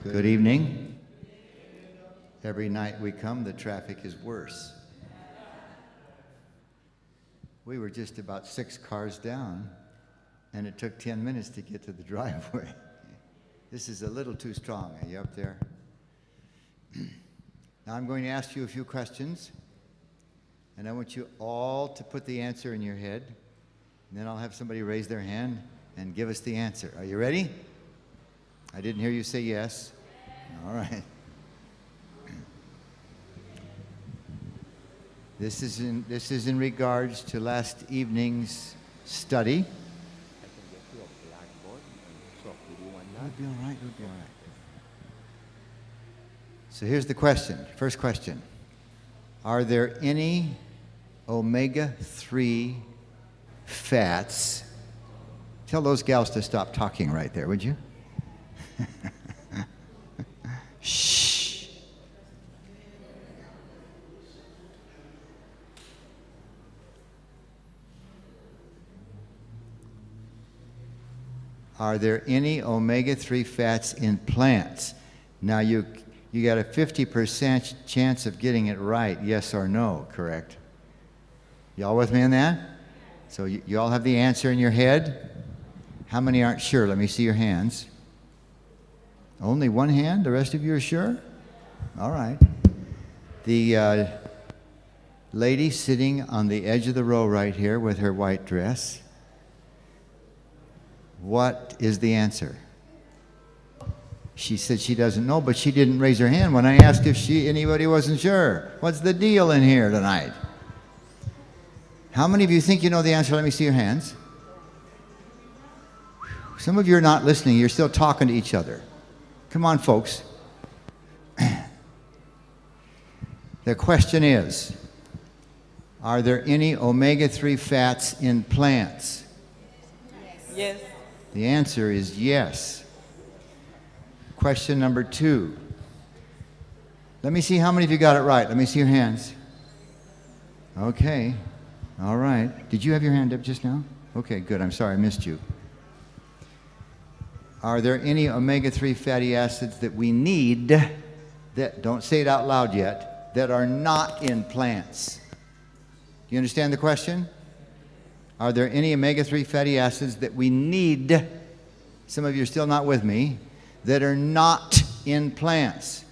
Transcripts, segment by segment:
Good evening. Every night we come, the traffic is worse. We were just about 6 cars down, and it took 10 minutes to get to the driveway. This is a little too strong. Are you up there? Now I'm going to ask you a few questions, and I want you all to put the answer in your head, and then I'll have somebody raise their hand and give us the answer. Are you ready? I didn't hear you say yes. All right. This is in regards to last evening's study. It'll be all right. It'll be all right. So here's the question. First question. Are there any omega-3 fats? Tell those gals to stop talking right there, would you? Shh. Are there any omega-3 fats in plants? Now you got a 50% chance of getting it right, yes or no, correct? Y'all with me on that? So you all have the answer in your head? How many aren't sure? Let me see your hands. Only one hand? The rest of you are sure? All right. The lady sitting on the edge of the row right here with her white dress. What is the answer? She said she doesn't know, but she didn't raise her hand when I asked if anybody wasn't sure. What's the deal in here tonight? How many of you think you know the answer? Let me see your hands. Some of you are not listening. You're still talking to each other. Come on, folks. The question is, are there any omega-3 fats in plants? Yes. The answer is yes. Question number 2. Let me see how many of you got it right. Let me see your hands. Okay. All right. Did you have your hand up just now? Okay, good. I'm sorry I missed you. Are there any omega-3 fatty acids that we need, that, don't say it out loud yet, that are not in plants? Do you understand the question? Are there any omega-3 fatty acids that we need, some of you are still not with me, that are not in plants?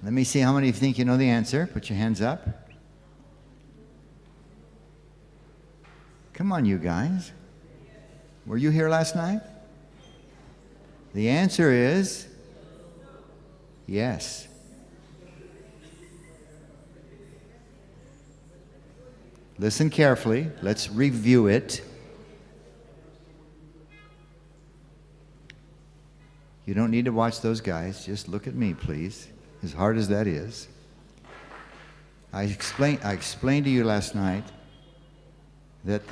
Let me see how many of you think you know the answer. Put your hands up. Come on, you guys. Were you here last night? The answer is yes. Listen carefully. Let's review it. You don't need to watch those guys. Just look at me, please, as hard as that is. I explained to you last night that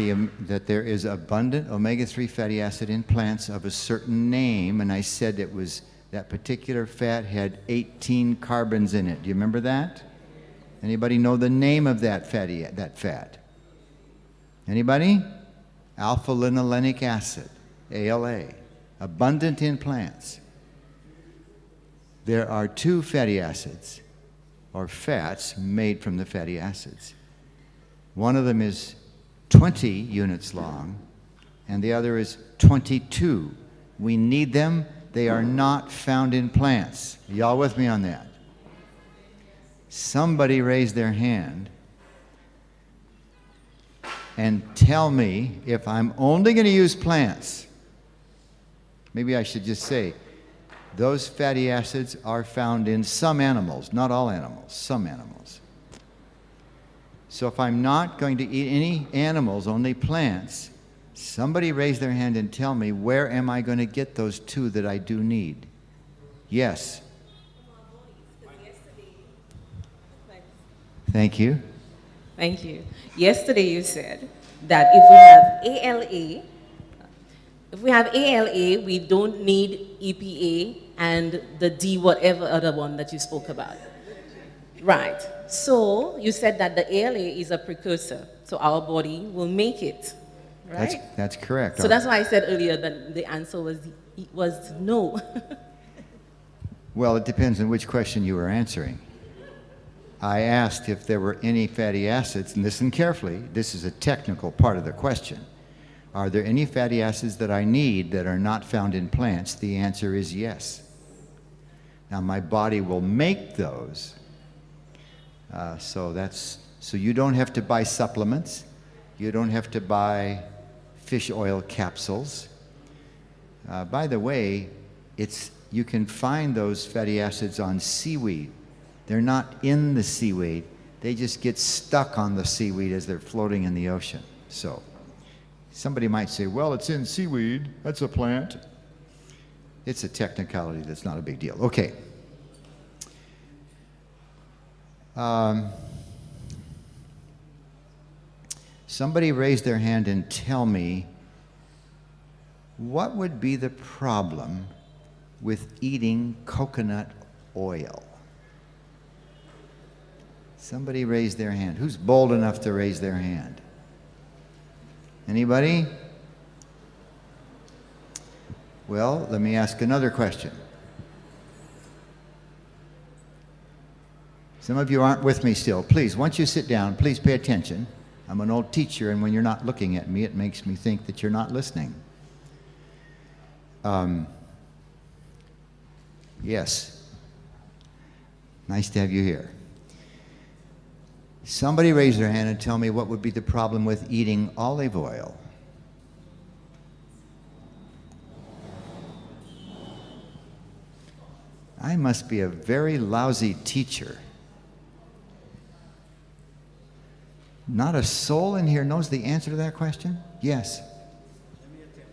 there is abundant omega-3 fatty acid in plants of a certain name, and I said it was that particular fat had 18 carbons in it. Do you remember that? Anybody know the name of that fat? Anybody? Alpha-linolenic acid, ALA, abundant in plants. There are 2 fatty acids, or fats, made from the fatty acids. One of them is 20 units long, and the other is 22. We need them. They are not found in plants. Y'all with me on that? Somebody raise their hand and tell me if I'm only going to use plants. Maybe I should just say, those fatty acids are found in some animals, not all animals, some animals. So if I'm not going to eat any animals, only plants, somebody raise their hand and tell me, where am I going to get those 2 that I do need? Yes. Thank you. Thank you. Yesterday you said that if we have ALA, we don't need EPA and the D whatever other one that you spoke about. Right. So you said that the ALA is a precursor, so our body will make it. right? That's correct. So that's why I said earlier that the answer was no. Well, it depends on which question you were answering. I asked if there were any fatty acids, and listen carefully, this is a technical part of the question. Are there any fatty acids that I need that are not found in plants? The answer is yes. Now, my body will make those. So you don't have to buy supplements. You don't have to buy fish oil capsules. By the way, you can find those fatty acids on seaweed. They're not in the seaweed. They just get stuck on the seaweed as they're floating in the ocean. So somebody might say, well, it's in seaweed. That's a plant. It's a technicality that's not a big deal. Okay. Somebody raise their hand and tell me what would be the problem with eating coconut oil? Somebody raise their hand. Who's bold enough to raise their hand? Anybody? Well, let me ask another question. Some of you aren't with me still. Please, once you sit down, please pay attention. I'm an old teacher, and when you're not looking at me, it makes me think that you're not listening. Yes. Nice to have you here. Somebody raise their hand and tell me what would be the problem with eating olive oil. I must be a very lousy teacher. Not a soul in here knows the answer to that question? Yes. Let me attempt.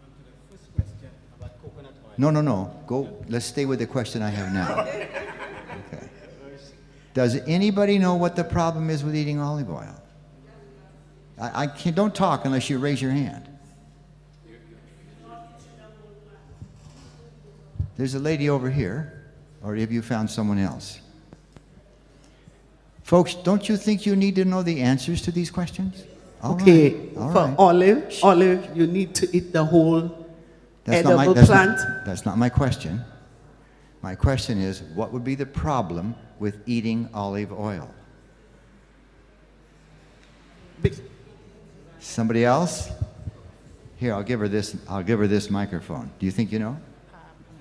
To the first question about coconut oil. No. Go. Let's stay with the question I have now. Okay. Does anybody know what the problem is with eating olive oil? I can't. Don't talk unless you raise your hand. There's a lady over here, or have you found someone else? Folks, don't you think you need to know the answers to these questions? All Okay, right, all for right. olive, you need to eat the whole That's not edible my, plant. That's not my question. My question is, what would be the problem with eating olive oil? Somebody else? Here, I'll give her this microphone. Do you think you know?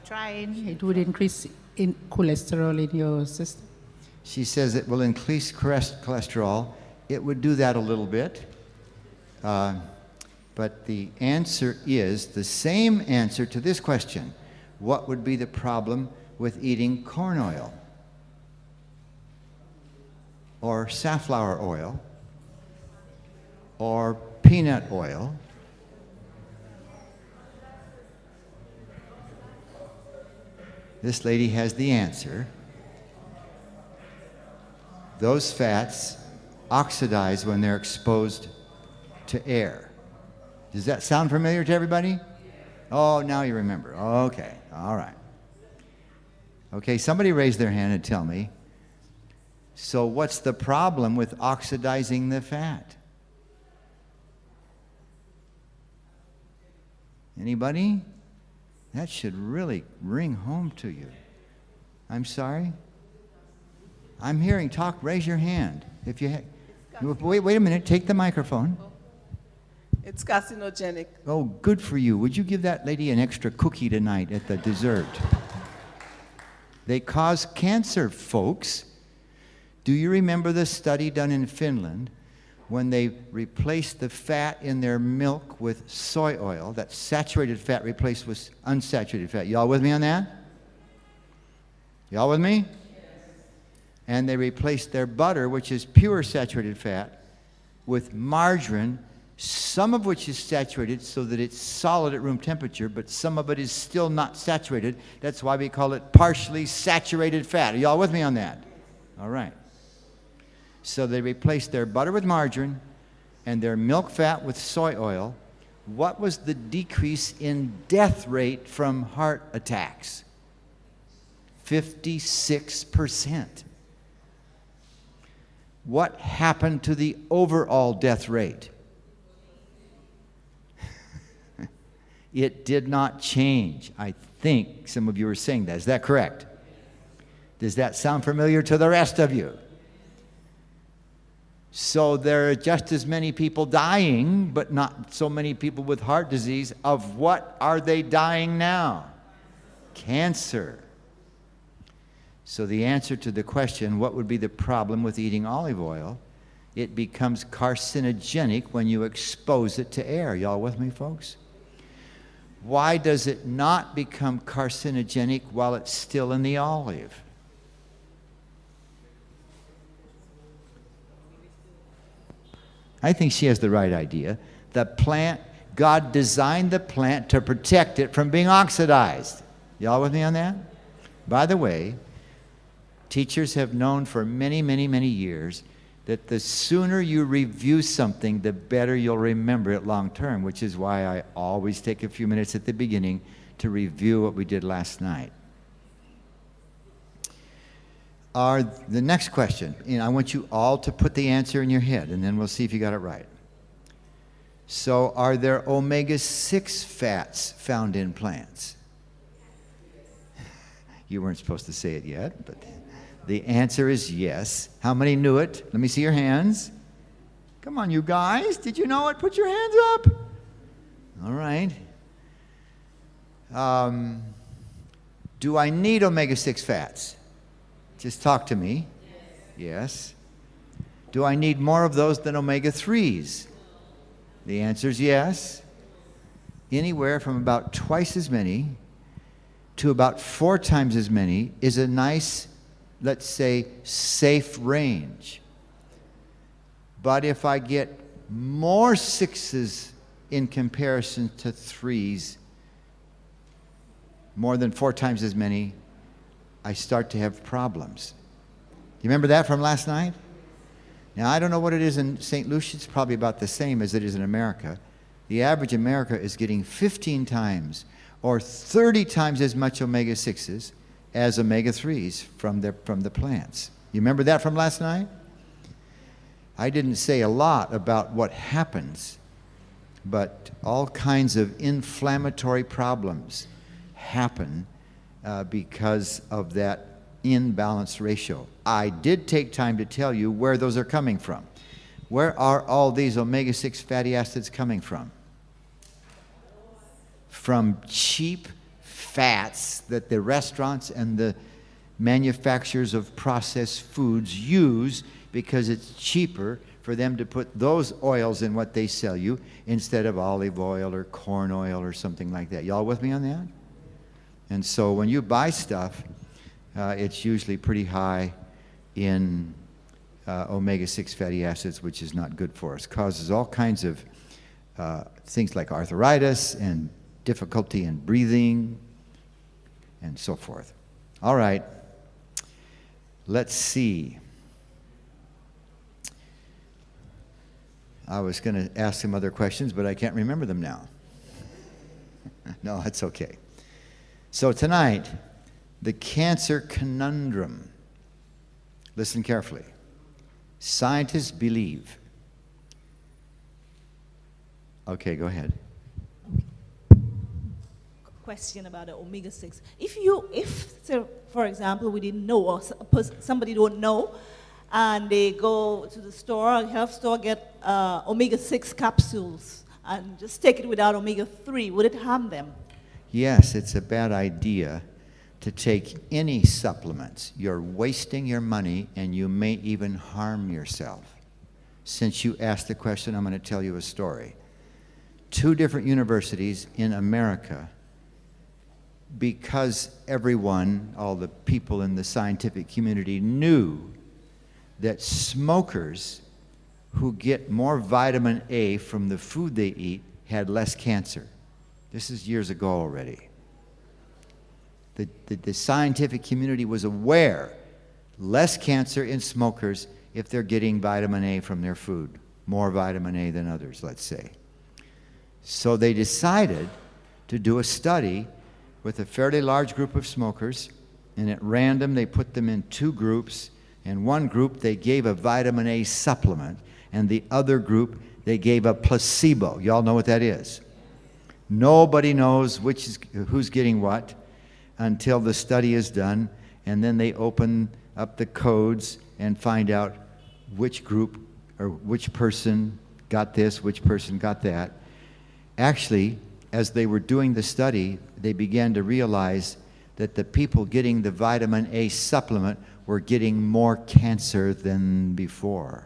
Trying, it would increase in cholesterol in your system. She says it will increase cholesterol. It would do that a little bit. But the answer is the same answer to this question. What would be the problem with eating corn oil? Or safflower oil? Or peanut oil? This lady has the answer. Those fats oxidize when they're exposed to air. Does that sound familiar to everybody? Oh, now you remember. Okay, all right. Okay, somebody raise their hand and tell me, so what's the problem with oxidizing the fat? Anybody? That should really ring home to you. I'm sorry? I'm hearing talk. Raise your hand. If you wait a minute. Take the microphone. It's carcinogenic. Oh, good for you. Would you give that lady an extra cookie tonight at the dessert? They cause cancer, folks. Do you remember the study done in Finland when they replaced the fat in their milk with soy oil? That saturated fat replaced with unsaturated fat. Y'all with me on that? Y'all with me? And they replaced their butter, which is pure saturated fat, with margarine, some of which is saturated so that it's solid at room temperature, but some of it is still not saturated. That's why we call it partially saturated fat. Are y'all with me on that? All right. So they replaced their butter with margarine and their milk fat with soy oil. What was the decrease in death rate from heart attacks? 56%. What happened to the overall death rate? It did not change. I think some of you are saying that. Is that correct? Does that sound familiar to the rest of you? So there are just as many people dying, but not so many people with heart disease. Of what are they dying now? Cancer. So the answer to the question, what would be the problem with eating olive oil? It becomes carcinogenic when you expose it to air. Y'all with me, folks? Why does it not become carcinogenic while it's still in the olive? I think she has the right idea. The plant, God designed the plant to protect it from being oxidized. Y'all with me on that? By the way, teachers have known for many, many, many years that the sooner you review something, the better you'll remember it long term, which is why I always take a few minutes at the beginning to review what we did last night. The next question, and I want you all to put the answer in your head, and then we'll see if you got it right. So, are there omega-6 fats found in plants? You weren't supposed to say it yet, but the answer is yes. How many knew it? Let me see your hands. Come on, you guys. Did you know it? Put your hands up. All right. Do I need omega-6 fats? Just talk to me. Yes. Do I need more of those than omega-3s? The answer is yes. Anywhere from about twice as many to about 4 times as many is a nice, let's say, safe range. But if I get more 6s in comparison to 3s, more than 4 times as many, I start to have problems. You remember that from last night? Now, I don't know what it is in St. Lucia. It's probably about the same as it is in America. The average America is getting 15 times or 30 times as much omega-6s as omega-3s from the plants. You remember that from last night? I didn't say a lot about what happens, but all kinds of inflammatory problems happen because of that imbalance ratio. I did take time to tell you where those are coming from. Where are all these omega-6 fatty acids coming from? From cheap fats that the restaurants and the manufacturers of processed foods use because it's cheaper for them to put those oils in what they sell you instead of olive oil or corn oil or something like that. Y'all with me on that? And so when you buy stuff, it's usually pretty high in omega-6 fatty acids, which is not good for us. Causes all kinds of things like arthritis and difficulty in breathing and so forth. All right, let's see. I was going to ask some other questions, but I can't remember them now. No, that's okay. So tonight, the cancer conundrum. Listen carefully. Scientists believe. Okay, go ahead. Question about the omega-6. If for example, we didn't know, or somebody don't know, and they go to the store, a health store, get omega-6 capsules, and just take it without omega-3, would it harm them? Yes, it's a bad idea to take any supplements. You're wasting your money, and you may even harm yourself. Since you asked the question, I'm going to tell you a story. 2 different universities in America, because everyone, all the people in the scientific community knew that smokers who get more vitamin A from the food they eat had less cancer. This is years ago already. The scientific community was aware less cancer in smokers if they're getting vitamin A from their food, more vitamin A than others, let's say. So they decided to do a study with a fairly large group of smokers, and at random they put them in 2 groups. In one group they gave a vitamin A supplement, and the other group they gave a placebo. Y'all know what that is? Nobody knows who's getting what until the study is done, and then they open up the codes and find out which group or which person got this, which person got that. Actually, as they were doing the study, they began to realize that the people getting the vitamin A supplement were getting more cancer than before.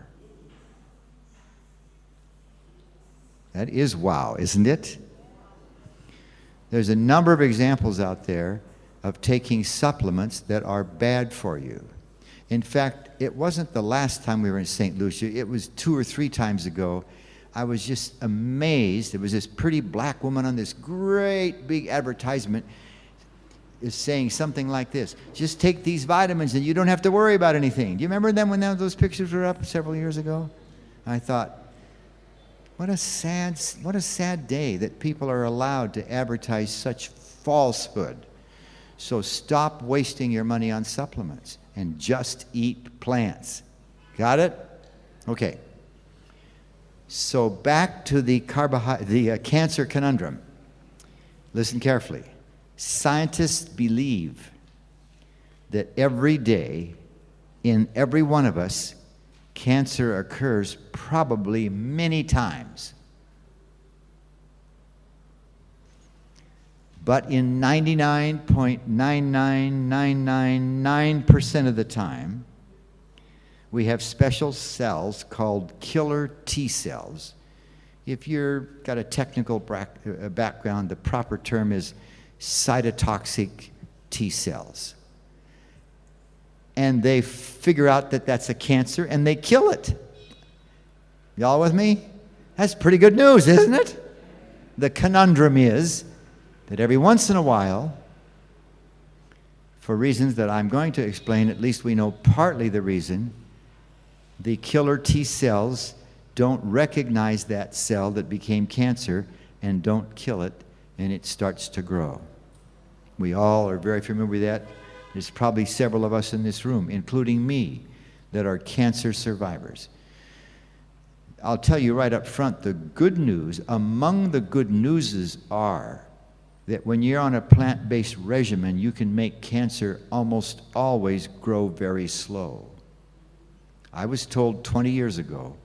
That is wow, isn't it? There's a number of examples out there of taking supplements that are bad for you. In fact, it wasn't the last time we were in St. Lucia. It was 2 or 3 times ago. I was just amazed. There was this pretty black woman on this great big advertisement is saying something like this: just take these vitamins and you don't have to worry about anything. Do you remember them when those pictures were up several years ago? I thought, what a sad day that people are allowed to advertise such falsehood. So stop wasting your money on supplements and just eat plants. Got it? Okay. So back to the cancer conundrum. Listen carefully. Scientists believe that every day in every one of us, cancer occurs probably many times. But in 99.99999% of the time, we have special cells called killer T cells. If you've got a technical background, the proper term is cytotoxic T cells. And they figure out that that's a cancer and they kill it. Y'all with me? That's pretty good news, isn't it? The conundrum is that every once in a while, for reasons that I'm going to explain, at least we know partly the reason, the killer T cells don't recognize that cell that became cancer and don't kill it, and it starts to grow. We all are very familiar with that. There's probably several of us in this room, including me, that are cancer survivors. I'll tell you right up front, the good news, among the good newses are that when you're on a plant-based regimen, you can make cancer almost always grow very slow. I was told 20 years ago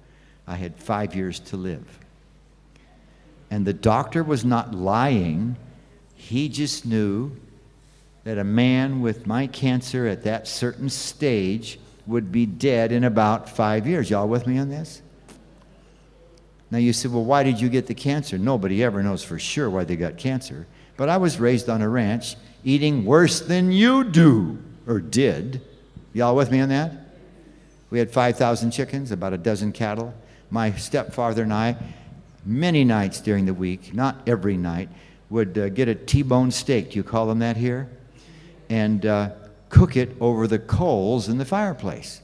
I had 5 years to live. And the doctor was not lying. He just knew that a man with my cancer at that certain stage would be dead in about 5 years. Y'all with me on this? Now you say, well, why did you get the cancer? Nobody ever knows for sure why they got cancer. But I was raised on a ranch eating worse than you do, or did. Y'all with me on that? We had 5,000 chickens, about a dozen cattle. My stepfather and I, many nights during the week, not every night, would get a T-bone steak. Do you call them that here? And cook it over the coals in the fireplace.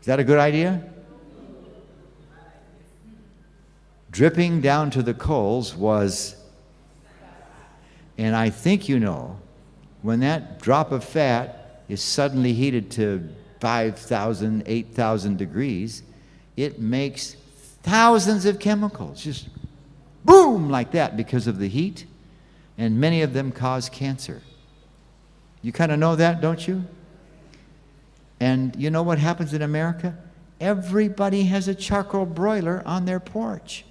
Is that a good idea? Dripping down to the coals was, and I think you know, when that drop of fat is suddenly heated to 5,000, 8,000 degrees, it makes thousands of chemicals, just boom, like that because of the heat, and many of them cause cancer. You kind of know that, don't you? And you know what happens in America? Everybody has a charcoal broiler on their porch.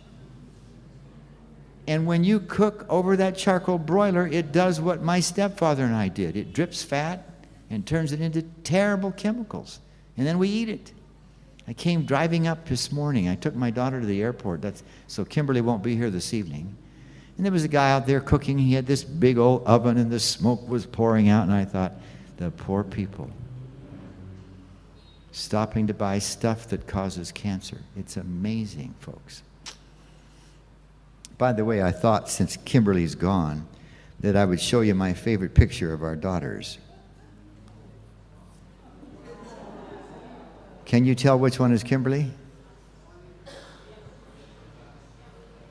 And when you cook over that charcoal broiler, it does what my stepfather and I did. It drips fat and turns it into terrible chemicals. And then we eat it. I came driving up this morning. I took my daughter to the airport, so Kimberly won't be here this evening. And there was a guy out there cooking. He had this big old oven and the smoke was pouring out. And I thought, the poor people stopping to buy stuff that causes cancer. It's amazing, folks. By the way, I thought since Kimberly's gone that I would show you my favorite picture of our daughters. Can you tell which one is Kimberly?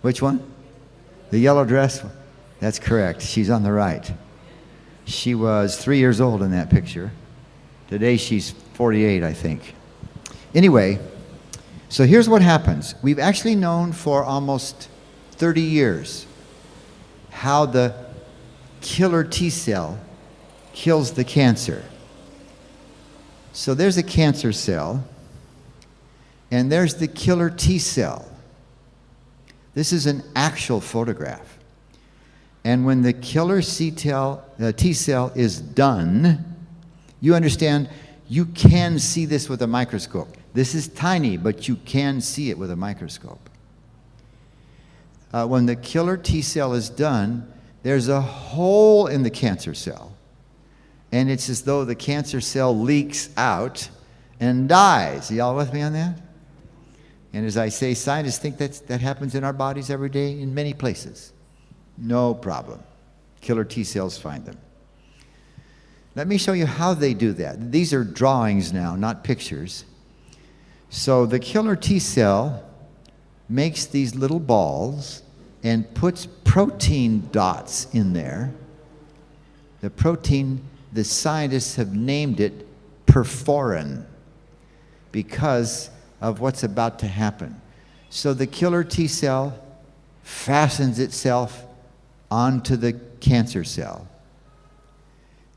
Which one? The yellow dress? That's correct. She's on the right. She was 3 years old in that picture. Today she's 48, I think. Anyway, so here's what happens. We've actually known for almost 30 years, how the killer T cell kills the cancer. So there's a cancer cell, and there's the killer T cell. This is an actual photograph. And when the killer T cell is done, you understand, you can see this with a microscope. This is tiny, but you can see it with a microscope. When the killer T cell is done, there's a hole in the cancer cell. And it's as though the cancer cell leaks out and dies. Y'all with me on that? And as I say, scientists think that happens in our bodies every day in many places. No problem. Killer T cells find them. Let me show you how they do that. These are drawings now, not pictures. So the killer T cell makes these little balls and puts protein dots in there. The protein, the scientists have named it perforin because of what's about to happen. So the killer T cell fastens itself onto the cancer cell.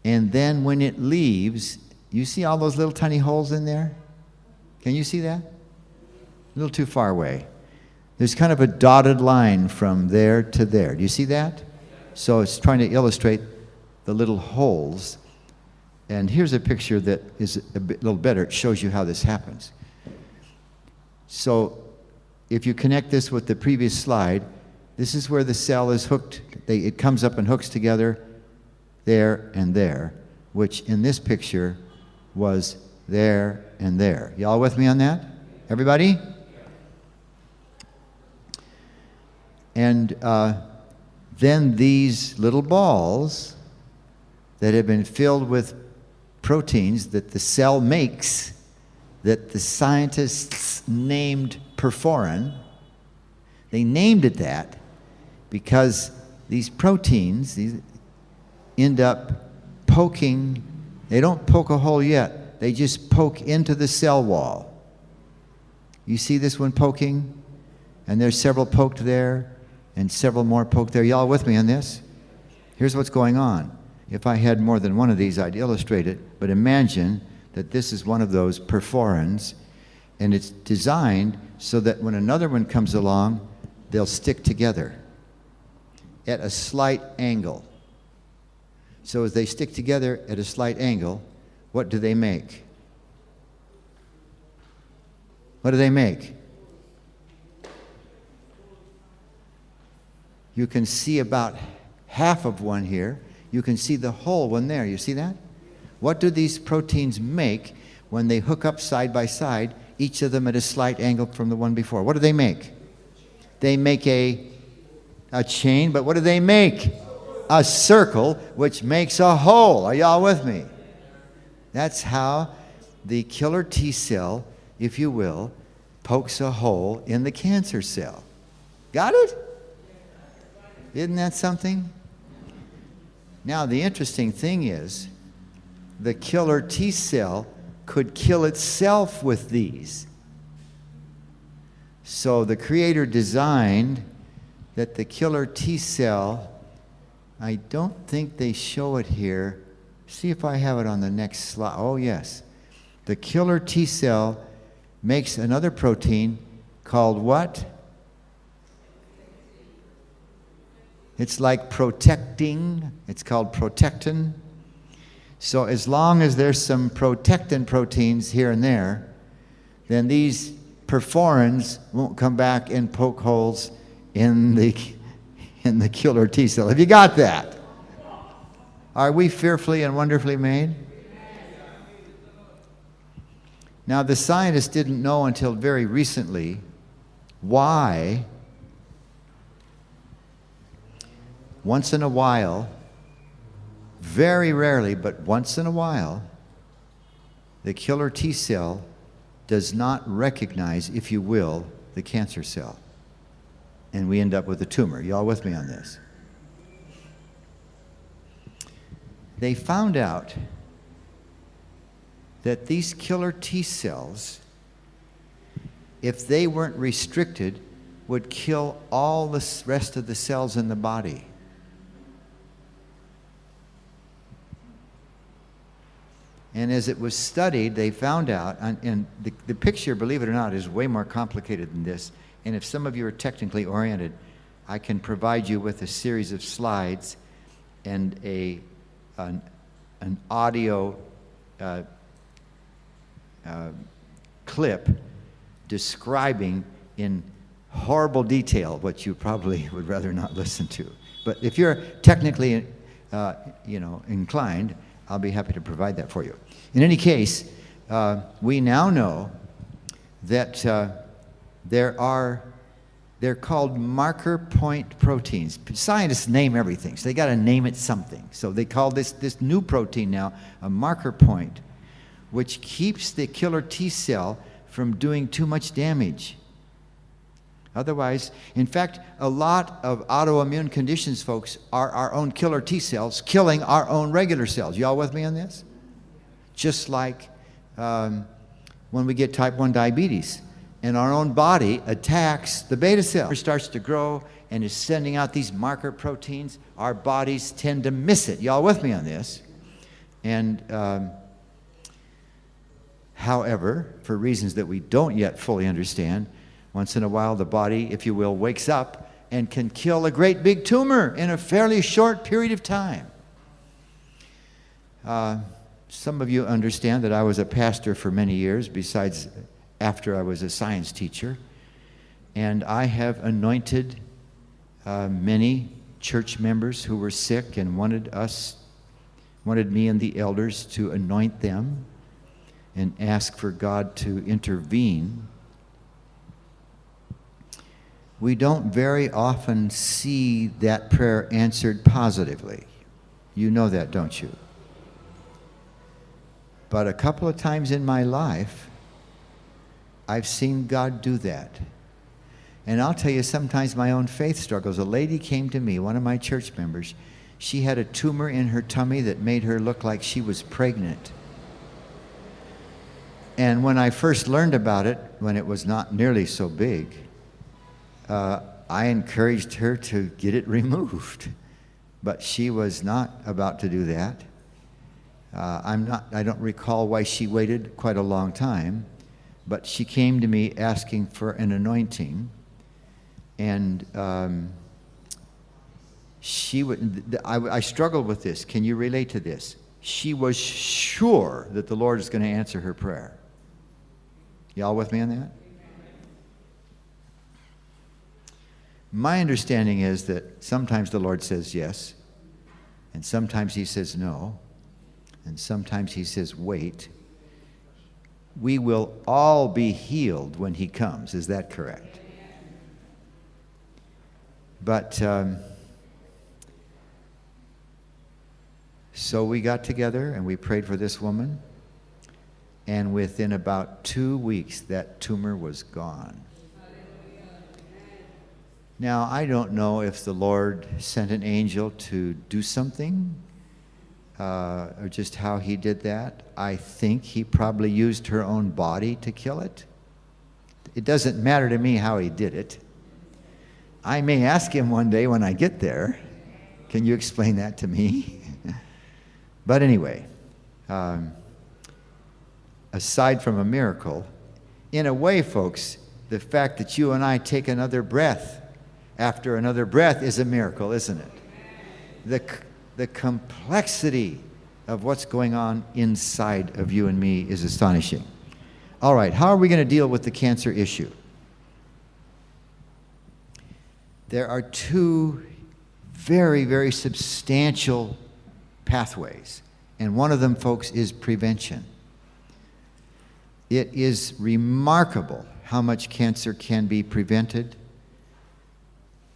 And then when it leaves, you see all those little tiny holes in there? Can you see that? A little too far away. There's kind of a dotted line from there to there. Do you see that? So it's trying to illustrate the little holes. And here's a picture that is a little better. It shows you how this happens. So if you connect this with the previous slide, this is where the cell is hooked. It comes up and hooks together there and there, which in this picture was there and there. Y'all with me on that? Everybody? And then these little balls that have been filled with proteins that the cell makes, that the scientists named perforin, they named it that because these proteins, these end up poking, they don't poke a hole yet, they just poke into the cell wall. You see this one poking? And there's several poked there, and several more poked there. Y'all with me on this? Here's what's going on. If I had more than one of these, I'd illustrate it, but imagine that this is one of those perforins, and it's designed so that when another one comes along, they'll stick together at a slight angle. So as they stick together at a slight angle, what do they make? What do they make? You can see about half of one here. You can see the whole one there. You see that? What do these proteins make when they hook up side by side, each of them at a slight angle from the one before? What do they make? They make a chain, but what do they make? A circle, which makes a hole. Are y'all with me? That's how the killer T cell, if you will, pokes a hole in the cancer cell. Got it? Isn't that something? Now, the interesting thing is, the killer T cell could kill itself with these. So the creator designed that the killer T cell, I don't think they show it here. See if I have it on the next slide. Oh, yes. The killer T cell makes another protein called what? It's like protecting. It's called protectin. So as long as there's some protectin proteins here and there, then these perforins won't come back and poke holes in the killer T cell. Have you got that? Are we fearfully and wonderfully made? Now, the scientists didn't know until very recently why once in a while, very rarely, but once in a while, the killer T cell does not recognize, if you will, the cancer cell. And we end up with a tumor. Y'all with me on this? They found out that these killer T cells, if they weren't restricted, would kill all the rest of the cells in the body. And as it was studied, they found out, and the picture, believe it or not, is way more complicated than this. And if some of you are technically oriented, I can provide you with a series of slides and an audio clip describing in horrible detail what you probably would rather not listen to. But if you're technically inclined, I'll be happy to provide that for you. In any case, we now know that they're called marker point proteins. Scientists name everything, so they got to name it something. So they call this new protein now a marker point, which keeps the killer T cell from doing too much damage. Otherwise, in fact, a lot of autoimmune conditions, folks, are our own killer T cells killing our own regular cells. Y'all with me on this? Just like when we get type 1 diabetes and our own body attacks the beta cell. It starts to grow and is sending out these marker proteins. Our bodies tend to miss it. Y'all with me on this? And however, for reasons that we don't yet fully understand, once in a while the body, if you will, wakes up and can kill a great big tumor in a fairly short period of time. Some of you understand that I was a pastor for many years, besides after I was a science teacher. And I have anointed many church members who were sick and wanted me and the elders to anoint them and ask for God to intervene. We don't very often see that prayer answered positively. You know that, don't you? But a couple of times in my life, I've seen God do that. And I'll tell you, sometimes my own faith struggles. A lady came to me, one of my church members. She had a tumor in her tummy that made her look like she was pregnant. And when I first learned about it, when it was not nearly so big, I encouraged her to get it removed. But she was not about to do that. I don't recall why she waited quite a long time, but she came to me asking for an anointing. And I struggled with this. Can you relate to this? She was sure that the Lord is going to answer her prayer. Y'all with me on that? My understanding is that sometimes the Lord says yes, and sometimes he says no, and sometimes he says wait. We will all be healed when he comes. Is that correct? But so we got together and we prayed for this woman, and within about 2 weeks that tumor was gone. Now, I don't know if the Lord sent an angel to do something, or just how he did that. I think he probably used her own body to kill it. It doesn't matter to me how he did it. I may ask him one day when I get there, can you explain that to me? But anyway, aside from a miracle, in a way, folks, the fact that you and I take another breath after another breath is a miracle, isn't it? The complexity of what's going on inside of you and me is astonishing. All right, how are we going to deal with the cancer issue? There are two very, very substantial pathways, and one of them, folks, is prevention. It is remarkable how much cancer can be prevented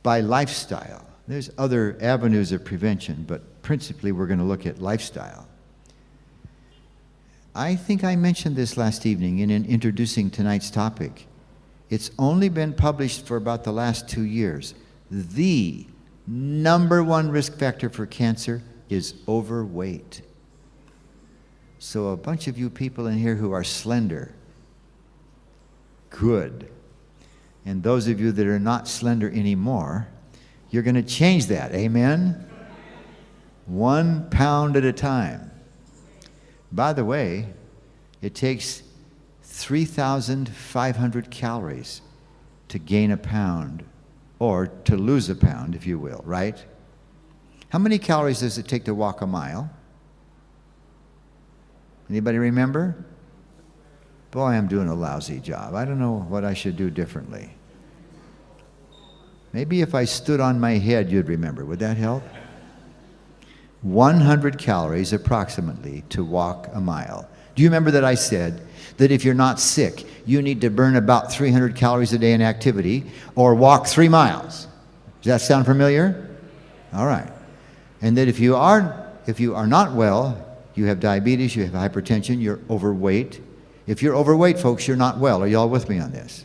by lifestyle. There's other avenues of prevention, but principally we're going to look at lifestyle. I think I mentioned this last evening in introducing tonight's topic. It's only been published for about the last 2 years. The #1 risk factor for cancer is overweight. So a bunch of you people in here who are slender, good. And those of you that are not slender anymore, you're going to change that. Amen? 1 pound at a time. By the way, it takes 3,500 calories to gain a pound, or to lose a pound, if you will, right? How many calories does it take to walk a mile? Anybody remember? Boy, I'm doing a lousy job. I don't know what I should do differently. Maybe if I stood on my head, you'd remember. Would that help? 100 calories approximately to walk a mile. Do you remember that I said that if you're not sick, you need to burn about 300 calories a day in activity or walk 3 miles? Does that sound familiar? All right. And that if you are not well, you have diabetes, you have hypertension, you're overweight. If you're overweight, folks, you're not well. Are you all with me on this?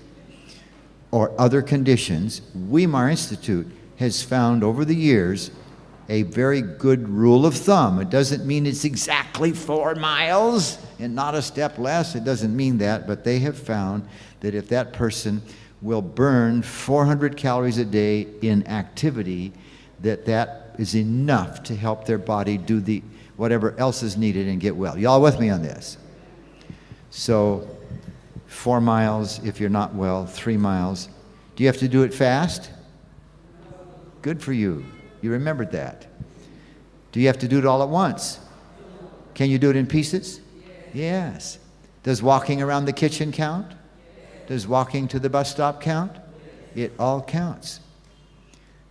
Or other conditions, Weimar Institute has found over the years a very good rule of thumb. It doesn't mean it's exactly 4 miles and not a step less. It doesn't mean that, but they have found that if that person will burn 400 calories a day in activity, that is enough to help their body do whatever else is needed and get well. Y'all with me on this? So 4 miles if you're not well, 3 miles. Do you have to do it fast? Good for you. You remembered that. Do you have to do it all at once? Can you do it in pieces? Yes. Does walking around the kitchen count? Does walking to the bus stop count? It all counts.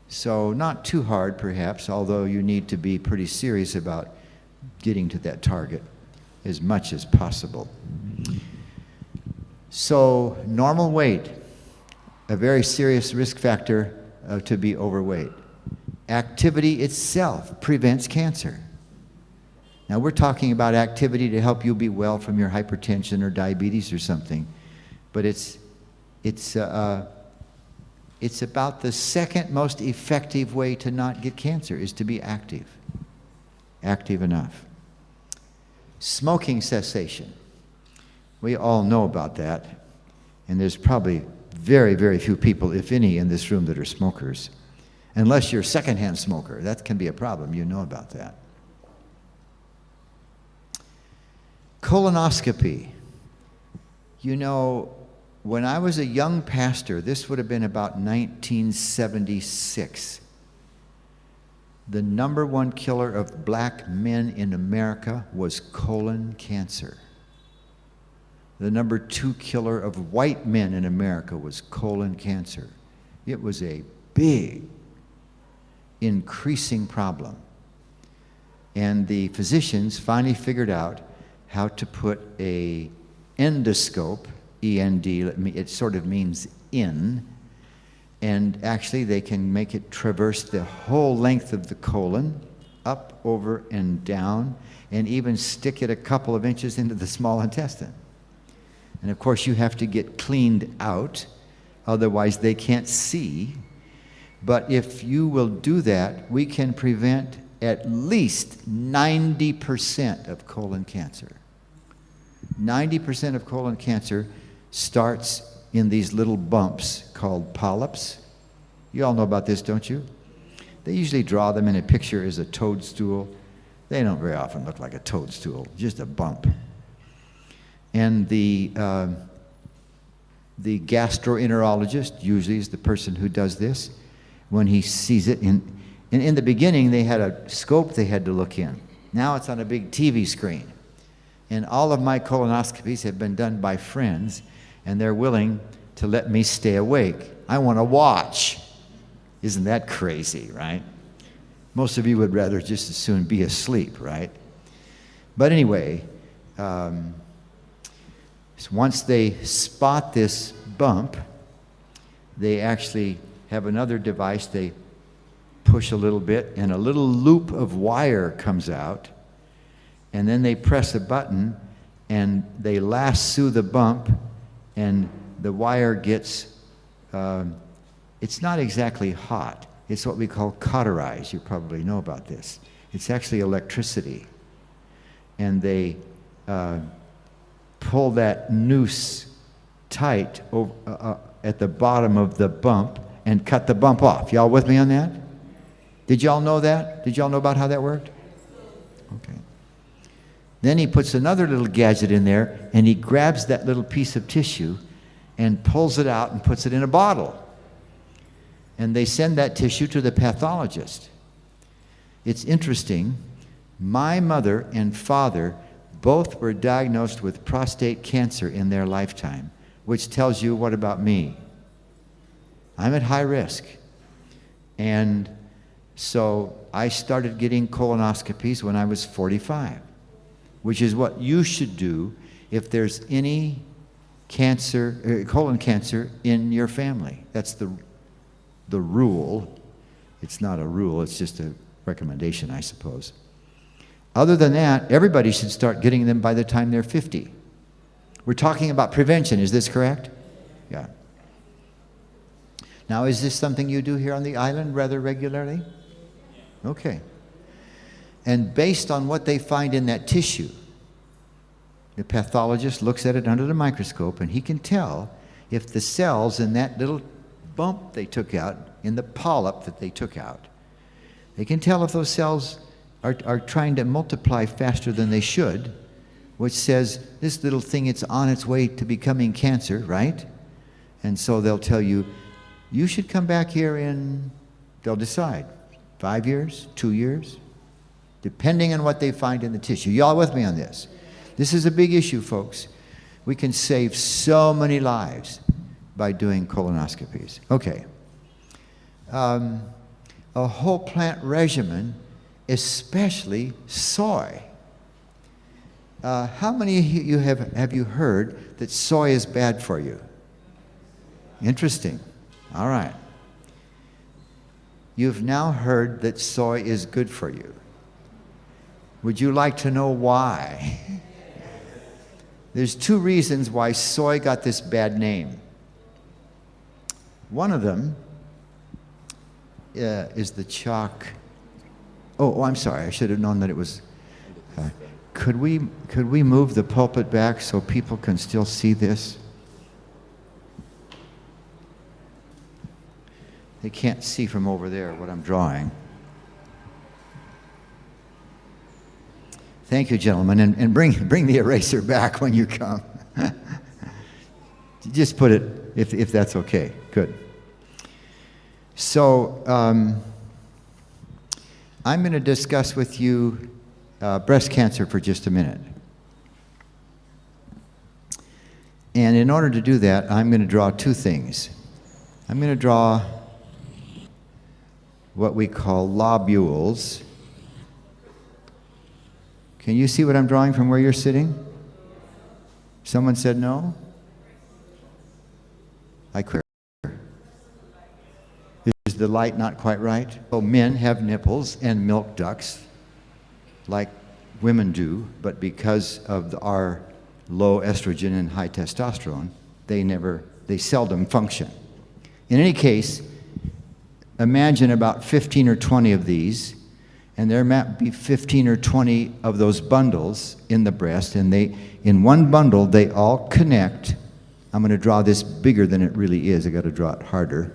So not too hard perhaps, although you need to be pretty serious about getting to that target as much as possible. So normal weight, a very serious risk factor to be overweight. Activity itself prevents cancer. Now we're talking about activity to help you be well from your hypertension or diabetes or something, but it's about the second most effective way to not get cancer is to be active. Active enough. Smoking cessation. We all know about that, and there's probably very, very few people, if any, in this room that are smokers. Unless you're a secondhand smoker. That can be a problem. You know about that. Colonoscopy. You know, when I was a young pastor, this would have been about 1976, the #1 killer of black men in America was colon cancer. The #2 killer of white men in America was colon cancer. It was a big, increasing problem. And the physicians finally figured out how to put an endoscope, E-N-D, it sort of means in, and actually they can make it traverse the whole length of the colon, up, over, and down, and even stick it a couple of inches into the small intestine. And of course you have to get cleaned out, otherwise they can't see. But if you will do that, we can prevent at least 90% of colon cancer. 90% of colon cancer starts in these little bumps called polyps. You all know about this, don't you? They usually draw them in a picture as a toadstool. They don't very often look like a toadstool, just a bump. And the gastroenterologist usually is the person who does this. When he sees it, in the beginning they had a scope they had to look in. Now it's on a big TV screen. And all of my colonoscopies have been done by friends, and they're willing to let me stay awake. I want to watch. Isn't that crazy, right? Most of you would rather just as soon be asleep, right? But anyway, once they spot this bump, they actually have another device. They push a little bit, and a little loop of wire comes out, and then they press a button, and they lasso the bump, and the wire gets, it's not exactly hot. It's what we call cauterized. You probably know about this. It's actually electricity. And they pull that noose tight at the bottom of the bump and cut the bump off. Y'all with me on that? Did y'all know that? Did y'all know about how that worked? Okay. Then he puts another little gadget in there, and he grabs that little piece of tissue and pulls it out and puts it in a bottle. And they send that tissue to the pathologist. It's interesting. My mother and father both were diagnosed with prostate cancer in their lifetime, which tells you what about me? I'm at high risk. And so I started getting colonoscopies when I was 45, which is what you should do if there's any cancer, colon cancer in your family. That's the rule. It's not a rule, it's just a recommendation, I suppose. Other than that, everybody should start getting them by the time they're 50. We're talking about prevention, is this correct? Yeah. Now, is this something you do here on the island rather regularly? Okay. And based on what they find in that tissue, the pathologist looks at it under the microscope and he can tell if the cells in that little bump they took out, in the polyp that they took out, they can tell if those cells are trying to multiply faster than they should, which says this little thing, it's on its way to becoming cancer, right? And so they'll tell you, you should come back here in, they'll decide, 5 years, 2 years, depending on what they find in the tissue. Y'all with me on this? This is a big issue, folks. We can save so many lives by doing colonoscopies. Okay. A whole plant regimen, especially soy. How many of you have you heard that soy is bad for you? Interesting. All right. You've now heard that soy is good for you. Would you like to know why? There's 2 reasons why soy got this bad name. One of them is the chalk. Oh, I'm sorry. I should have known that it was. Could we move the pulpit back so people can still see this? They can't see from over there what I'm drawing. Thank you, gentlemen, and bring the eraser back when you come. Just put it, if that's okay. Good. So I'm going to discuss with you breast cancer for just a minute. And in order to do that, I'm going to draw 2 things. I'm going to draw what we call lobules. Can you see what I'm drawing from where you're sitting? Someone said no? I clear. Is the light not quite right? So men have nipples and milk ducts like women do, but because of our low estrogen and high testosterone, they seldom function. In any case, imagine about 15 or 20 of these, and there might be 15 or 20 of those bundles in the breast, and in one bundle, they all connect. I'm going to draw this bigger than it really is. I got to draw it harder.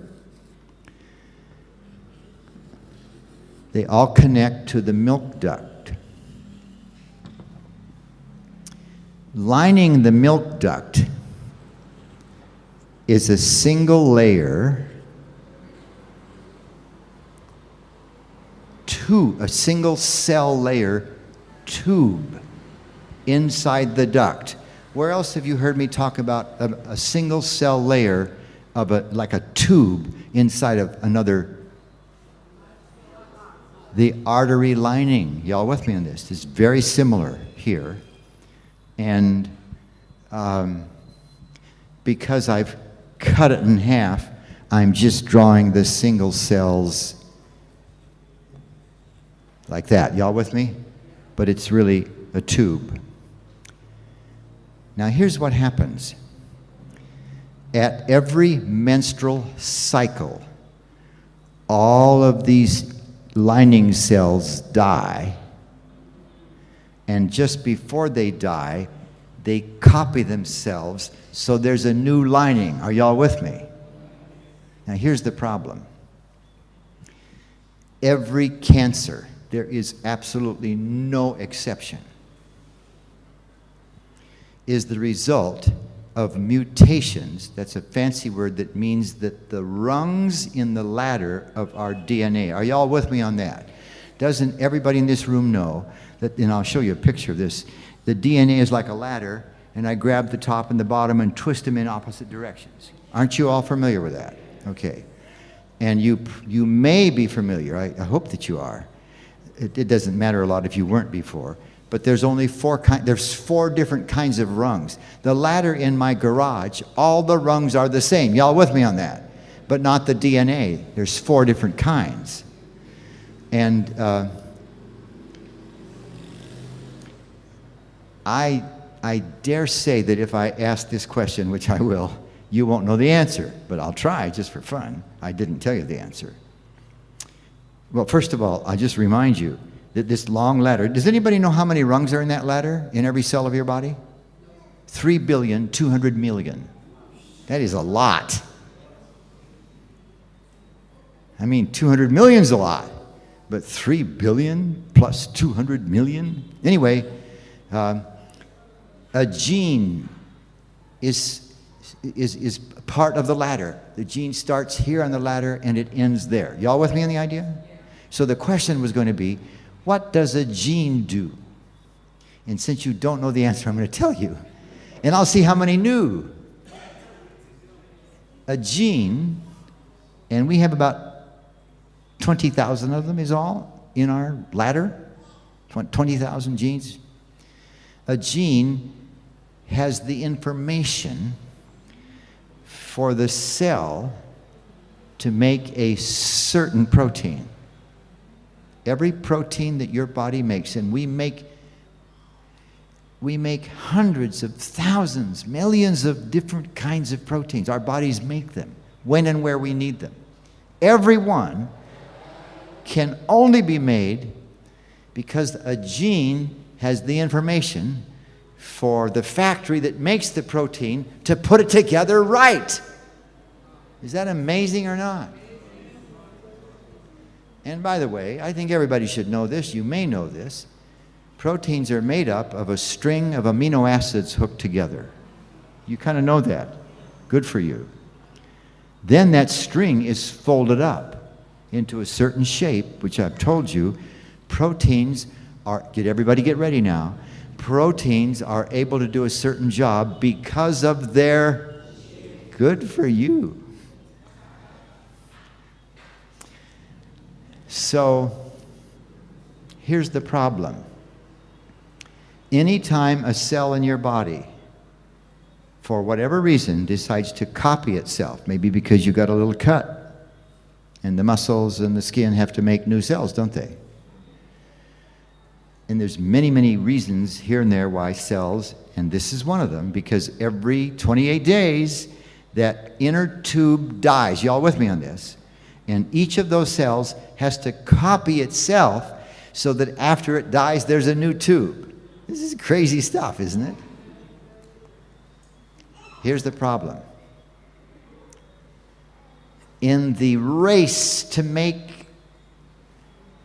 They all connect to the milk duct. Lining the milk duct is a single layer a single cell layer tube inside the duct. Where else have you heard me talk about a single cell layer of like a tube inside of another? The artery lining. Y'all with me on this? It's very similar here. And because I've cut it in half, I'm just drawing the single cells like that. Y'all with me? But it's really a tube. Now here's what happens. At every menstrual cycle, all of these lining cells die, and just before they die, they copy themselves, so there's a new lining. Are y'all with me? Now here's the problem. Every cancer, there is absolutely no exception, is the result of mutations. That's a fancy word that means that the rungs in the ladder of our DNA. Are y'all with me on that? Doesn't everybody in this room know that, and I'll show you a picture of this, the DNA is like a ladder, and I grab the top and the bottom and twist them in opposite directions. Aren't you all familiar with that? Okay. And you may be familiar, I hope that you are. It doesn't matter a lot if you weren't before, but there's only there's four different kinds of rungs. The ladder in my garage, all the rungs are the same. Y'all with me on that? But not the DNA. There's four different kinds. And I dare say that if I ask this question, which I will, you won't know the answer, but I'll try just for fun. I didn't tell you the answer. Well, first of all, I'll just remind you that this long ladder, does anybody know how many rungs are in that ladder in every cell of your body? 3,200,000,000. That is a lot. I mean, 200 million is a lot, but 3 billion plus 200 million? Anyway, a gene is part of the ladder. The gene starts here on the ladder and it ends there. Y'all with me on the idea? So the question was going to be, what does a gene do? And since you don't know the answer, I'm going to tell you. And I'll see how many knew. A gene, and we have about 20,000 of them is all in our ladder. 20,000 genes. A gene has the information for the cell to make a certain protein. Every protein that your body makes, and we make hundreds of thousands, millions of different kinds of proteins. Our bodies make them when and where we need them. Every one can only be made because a gene has the information for the factory that makes the protein to put it together right. Is that amazing or not? And by the way, I think everybody should know this. You may know this. Proteins are made up of a string of amino acids hooked together. You kind of know that. Good for you. Then that string is folded up into a certain shape, which I've told you. Proteins are, everybody get ready now. Proteins are able to do a certain job because of their, good for you. So, here's the problem. Anytime a cell in your body, for whatever reason, decides to copy itself, maybe because you got a little cut, and the muscles and the skin have to make new cells, don't they? And there's many, many reasons here and there why cells, and this is one of them, because every 28 days, that inner tube dies. Y'all with me on this? And each of those cells has to copy itself so that after it dies, there's a new tube. This is crazy stuff, isn't it? Here's the problem. In the race to make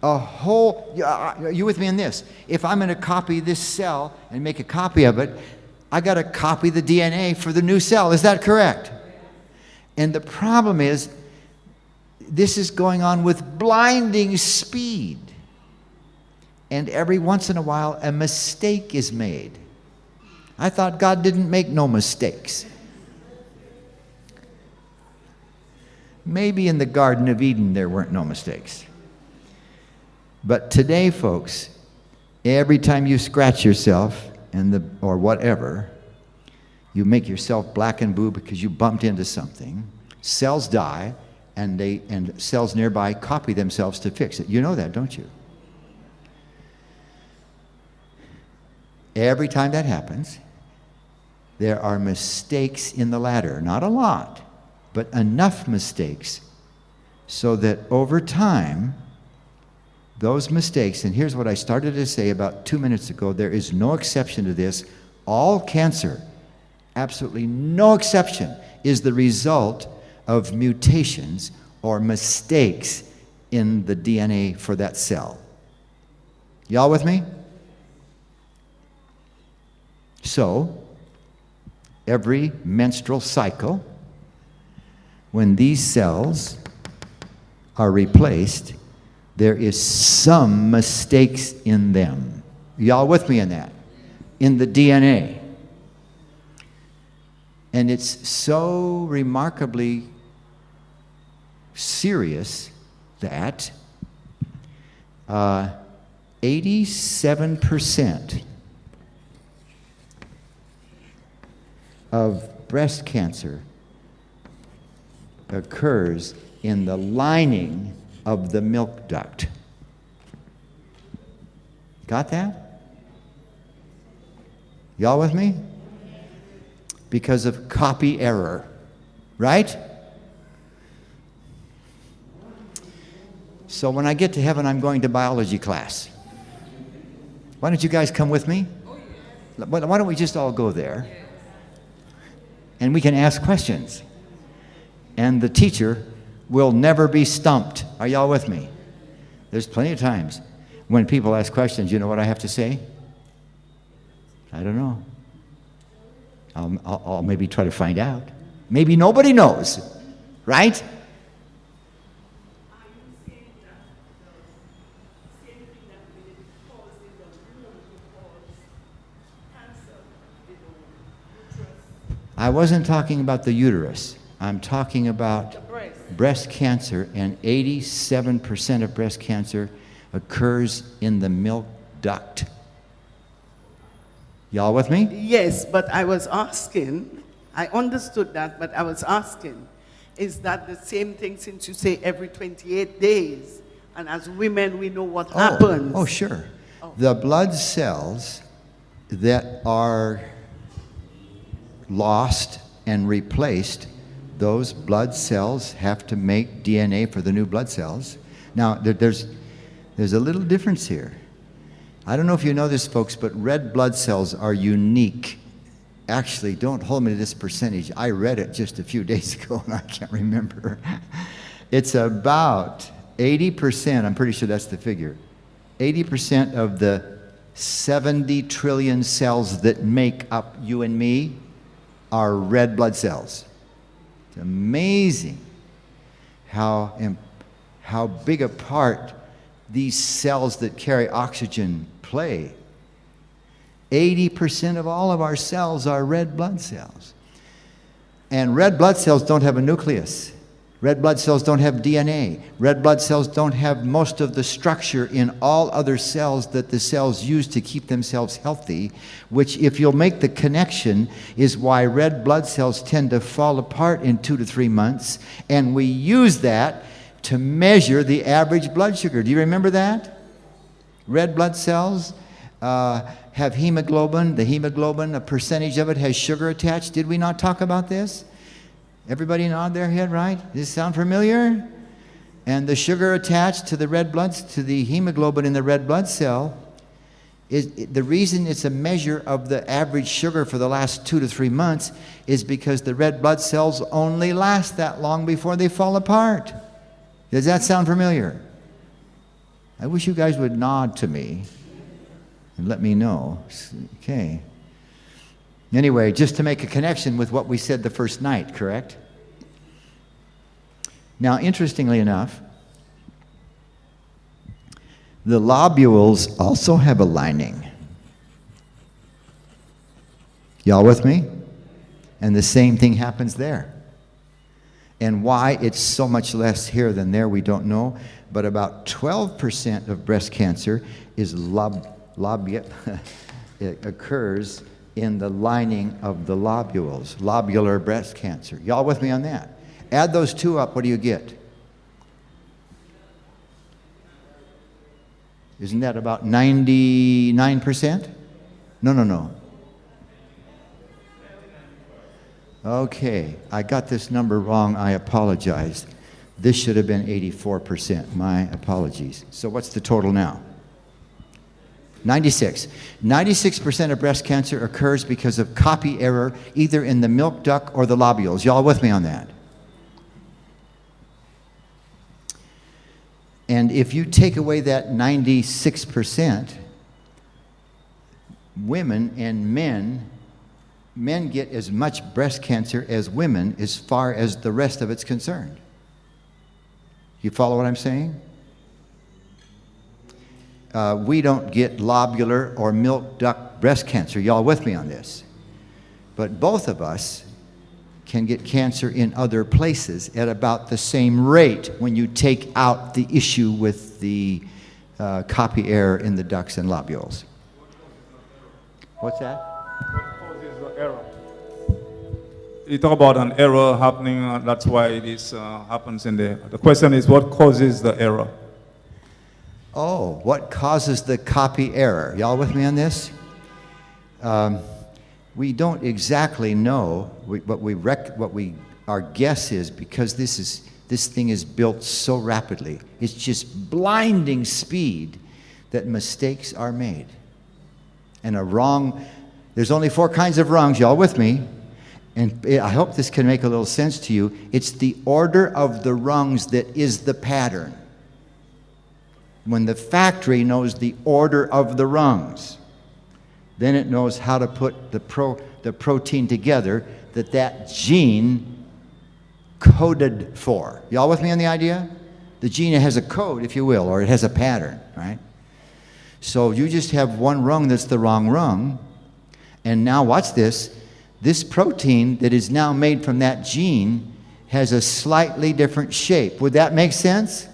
a whole, are you with me on this? If I'm going to copy this cell and make a copy of it, I got to copy the DNA for the new cell. Is that correct? And the problem is, this is going on with blinding speed. And every once in a while, a mistake is made. I thought God didn't make no mistakes. Maybe in the Garden of Eden there weren't no mistakes. But today, folks, every time you scratch yourself or whatever, you make yourself black and blue because you bumped into something, cells die, and cells nearby copy themselves to fix it. You know that, don't you? Every time that happens, there are mistakes in the ladder. Not a lot, but enough mistakes so that over time, those mistakes, and here's what I started to say about 2 minutes ago, there is no exception to this. All cancer, absolutely no exception, is the result of mutations or mistakes in the DNA for that cell. Y'all with me? So, every menstrual cycle, when these cells are replaced, there is some mistakes in them. Y'all with me in that? In the DNA. And it's so remarkably serious that 87% of breast cancer occurs in the lining of the milk duct. Got that? Y'all with me? Because of copy error, right? So when I get to heaven, I'm going to biology class. Why don't you guys come with me? Why don't we just all go there? And we can ask questions. And the teacher will never be stumped. Are y'all with me? There's plenty of times when people ask questions, you know what I have to say? I don't know. I'll maybe try to find out. Maybe nobody knows, right? I wasn't talking about the uterus. I'm talking about breast cancer, and 87% of breast cancer occurs in the milk duct. Y'all with me? Yes, but I was asking, I understood that, but I was asking, is that the same thing since you say every 28 days? And as women, we know what happens. Oh, sure. The blood cells that are lost and replaced, those blood cells have to make DNA for the new blood cells. Now, there's a little difference here. I don't know if you know this, folks, but red blood cells are unique. Actually, don't hold me to this percentage. I read it just a few days ago, and I can't remember. It's about 80%, I'm pretty sure that's the figure, 80% of the 70 trillion cells that make up you and me are red blood cells. It's amazing how big a part these cells that carry oxygen play. 80% of all of our cells are red blood cells. And red blood cells don't have a nucleus. Red blood cells don't have DNA. Red blood cells don't have most of the structure in all other cells that the cells use to keep themselves healthy, which, if you'll make the connection, is why red blood cells tend to fall apart in 2 to 3 months, and we use that to measure the average blood sugar. Do you remember that? Red blood cells have hemoglobin. The hemoglobin, a percentage of it has sugar attached. Did we not talk about this? Everybody nod their head, right? Does this sound familiar? And the sugar attached to the red bloods, to the hemoglobin in the red blood cell, is the reason it's a measure of the average sugar for the last 2 to 3 months is because the red blood cells only last that long before they fall apart. Does that sound familiar? I wish you guys would nod to me and let me know. Okay. Anyway, just to make a connection with what we said the first night, correct? Now, interestingly enough, the lobules also have a lining. Y'all with me? And the same thing happens there. And why it's so much less here than there, we don't know. But about 12% of breast cancer is it occurs in the lining of the lobules, lobular breast cancer. Y'all with me on that? Add those two up, what do you get? Isn't that about 99%? No. Okay, I got this number wrong. I apologize. This should have been 84%. My apologies. So what's the total now? 96. 96% of breast cancer occurs because of copy error, either in the milk duct or the lobules. Y'all with me on that? And if you take away that 96%, women and men get as much breast cancer as women as far as the rest of it's concerned. You follow what I'm saying? We don't get lobular or milk duct breast cancer. Y'all with me on this? But both of us can get cancer in other places at about the same rate when you take out the issue with the copy error in the ducts and lobules. What's that? What causes the error? You talk about an error happening, that's why this happens in there. The question is, what causes the error? Oh, what causes the copy error? Y'all with me on this? We don't exactly know. Our guess is, because this thing is built so rapidly, it's just blinding speed that mistakes are made. And there's only 4 kinds of rungs. Y'all with me? And I hope this can make a little sense to you. It's the order of the rungs that is the pattern. When the factory knows the order of the rungs, then it knows how to put the protein together that gene coded for. Y'all with me on the idea? The gene has a code, if you will, or it has a pattern, right? So you just have one rung that's the wrong rung, and now watch this. This protein that is now made from that gene has a slightly different shape. Would that make sense?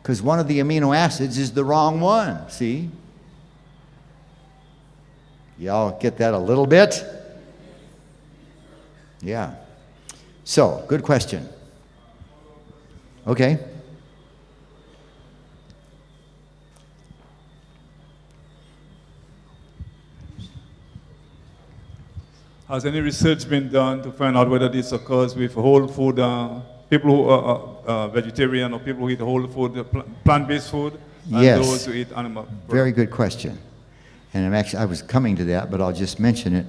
Because one of the amino acids is the wrong one, see? Y'all get that a little bit? Yeah. So, good question. Okay. Has any research been done to find out whether this occurs with whole food, people who are vegetarian or people who eat whole food, plant-based food, and Yes. those who eat animal? Very good question. And I was coming to that, but I'll just mention it.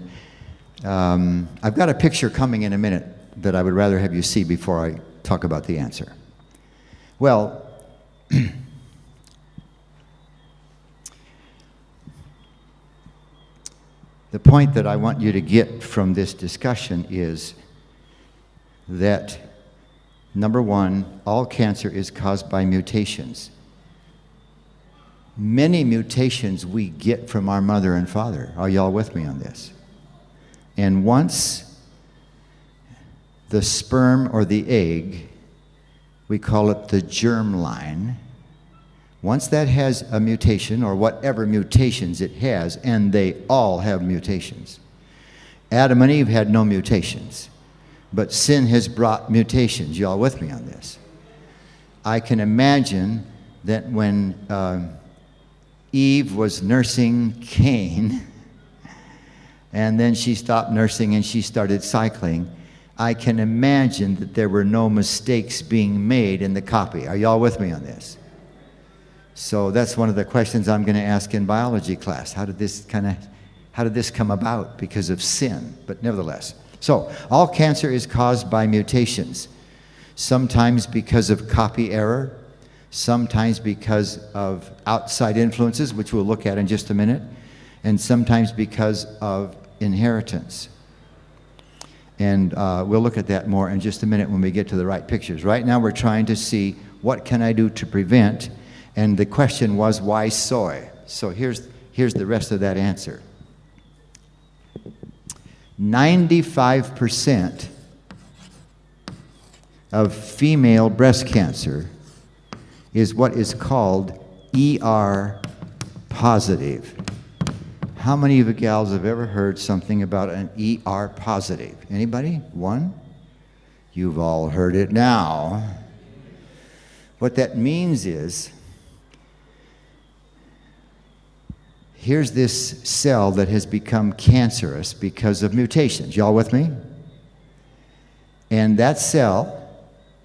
I've got a picture coming in a minute that I would rather have you see before I talk about the answer. Well, the point that I want you to get from this discussion is that, number one, all cancer is caused by mutations. Many mutations we get from our mother and father. Are y'all with me on this? And once the sperm or the egg, we call it the germline, once that has a mutation, or whatever mutations it has, and they all have mutations. Adam and Eve had no mutations, but sin has brought mutations. Y'all with me on this? I can imagine that when Eve was nursing Cain, and then she stopped nursing and she started cycling, I can imagine that there were no mistakes being made in the copy. Are y'all with me on this? So that's one of the questions I'm going to ask in biology class. How did this come about? Because of sin, but nevertheless. So all cancer is caused by mutations, sometimes because of copy error, sometimes because of outside influences, which we'll look at in just a minute, and sometimes because of inheritance. And we'll look at that more in just a minute when we get to the right pictures. Right now we're trying to see what can I do to prevent, and the question was, why soy? So here's the rest of that answer. 95% of female breast cancer is what is called ER positive. How many of you gals have ever heard something about an ER positive? Anybody? One? You've all heard it now. What that means is, here's this cell that has become cancerous because of mutations. Y'all with me? And that cell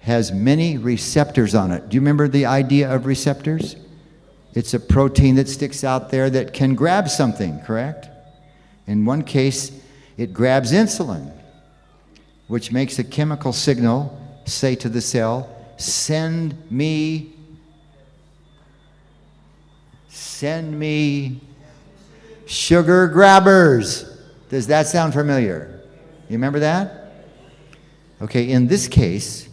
has many receptors on it. Do you remember the idea of receptors? It's a protein that sticks out there that can grab something, correct? In one case, it grabs insulin, which makes a chemical signal say to the cell, send me sugar grabbers. Does that sound familiar? You remember that? Okay, in this case,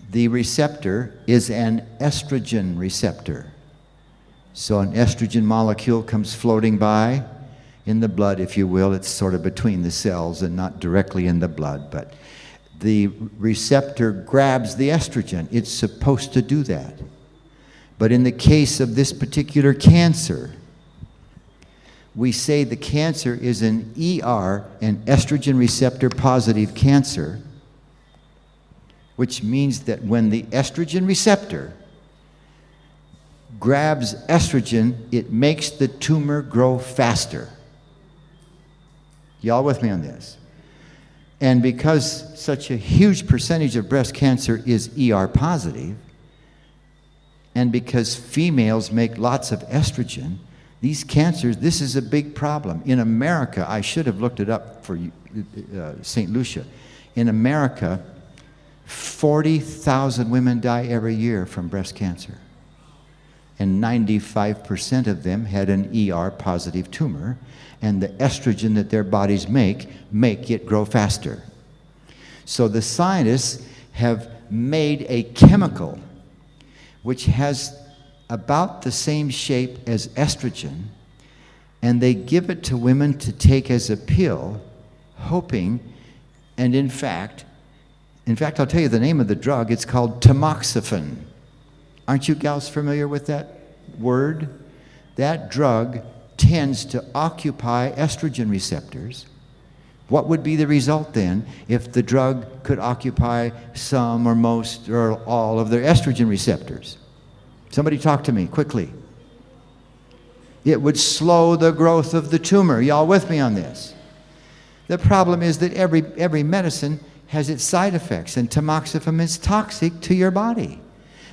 the receptor is an estrogen receptor. So an estrogen molecule comes floating by in the blood, if you will. It's sort of between the cells and not directly in the blood, but the receptor grabs the estrogen. It's supposed to do that. But in the case of this particular cancer, we say the cancer is an ER, an estrogen receptor positive cancer, which means that when the estrogen receptor grabs estrogen, it makes the tumor grow faster. Y'all with me on this? And because such a huge percentage of breast cancer is ER positive, and because females make lots of estrogen, these cancers, this is a big problem. In America, I should have looked it up for you, St. Lucia. In America, 40,000 women die every year from breast cancer. And 95% of them had an ER positive tumor, and the estrogen that their bodies make it grow faster. So the scientists have made a chemical which has about the same shape as estrogen, and they give it to women to take as a pill, hoping, and in fact, I'll tell you the name of the drug. It's called tamoxifen. Aren't you gals familiar with that word? That drug tends to occupy estrogen receptors. What would be the result then if the drug could occupy some or most or all of their estrogen receptors? Somebody talk to me quickly. It would slow the growth of the tumor. Y'all with me on this? The problem is that every medicine has its side effects, and tamoxifen is toxic to your body.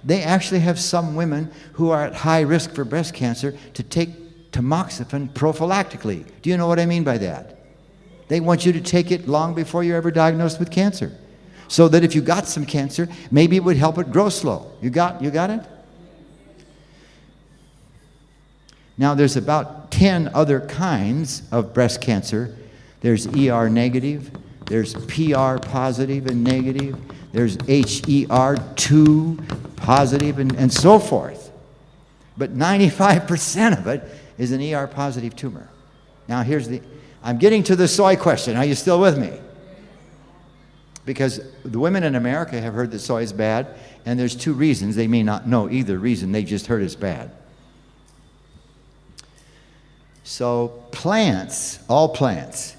They actually have some women who are at high risk for breast cancer to take tamoxifen prophylactically. Do you know what I mean by that? They want you to take it long before you're ever diagnosed with cancer, so that if you got some cancer, maybe it would help it grow slow. You got it? Now, there's about 10 other kinds of breast cancer. There's ER negative, there's PR positive and negative, there's HER2 positive, and so forth. But 95% of it is an ER positive tumor. Now, I'm getting to the soy question. Are you still with me? Because the women in America have heard that soy is bad, and there's two reasons. They may not know either reason. They just heard it's bad. So plants, all plants,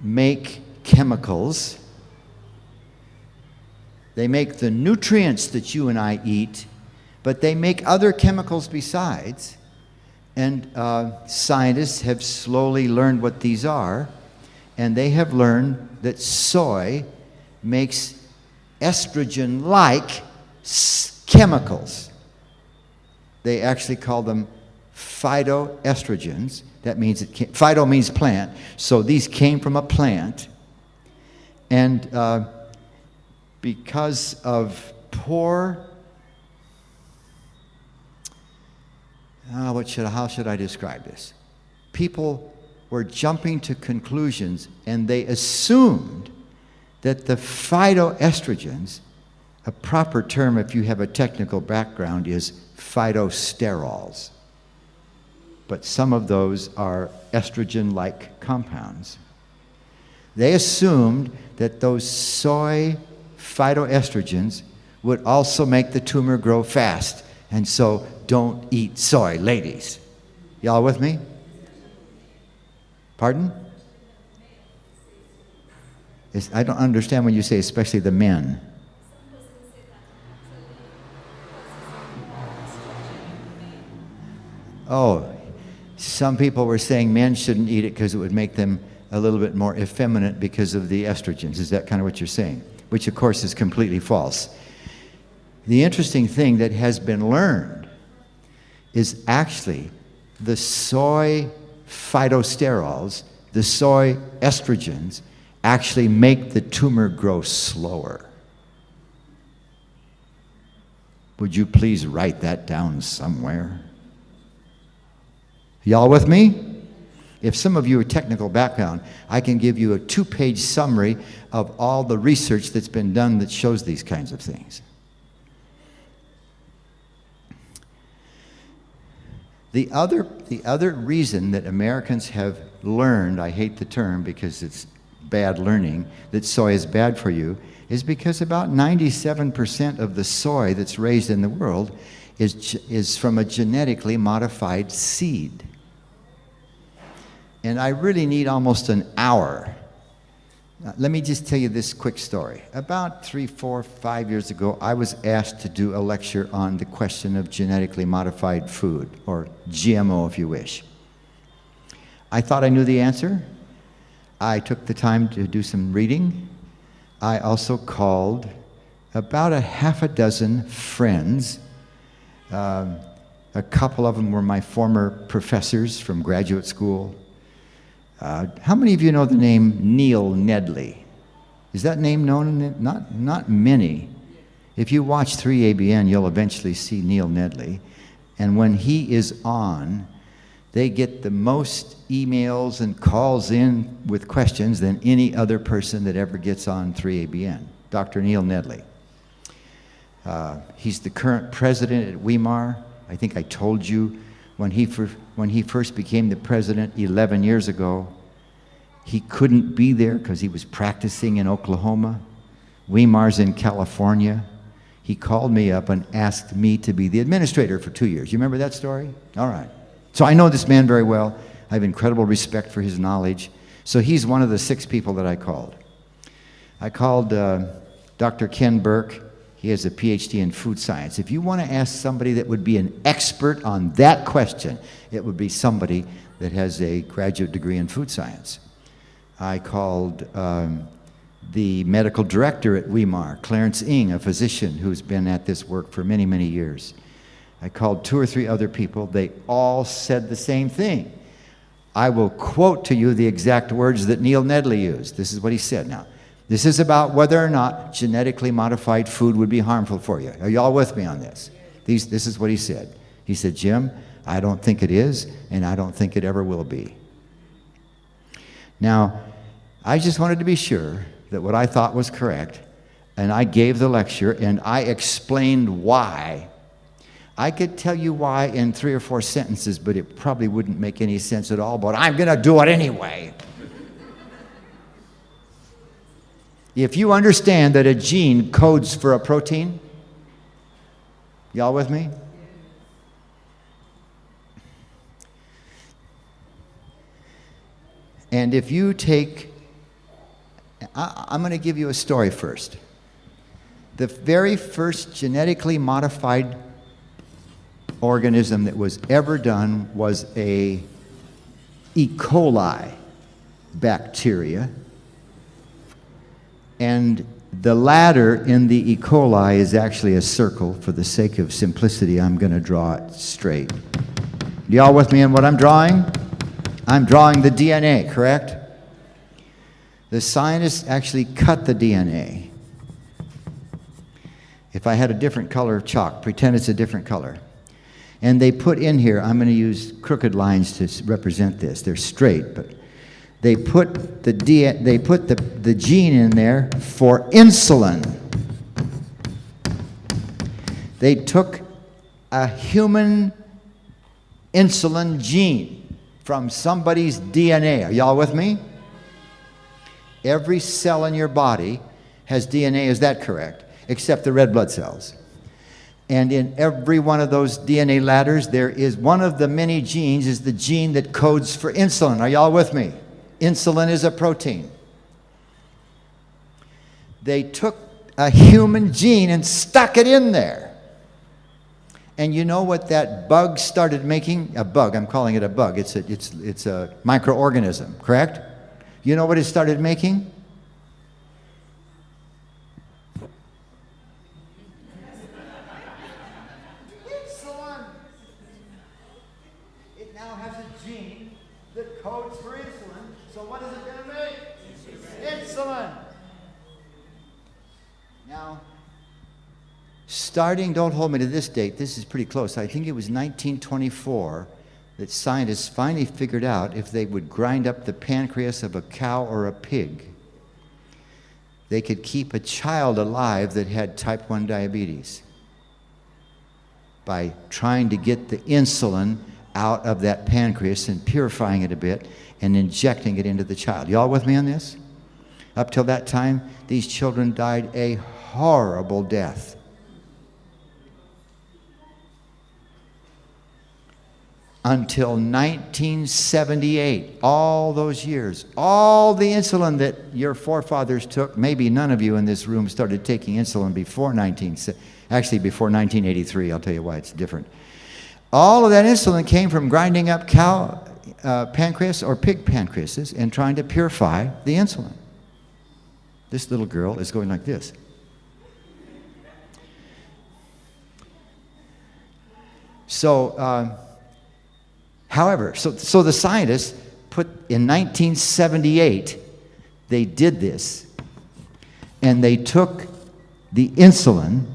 make chemicals. They make the nutrients that you and I eat, but they make other chemicals besides. And scientists have slowly learned what these are, and they have learned that soy makes estrogen-like chemicals. They actually call them phytoestrogens. That means phyto means plant. So these came from a plant, and because of poor, how should I describe this? People were jumping to conclusions, and they assumed that the phytoestrogens, a proper term if you have a technical background, is phytosterols. But some of those are estrogen-like compounds. They assumed that those soy phytoestrogens would also make the tumor grow fast. And so don't eat soy, ladies. Y'all with me? Pardon? I don't understand when you say especially the men. Oh, some people were saying men shouldn't eat it because it would make them a little bit more effeminate because of the estrogens. Is that kind of what you're saying? Which, of course, is completely false. The interesting thing that has been learned is actually the soy phytosterols, the soy estrogens, actually make the tumor grow slower. Would you please write that down somewhere? Y'all with me? If some of you are technical background, I can give you a 2-page summary of all the research that's been done that shows these kinds of things. The other reason that Americans have learned, I hate the term because it's bad learning, that soy is bad for you, is because about 97% of the soy that's raised in the world is from a genetically modified seed. And I really need almost an hour. Let me just tell you this quick story. About 3, 4, 5 years ago, I was asked to do a lecture on the question of genetically modified food, or GMO if you wish. I thought I knew the answer. I took the time to do some reading. I also called about a half a dozen friends. A couple of them were my former professors from graduate school. How many of you know the name Neil Nedley? Is that name known? Not many. If you watch 3ABN, you'll eventually see Neil Nedley. And when he is on, they get the most emails and calls in with questions than any other person that ever gets on 3ABN. Dr. Neil Nedley. He's the current president at Weimar. I think I told you when he first became the president 11 years ago, he couldn't be there because he was practicing in Oklahoma. Weimar's in California. He called me up and asked me to be the administrator for 2 years. You remember that story? All right. So I know this man very well. I have incredible respect for his knowledge. So he's one of the 6 people that I called. I called Dr. Ken Burke. He has a PhD in food science. If you want to ask somebody that would be an expert on that question, it would be somebody that has a graduate degree in food science. I called the medical director at Weimar, Clarence Ng, a physician who's been at this work for many, many years. I called 2 or 3 other people. They all said the same thing. I will quote to you the exact words that Neil Nedley used. This is what he said now. This is about whether or not genetically modified food would be harmful for you. Are y'all with me on this? This is what he said. He said, Jim, I don't think it is, and I don't think it ever will be. Now, I just wanted to be sure that what I thought was correct, and I gave the lecture, and I explained why. I could tell you why in 3 or 4 sentences, but it probably wouldn't make any sense at all, but I'm going to do it anyway. If you understand that a gene codes for a protein, y'all with me? And if you take, I'm going to give you a story first. The very first genetically modified organism that was ever done was a E. coli bacteria. And the ladder in the E. coli is actually a circle. For the sake of simplicity, I'm going to draw it straight. Y'all with me on what I'm drawing? I'm drawing the DNA, correct? The scientists actually cut the DNA. If I had a different color of chalk, pretend it's a different color. And they put in here, I'm going to use crooked lines to represent this. They're straight, but they put the gene in there for insulin. They took a human insulin gene from somebody's DNA. Are y'all with me? Every cell in your body has DNA, is that correct? Except the red blood cells. And in every one of those DNA ladders, there is one of the many genes is the gene that codes for insulin. Are y'all with me? Insulin is a protein. They took a human gene and stuck it in there. And you know what that bug started making? A bug, I'm calling it a bug. It's a microorganism, correct? You know what it started making? codes for insulin. So what is it going to make? Insulin. Now, starting, don't hold me to this date, this is pretty close. I think it was 1924 that scientists finally figured out if they would grind up the pancreas of a cow or a pig, they could keep a child alive that had type 1 diabetes by trying to get the insulin out of that pancreas and purifying it a bit and injecting it into the child. Y'all with me on this? Up till that time, these children died a horrible death. Until 1978, all those years, all the insulin that your forefathers took, maybe none of you in this room started taking insulin before before 1983. I'll tell you why it's different. All of that insulin came from grinding up cow pancreas or pig pancreases and trying to purify the insulin. This little girl is going like this. So, however, so the scientists put in 1978, they did this, and they took the insulin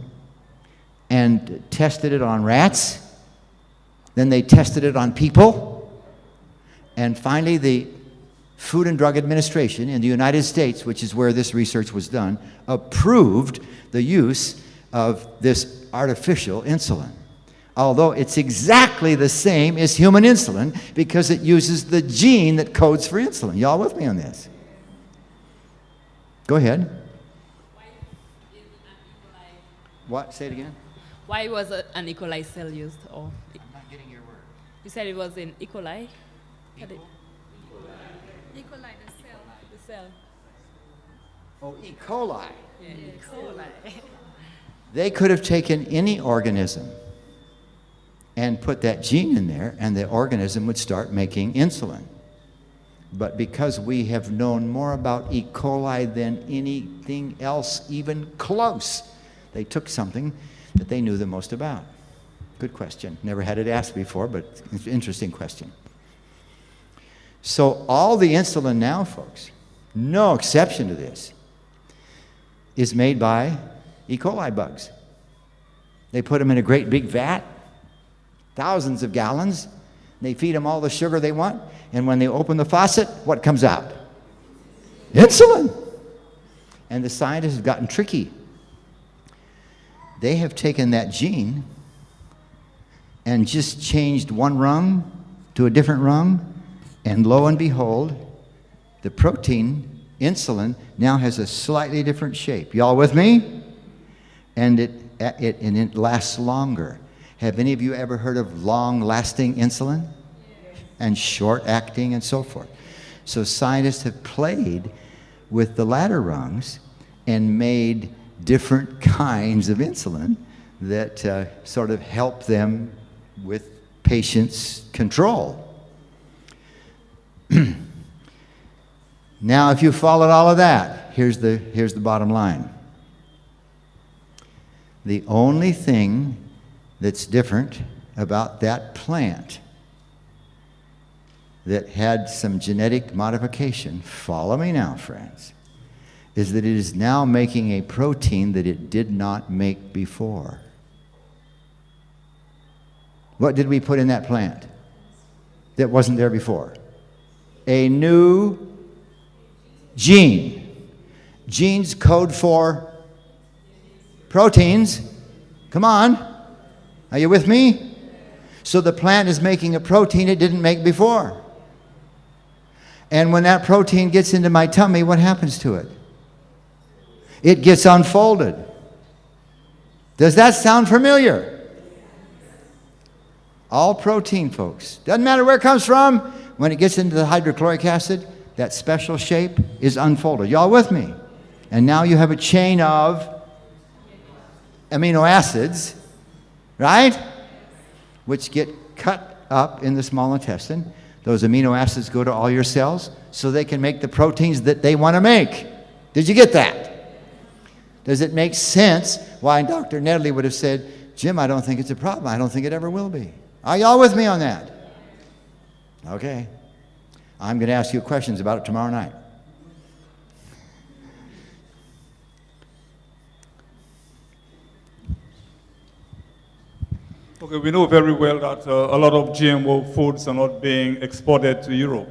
and tested it on rats, then they tested it on people, and finally the Food and Drug Administration in the United States, which is where this research was done, approved the use of this artificial insulin. Although it's exactly the same as human insulin because it uses the gene that codes for insulin. Y'all with me on this? Go ahead. Why is an E. coli? What? Say it again. Why was an E. coli cell used? Or I'm not getting your word. you said it was in E. coli? E. E. coli, the cell. Oh, E. coli. Yeah, E. coli. They could have taken any organism and put that gene in there, and the organism would start making insulin. But because we have known more about E. coli than anything else even close, they took something that they knew the most about. Good question. Never had it asked before, but it's an interesting question. So all the insulin now, folks, no exception to this, is made by E. coli bugs. They put them in a great big vat, thousands of gallons. They feed them all the sugar they want, and when they open the faucet, what comes out? Insulin. And the scientists have gotten tricky. They have taken that gene and just changed one rung to a different rung, and lo and behold, the protein, insulin, now has a slightly different shape. Y'all with me? And it lasts longer. Have any of you ever heard of long-lasting insulin? And short-acting and so forth. So scientists have played with the ladder rungs and made different kinds of insulin that sort of help them with patients' control. Now, if you followed all of that, here's the bottom line. The only thing that's different about that plant that had some genetic modification, follow me now, friends, is that it is now making a protein that it did not make before. What did we put in that plant that wasn't there before? A new gene. Genes code for proteins. Come on. Are you with me? So the plant is making a protein it didn't make before. And when that protein gets into my tummy, what happens to it? It gets unfolded. Does that sound familiar? All protein, folks. Doesn't matter where it comes from. When it gets into the hydrochloric acid, that special shape is unfolded. Y'all with me? And now you have a chain of amino acids, right? Which get cut up in the small intestine. Those amino acids go to all your cells so they can make the proteins that they want to make. Did you get that? Does it make sense why Dr. Nedley would have said, Jim, I don't think it's a problem. I don't think it ever will be. Are y'all with me on that? Okay. I'm going to ask you questions about it tomorrow night. Okay, we know very well that a lot of GMO foods are not being exported to Europe.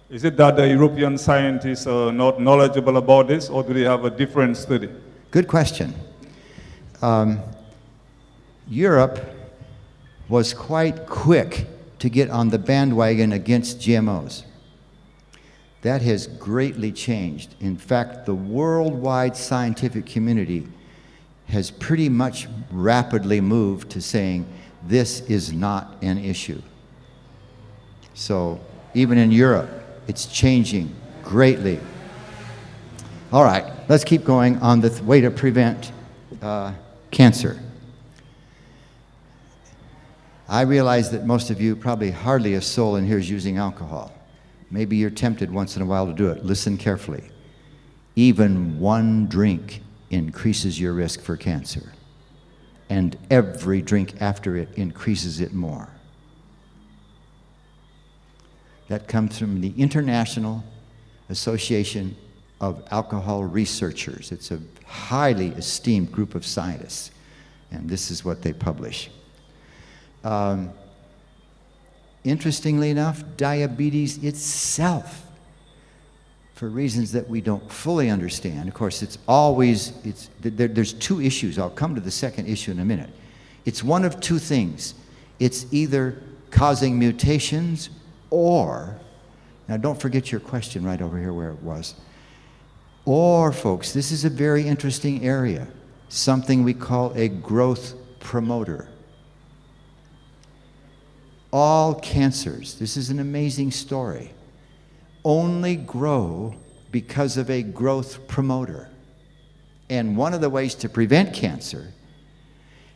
Is it that the European scientists are not knowledgeable about this, or do they have a different study? Good question. Europe was quite quick to get on the bandwagon against GMOs. That has greatly changed. In fact, the worldwide scientific community has pretty much rapidly moved to saying this is not an issue. So even in Europe, it's changing greatly. All right, let's keep going on the way to prevent cancer. I realize that most of you, probably hardly a soul in here is using alcohol. Maybe you're tempted once in a while to do it. Listen carefully. Even one drink increases your risk for cancer. And every drink after it increases it more. That comes from the International Association of Alcohol Researchers. It's a highly esteemed group of scientists. And this is what they publish. Interestingly enough, diabetes itself, for reasons that we don't fully understand. Of course, there's two issues. I'll come to the second issue in a minute. It's one of two things. It's either causing mutations or, now don't forget your question right over here where it was, or, folks, this is a very interesting area, something we call a growth promoter. All cancers, this is an amazing story, only grow because of a growth promoter. And one of the ways to prevent cancer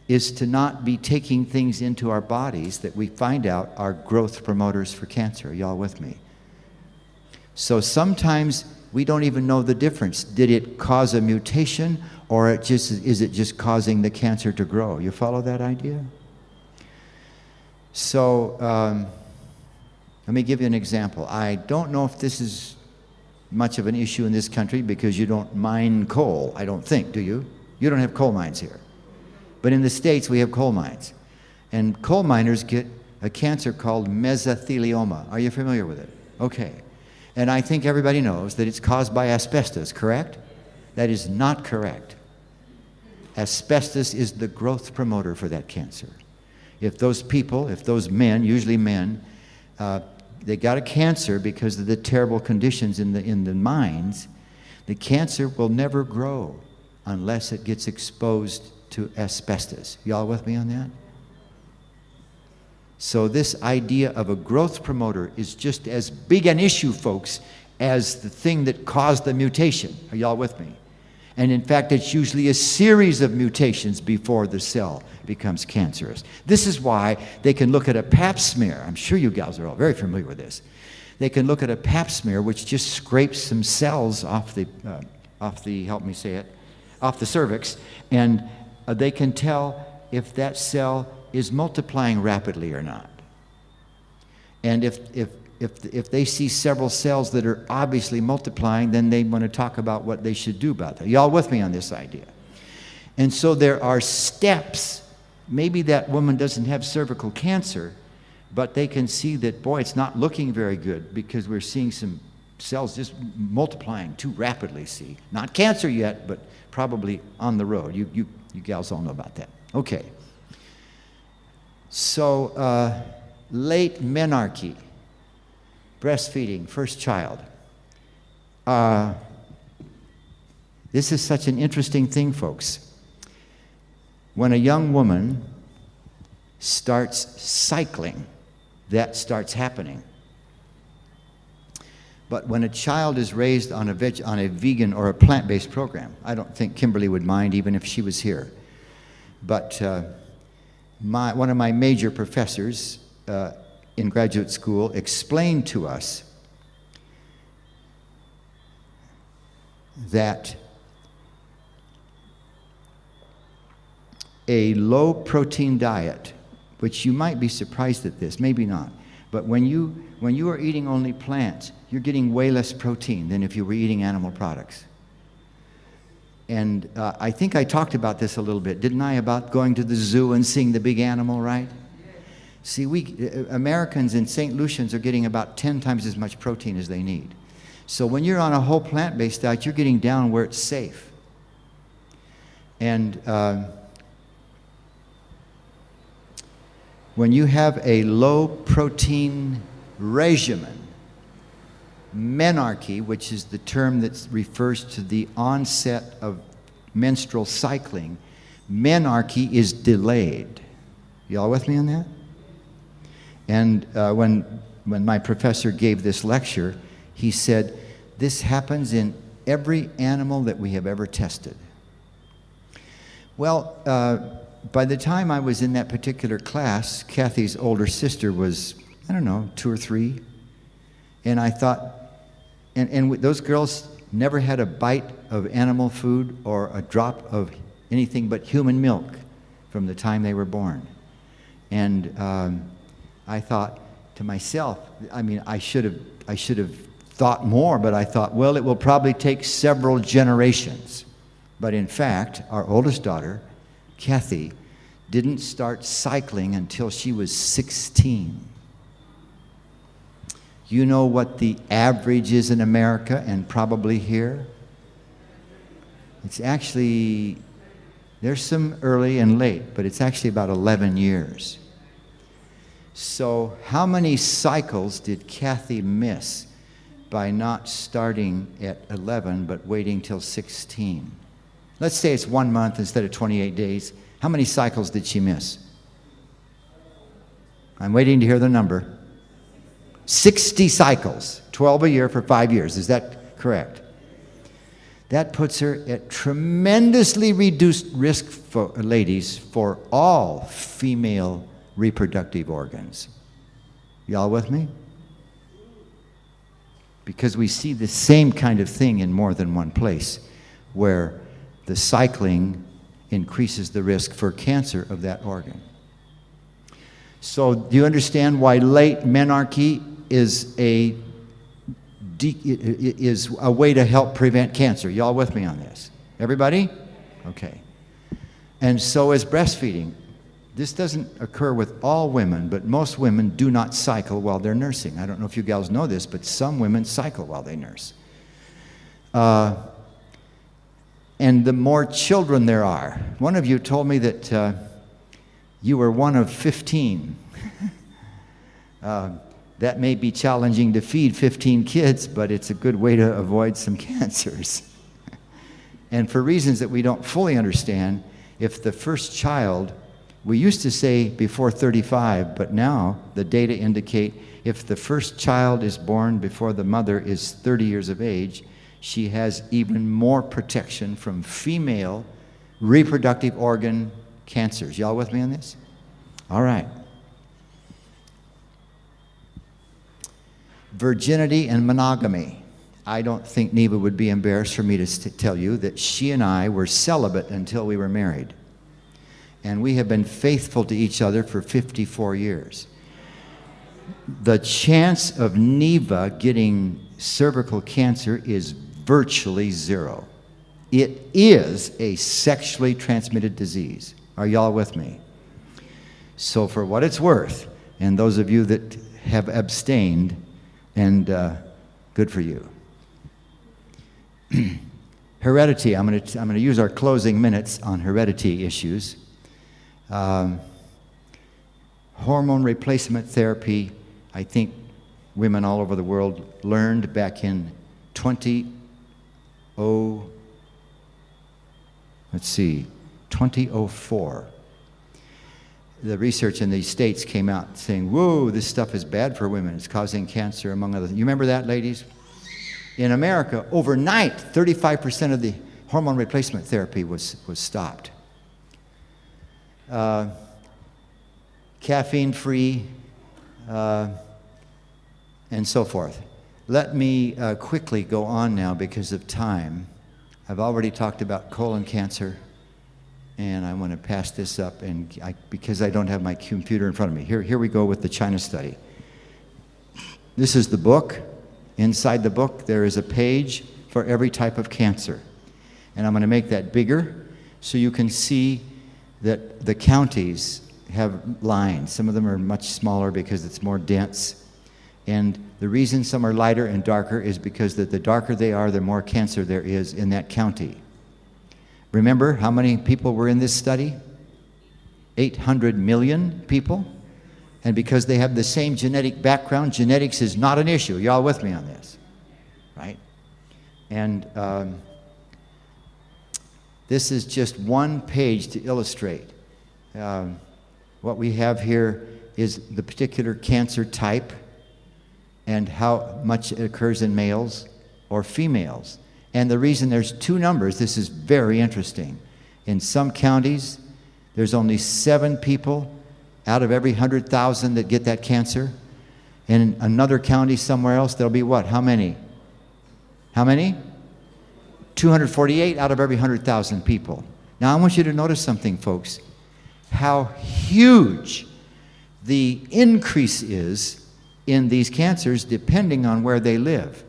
is to not be taking things into our bodies that we find out are growth promoters for cancer. Are y'all with me? So sometimes we don't even know the difference. Did it cause a mutation, or is it just causing the cancer to grow? You follow that idea? So let me give you an example. I don't know if this is much of an issue in this country because you don't mine coal, I don't think, do you? You don't have coal mines here. But in the States, we have coal mines. And coal miners get a cancer called mesothelioma. Are you familiar with it? Okay. And I think everybody knows that it's caused by asbestos, correct? That is not correct. Asbestos is the growth promoter for that cancer. If those people, if those men, usually men, they got a cancer because of the terrible conditions in the mines, the cancer will never grow unless it gets exposed to asbestos. Y'all with me on that? So this idea of a growth promoter is just as big an issue, folks, as the thing that caused the mutation. Are y'all with me? And in fact, it's usually a series of mutations before the cell becomes cancerous. This is why they can look at a pap smear. I'm sure you gals are all very familiar with this. They can look at a pap smear, which just scrapes some cells off the help me say it, off the cervix, and they can tell if that cell is multiplying rapidly or not. And if they see several cells that are obviously multiplying, then they want to talk about what they should do about that. Y'all with me on this idea? And so there are steps. Maybe that woman doesn't have cervical cancer, but they can see that, boy, it's not looking very good because we're seeing some cells just multiplying too rapidly, see? Not cancer yet, but probably on the road. You gals all know about that. Okay. So, late menarche. Breastfeeding, first child. This is such an interesting thing, folks. When a young woman starts cycling, that starts happening. But when a child is raised on a vegan or a plant-based program, I don't think Kimberly would mind even if she was here. But one of my major professors in graduate school explained to us that a low-protein diet, which you might be surprised at this, maybe not, But when you are eating only plants, you're getting way less protein than if you were eating animal products. And I think I talked about this a little bit, didn't I, about going to the zoo and seeing the big animal, right? See, Americans in St. Lucians are getting about 10 times as much protein as they need. So when you're on a whole plant-based diet, you're getting down where it's safe. And when you have a low-protein regimen, menarche, which is the term that refers to the onset of menstrual cycling, menarche is delayed. Y'all with me on that? And when my professor gave this lecture, he said, this happens in every animal that we have ever tested. Well, by the time I was in that particular class, Kathy's older sister was, I don't know, 2 or 3. And I thought, and those girls never had a bite of animal food or a drop of anything but human milk from the time they were born. And I thought to myself, I mean, I should have thought more, but I thought, well, it will probably take several generations. But in fact, our oldest daughter, Kathy, didn't start cycling until she was 16. You know what the average is in America and probably here? It's actually, there's some early and late, but it's actually about 11 years. So how many cycles did Kathy miss by not starting at 11 but waiting till 16? Let's say it's 1 month instead of 28 days. How many cycles did she miss? I'm waiting to hear the number. 60 cycles, 12 a year for 5 years. Is that correct? That puts her at tremendously reduced risk, for ladies, for all female reproductive organs. Y'all with me? Because we see the same kind of thing in more than one place, where the cycling increases the risk for cancer of that organ. So do you understand why late menarche is a way to help prevent cancer? Y'all with me on this? Everybody? Okay. And so is breastfeeding. This doesn't occur with all women, but most women do not cycle while they're nursing. I don't know if you gals know this, but some women cycle while they nurse. And the more children there are. One of you told me that you were one of 15. That may be challenging to feed 15 kids, but it's a good way to avoid some cancers. And for reasons that we don't fully understand, if the first child, we used to say before 35, but now the data indicate if the first child is born before the mother is 30 years of age, she has even more protection from female reproductive organ cancers. Y'all with me on this? All right. Virginity and monogamy. I don't think Neva would be embarrassed for me to tell you that she and I were celibate until we were married. And we have been faithful to each other for 54 years. The chance of Neva getting cervical cancer is virtually zero. It is a sexually transmitted disease. Are y'all with me? So for what it's worth, and those of you that have abstained, and good for you. Heredity, I'm going to use our closing minutes on heredity issues. Hormone replacement therapy, I think women all over the world learned back in 2004. The research in the States came out saying, whoa, this stuff is bad for women. It's causing cancer, among other things. You remember that, ladies? In America, overnight, 35% of the hormone replacement therapy was stopped. Caffeine-free, and so forth. Let me quickly go on now because of time. I've already talked about colon cancer, and I want to pass this up, and because I don't have my computer in front of me. Here we go with the China study. This is the book. Inside the book, there is a page for every type of cancer. And I'm going to make that bigger so you can see that the counties have lines. Some of them are much smaller because it's more dense. And the reason some are lighter and darker is because the darker they are, the more cancer there is in that county. Remember how many people were in this study? 800 million people. And because they have the same genetic background, genetics is not an issue. Y'all with me on this, right? And this is just one page to illustrate. What we have here is the particular cancer type and how much it occurs in males or females. And the reason there's two numbers, this is very interesting. In some counties, there's only 7 people out of every 100,000 that get that cancer. In another county somewhere else, there'll be what? How many? How many? 248 out of every 100,000 people. Now I want you to notice something, folks. How huge the increase is in these cancers depending on where they live.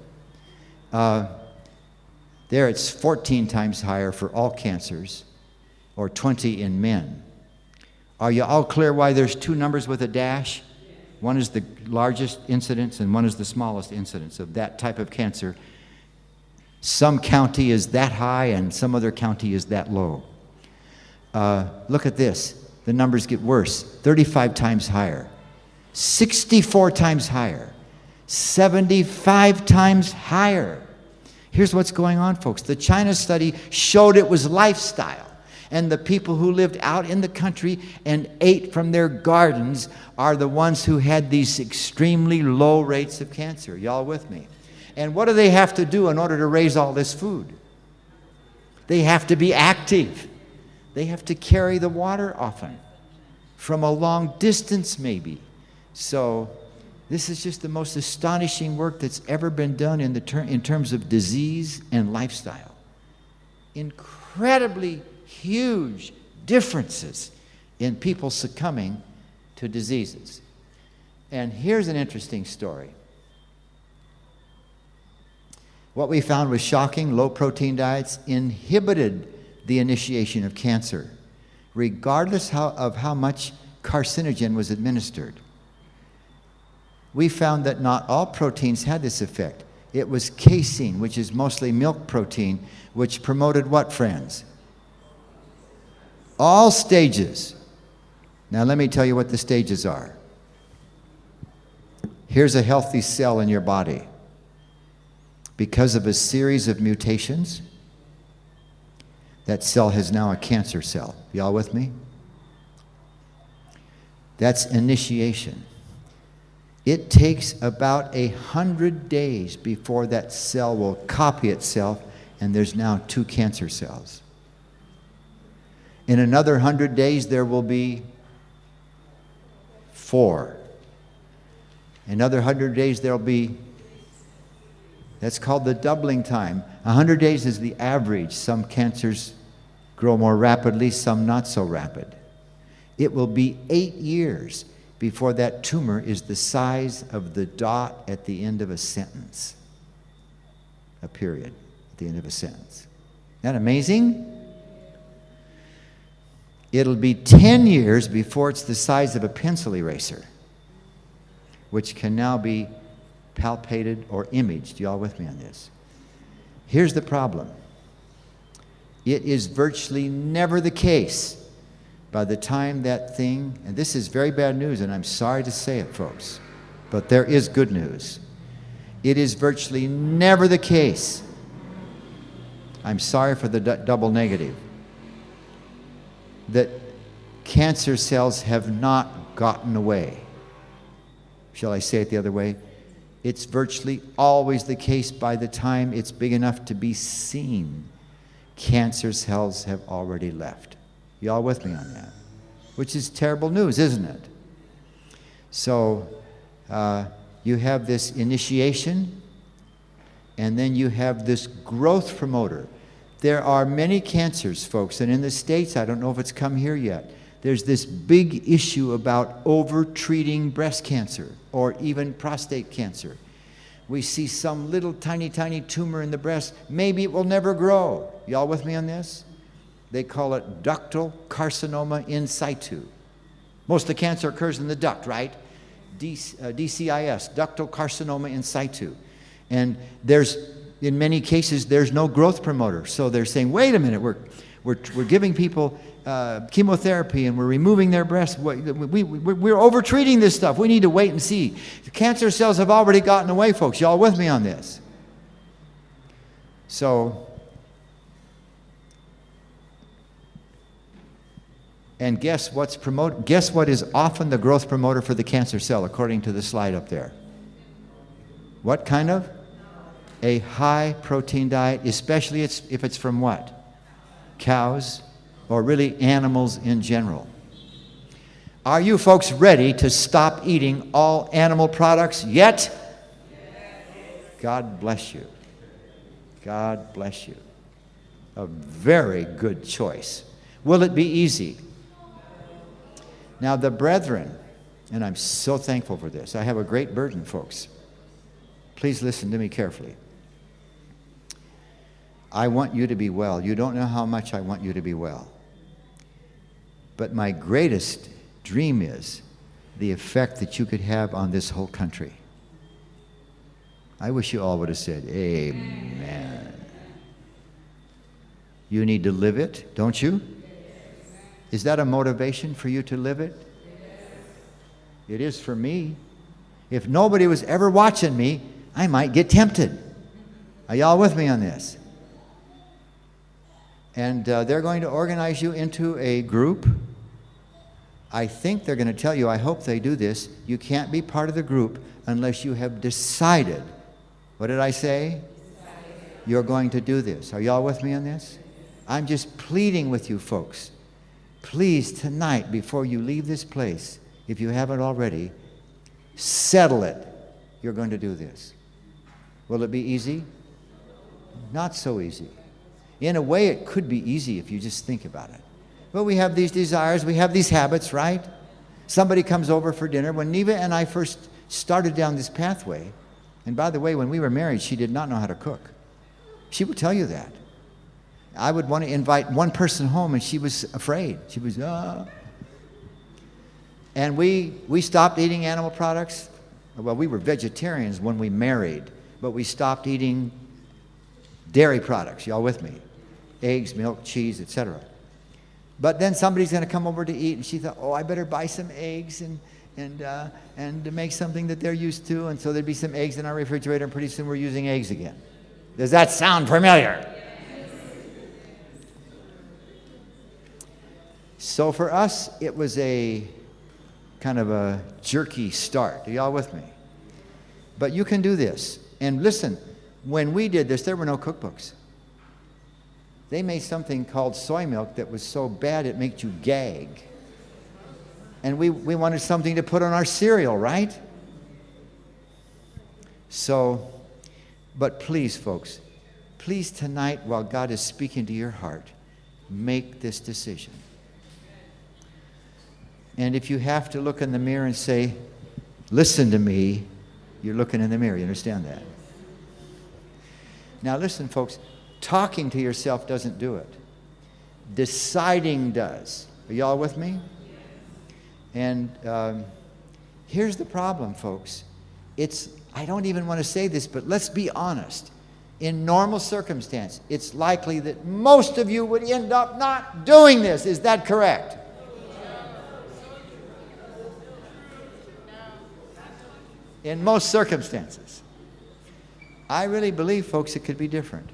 There it's 14 times higher for all cancers, or 20 in men. Are you all clear why there's 2 numbers with a dash? One is the largest incidence and one is the smallest incidence of that type of cancer. Some county is that high and some other county is that low. Look at this. The numbers get worse. 35 times higher. 64 times higher. 75 times higher. Here's what's going on, folks. The China study showed it was lifestyle. And the people who lived out in the country and ate from their gardens are the ones who had these extremely low rates of cancer. Y'all with me? And what do they have to do in order to raise all this food? They have to be active. They have to carry the water often, from a long distance maybe. So this is just the most astonishing work that's ever been done in terms of disease and lifestyle. Incredibly huge differences in people succumbing to diseases. And here's an interesting story. What we found was shocking. Low protein diets inhibited the initiation of cancer, regardless of how much carcinogen was administered. We found that not all proteins had this effect. It was casein, which is mostly milk protein, which promoted what, friends? All stages. Now let me tell you what the stages are. Here's a healthy cell in your body. Because of a series of mutations, that cell has now a cancer cell. Y'all with me? That's initiation. It takes about 100 days before that cell will copy itself, and there's now 2 cancer cells. In another 100 days, there will be 4. Another 100 days, there'll be, that's called the doubling time. 100 days is the average. Some cancers grow more rapidly, some not so rapid. It will be 8 years before that tumor is the size of the dot at the end of a sentence. A period at the end of a sentence. Isn't that amazing? It'll be 10 years before it's the size of a pencil eraser, which can now be palpated or imaged. You all with me on this? Here's the problem. It is virtually never the case by the time that thing, and this is very bad news, and I'm sorry to say it, folks, but there is good news. It is virtually never the case. I'm sorry for the double negative. That cancer cells have not gotten away. Shall I say it the other way? It's virtually always the case by the time it's big enough to be seen. Cancer cells have already left. You all with me on that? Which is terrible news, isn't it? So you have this initiation, and then you have this growth promoter. There are many cancers, folks, and in the States, I don't know if it's come here yet, there's this big issue about over-treating breast cancer or even prostate cancer. We see some little tiny, tiny tumor in the breast. Maybe it will never grow. Y'all with me on this? They call it ductal carcinoma in situ. Most of the cancer occurs in the duct, right? DCIS, ductal carcinoma in situ. And in many cases, there's no growth promoter. So they're saying, wait a minute, we're giving people chemotherapy and we're removing their breasts. We're over-treating this stuff. We need to wait and see. The cancer cells have already gotten away, folks. Y'all with me on this? So, and guess what is often the growth promoter for the cancer cell, according to the slide up there? What kind of? A high protein diet, especially if it's from what? Cows, or really animals in general. Are you folks ready to stop eating all animal products yet? God bless you. God bless you. A very good choice. Will it be easy? Now the brethren, and I'm so thankful for this. I have a great burden, folks. Please listen to me carefully. I want you to be well. You don't know how much I want you to be well. But my greatest dream is the effect that you could have on this whole country. I wish you all would have said, amen. You need to live it, don't you? Is that a motivation for you to live it? It is for me. If nobody was ever watching me, I might get tempted. Are y'all with me on this? And they're going to organize you into a group. I think they're going to tell you, I hope they do this, you can't be part of the group unless you have decided. What did I say? You're going to do this. Are y'all with me on this? I'm just pleading with you folks. Please, tonight, before you leave this place, if you haven't already, settle it. You're going to do this. Will it be easy? Not so easy. In a way, it could be easy if you just think about it. But we have these desires, we have these habits, right? Somebody comes over for dinner. When Neva and I first started down this pathway, and by the way, when we were married, she did not know how to cook. She would tell you that. I would want to invite one person home, and she was afraid. She was, And we stopped eating animal products. Well, we were vegetarians when we married, but we stopped eating dairy products. Y'all with me? Eggs, milk, cheese, etc. But then somebody's going to come over to eat, and she thought, oh, I better buy some eggs and to make something that they're used to. And so there'd be some eggs in our refrigerator, and pretty soon we're using eggs again. Does that sound familiar? So for us, it was a kind of a jerky start. Are y'all with me? But you can do this. And listen, when we did this, there were no cookbooks. They made something called soy milk that was so bad it made you gag. And we wanted something to put on our cereal, right? So, but please, folks, please tonight, while God is speaking to your heart, make this decision. And if you have to look in the mirror and say, listen to me, you're looking in the mirror. You understand that? Now listen, folks, talking to yourself doesn't do it. Deciding does. Are y'all with me? And here's the problem, folks. I don't even want to say this, but let's be honest. In normal circumstance, it's likely that most of you would end up not doing this. Is that correct? In most circumstances. I really believe, folks, it could be different.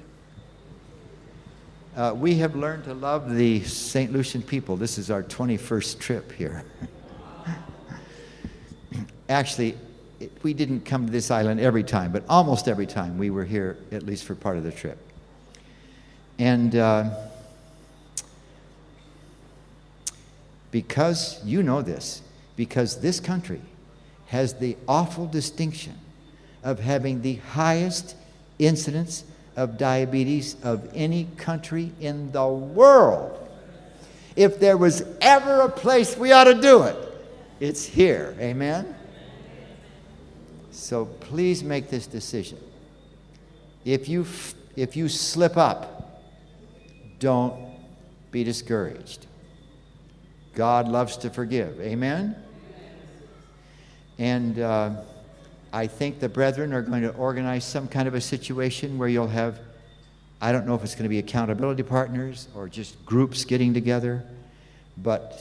We have learned to love the St. Lucian people. This is our 21st trip here. Actually, we didn't come to this island every time, but almost every time we were here, at least for part of the trip. And because you know this, because this country has the awful distinction of having the highest incidence of diabetes of any country in the world. If there was ever a place we ought to do it, it's here. Amen? So please make this decision. If you slip up, don't be discouraged. God loves to forgive. Amen? And I think the brethren are going to organize some kind of a situation where you'll have, I don't know if it's going to be accountability partners or just groups getting together, but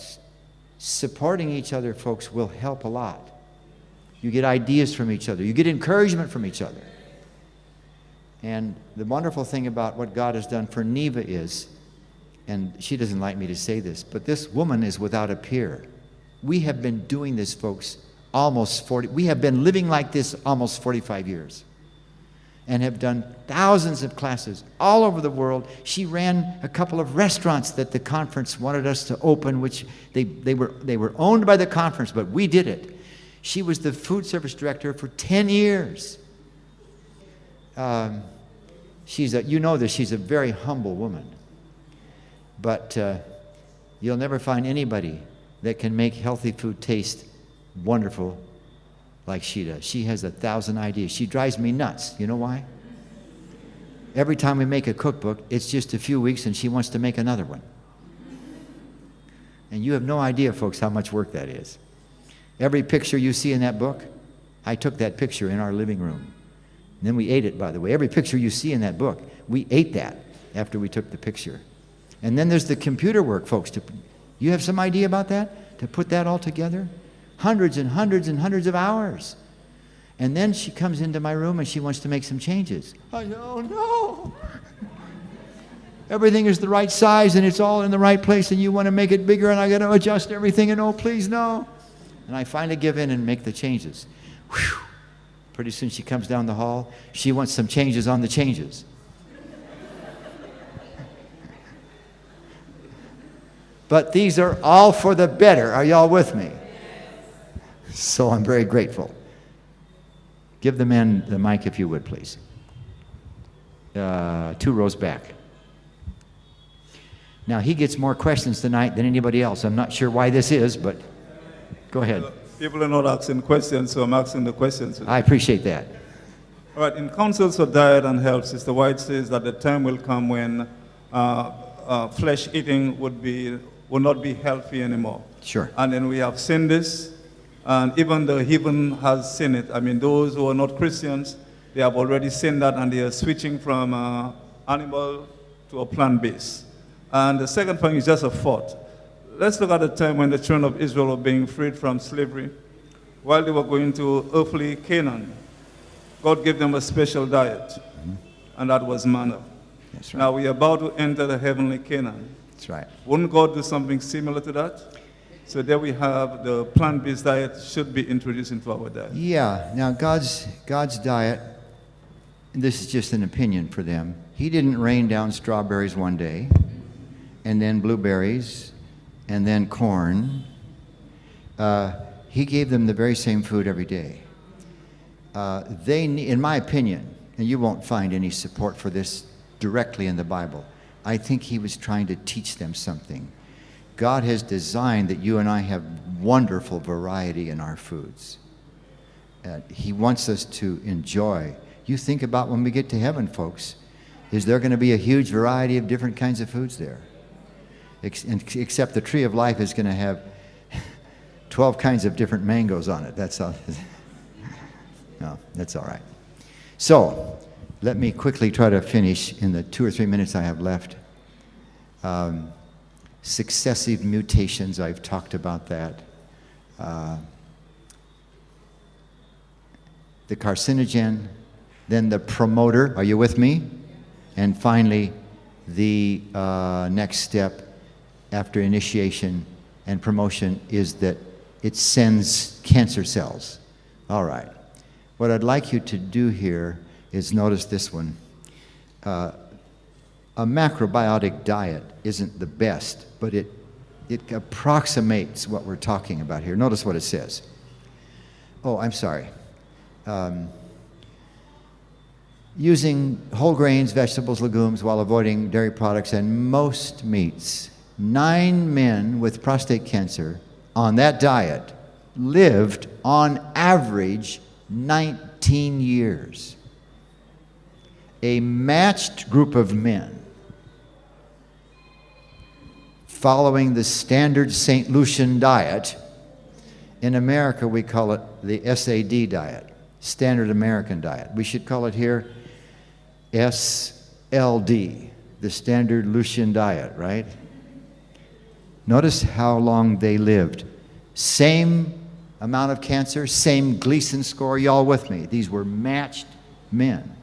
supporting each other, folks, will help a lot. You get ideas from each other. You get encouragement from each other. And the wonderful thing about what God has done for Neva is, and she doesn't like me to say this, but this woman is without a peer. We have been doing this, folks, we have been living like this almost 45 years and have done thousands of classes all over the world. She ran a couple of restaurants that the conference wanted us to open, which they were owned by the conference, but we did it. She was the food service director for 10 years. You know that she's a very humble woman. But you'll never find anybody that can make healthy food taste wonderful like she does. She has 1,000 ideas. She drives me nuts. You know why? Every time we make a cookbook, it's just a few weeks and she wants to make another one. And you have no idea, folks, how much work that is. Every picture you see in that book, I took that picture in our living room. And then we ate it, by the way. Every picture you see in that book, we ate that after we took the picture. And then there's the computer work, folks. You have some idea about that? To put that all together? Hundreds and hundreds and hundreds of hours. And then she comes into my room and she wants to make some changes. I go, oh no. Everything is the right size and it's all in the right place and you want to make it bigger and I got to adjust everything and oh, please no. And I finally give in and make the changes. Whew. Pretty soon she comes down the hall. She wants some changes on the changes. But these are all for the better. Are y'all with me? So I'm very grateful. Give the man the mic if you would, please. 2 rows back. Now, he gets more questions tonight than anybody else. I'm not sure why this is, but go ahead. People are not asking questions, so I'm asking the questions. I appreciate that. All right, in Counsels for Diet and Health, Sister White says that the time will come when flesh eating will not be healthy anymore. Sure. And then we have seen this, and even the heathen has seen it. I mean, those who are not Christians, they have already seen that, and they are switching from animal to a plant base. And the second thing is just a thought. Let's look at the time when the children of Israel were being freed from slavery. While they were going to earthly Canaan, God gave them a special diet, and that was manna. That's right. Now we are about to enter the heavenly Canaan. That's right. Wouldn't God do something similar to that? So there we have the plant-based diet should be introduced into our diet. Yeah. Now God's diet, and this is just an opinion for them, he didn't rain down strawberries one day, and then blueberries, and then corn. He gave them the very same food every day. In my opinion, and you won't find any support for this directly in the Bible, I think he was trying to teach them something. God has designed that you and I have wonderful variety in our foods. He wants us to enjoy. You think about when we get to heaven, folks, is there going to be a huge variety of different kinds of foods there? Except the tree of life is going to have 12 kinds of different mangoes on it. That's all. No, that's all right. So, let me quickly try to finish in the 2 or 3 minutes I have left. Successive mutations, I've talked about that. The carcinogen, then the promoter, are you with me? And finally, the next step after initiation and promotion is that it sends cancer cells. All right. What I'd like you to do here is notice this one. A macrobiotic diet isn't the best, but it approximates what we're talking about here. Notice what it says. Oh, I'm sorry. Using whole grains, vegetables, legumes while avoiding dairy products and most meats. 9 men with prostate cancer on that diet lived on average 19 years. A matched group of men following the standard St. Lucian diet. In America, we call it the SAD diet, Standard American Diet. We should call it here SLD, the Standard Lucian Diet, right? Notice how long they lived. Same amount of cancer, same Gleason score. Y'all with me? These were matched men.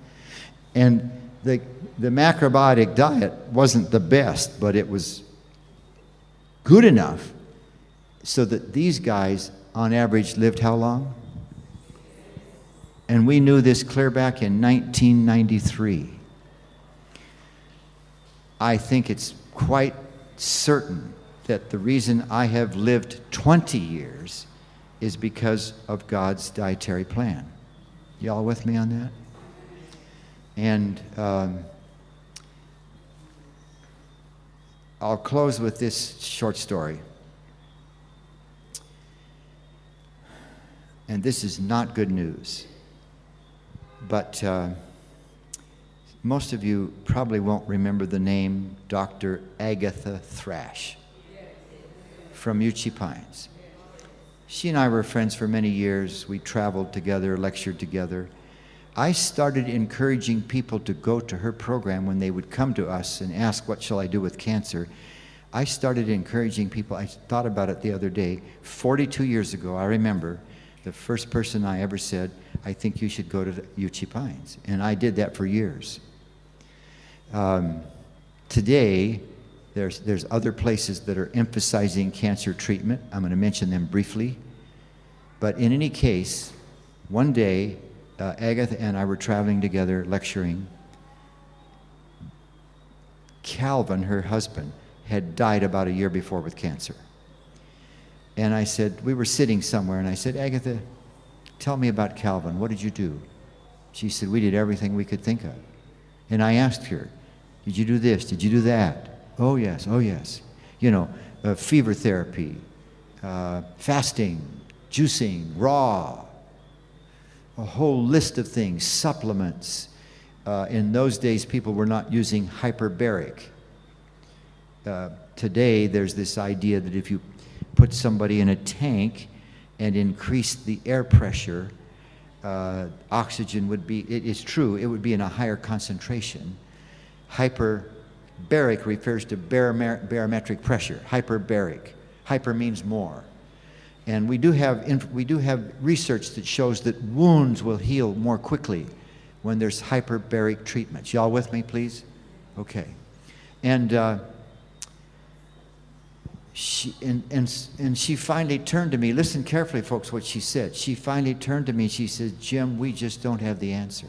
And the macrobiotic diet wasn't the best, but it was good enough so that these guys, on average, lived how long? And we knew this clear back in 1993. I think it's quite certain that the reason I have lived 20 years is because of God's dietary plan. Y'all with me on that? And I'll close with this short story. And this is not good news. But most of you probably won't remember the name Dr. Agatha Thrash from Uchee Pines. She and I were friends for many years. We traveled together, lectured together. I started encouraging people to go to her program when they would come to us and ask, what shall I do with cancer? I started encouraging people. I thought about it the other day. 42 years ago, I remember the first person I ever said, I think you should go to Uchee Pines. And I did that for years. Today, there's other places that are emphasizing cancer treatment. I'm going to mention them briefly. But in any case, one day, Agatha and I were traveling together, lecturing. Calvin, her husband, had died about a year before with cancer. And I said, we were sitting somewhere, and I said, Agatha, tell me about Calvin. What did you do? She said, we did everything we could think of. And I asked her, did you do this? Did you do that? Oh, yes. Oh, yes. You know, fever therapy, fasting, juicing, raw, a whole list of things, supplements. In those days, people were not using hyperbaric. Today, there's this idea that if you put somebody in a tank and increase the air pressure, oxygen would be, it's true, it would be in a higher concentration. Hyperbaric refers to barometric pressure, hyperbaric. Hyper means more. And we do have research that shows that wounds will heal more quickly when there's hyperbaric treatments. Y'all with me, please? Okay. And she finally turned to me. Listen carefully, folks, what she said. She finally turned to me and she said, Jim, we just don't have the answer.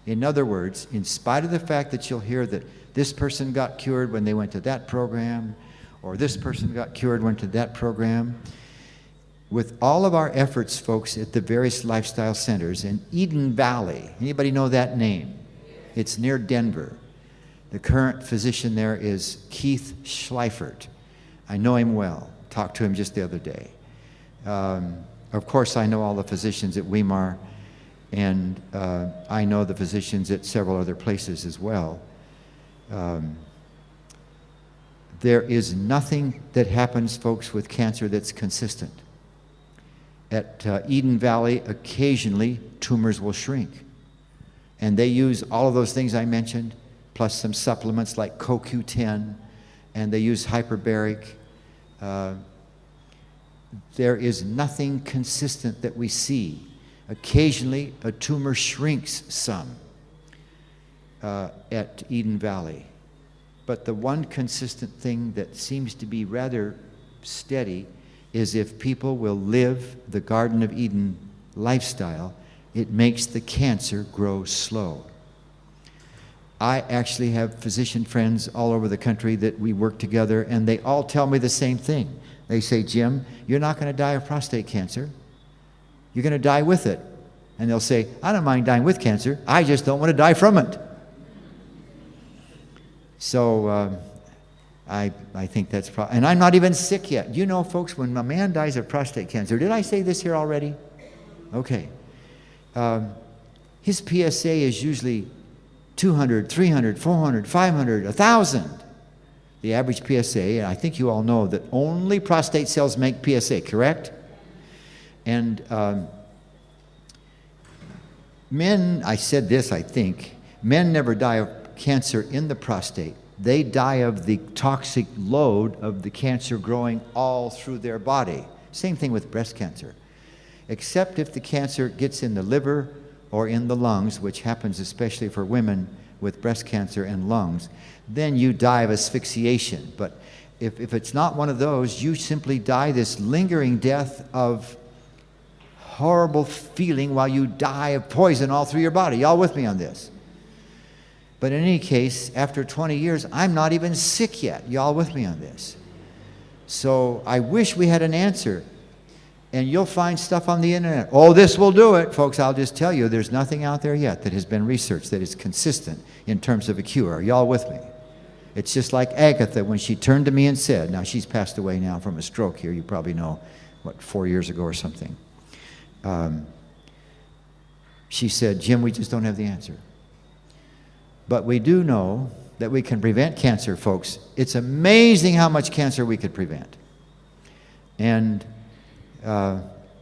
In other words, in spite of the fact that you'll hear that this person got cured when they went to that program, or this person got cured, went to that program, with all of our efforts, folks, at the various lifestyle centers in Eden Valley, anybody know that name? It's near Denver. The current physician there is Keith Schleifert. I know him well. Talked to him just the other day. Of course, I know all the physicians at Weimar, and I know the physicians at several other places as well. There is nothing that happens, folks, with cancer that's consistent. At Eden Valley, occasionally tumors will shrink. And they use all of those things I mentioned, plus some supplements like CoQ10, and they use hyperbaric. There is nothing consistent that we see. Occasionally, a tumor shrinks some at Eden Valley. But the one consistent thing that seems to be rather steady is if people will live the Garden of Eden lifestyle, it makes the cancer grow slow. I actually have physician friends all over the country that we work together, and they all tell me the same thing. They say, Jim, you're not going to die of prostate cancer. You're going to die with it. And they'll say, I don't mind dying with cancer. I just don't want to die from it. So I think that's and I'm not even sick yet. You know, folks, when a man dies of prostate cancer, did I say this here already? Okay. His PSA is usually 200, 300, 400, 500, 1,000. The average PSA, and I think you all know that only prostate cells make PSA, correct? And men, I said this, I think, men never die of cancer in the prostate. They die of the toxic load of the cancer growing all through their body. Same thing with breast cancer. Except if the cancer gets in the liver or in the lungs, which happens especially for women with breast cancer and lungs, then you die of asphyxiation. But if it's not one of those, you simply die this lingering death of horrible feeling while you die of poison all through your body. Y'all with me on this? But in any case, after 20 years, I'm not even sick yet. Y'all with me on this? So I wish we had an answer. And you'll find stuff on the internet. Oh, this will do it. Folks, I'll just tell you, there's nothing out there yet that has been researched that is consistent in terms of a cure. Are y'all with me? It's just like Agatha when she turned to me and said, now she's passed away now from a stroke here, you probably know, what, 4 years ago or something. She said, Jim, we just don't have the answer. But we do know that we can prevent cancer, folks. It's amazing how much cancer we could prevent. And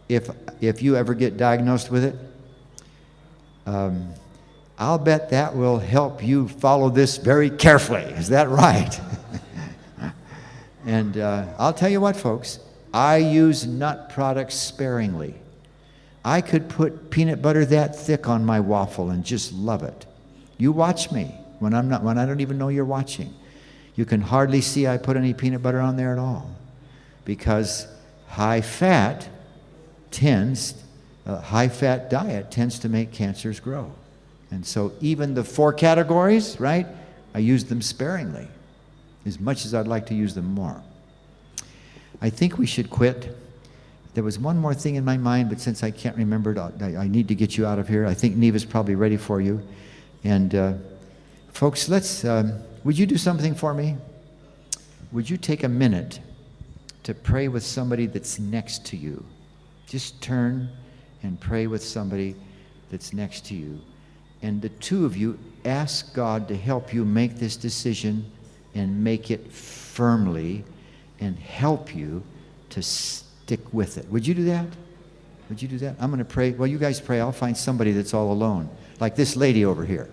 if you ever get diagnosed with it, I'll bet that will help you follow this very carefully. Is that right? And I'll tell you what, folks, I use nut products sparingly. I could put peanut butter that thick on my waffle and just love it. You watch me when I don't even know you're watching. You can hardly see I put any peanut butter on there at all, because high fat diet tends to make cancers grow. And so even the 4 categories, right, I use them sparingly, as much as I'd like to use them more. I think we should quit. There was one more thing in my mind, but since I can't remember it, I need to get you out of here. I think Neva's probably ready for you. And folks, would you do something for me? Would you take a minute to pray with somebody that's next to you? Just turn and pray with somebody that's next to you. And the two of you ask God to help you make this decision and make it firmly and help you to stick with it. Would you do that? Would you do that? I'm going to pray. Well, you guys pray. I'll find somebody that's all alone, like this lady over here.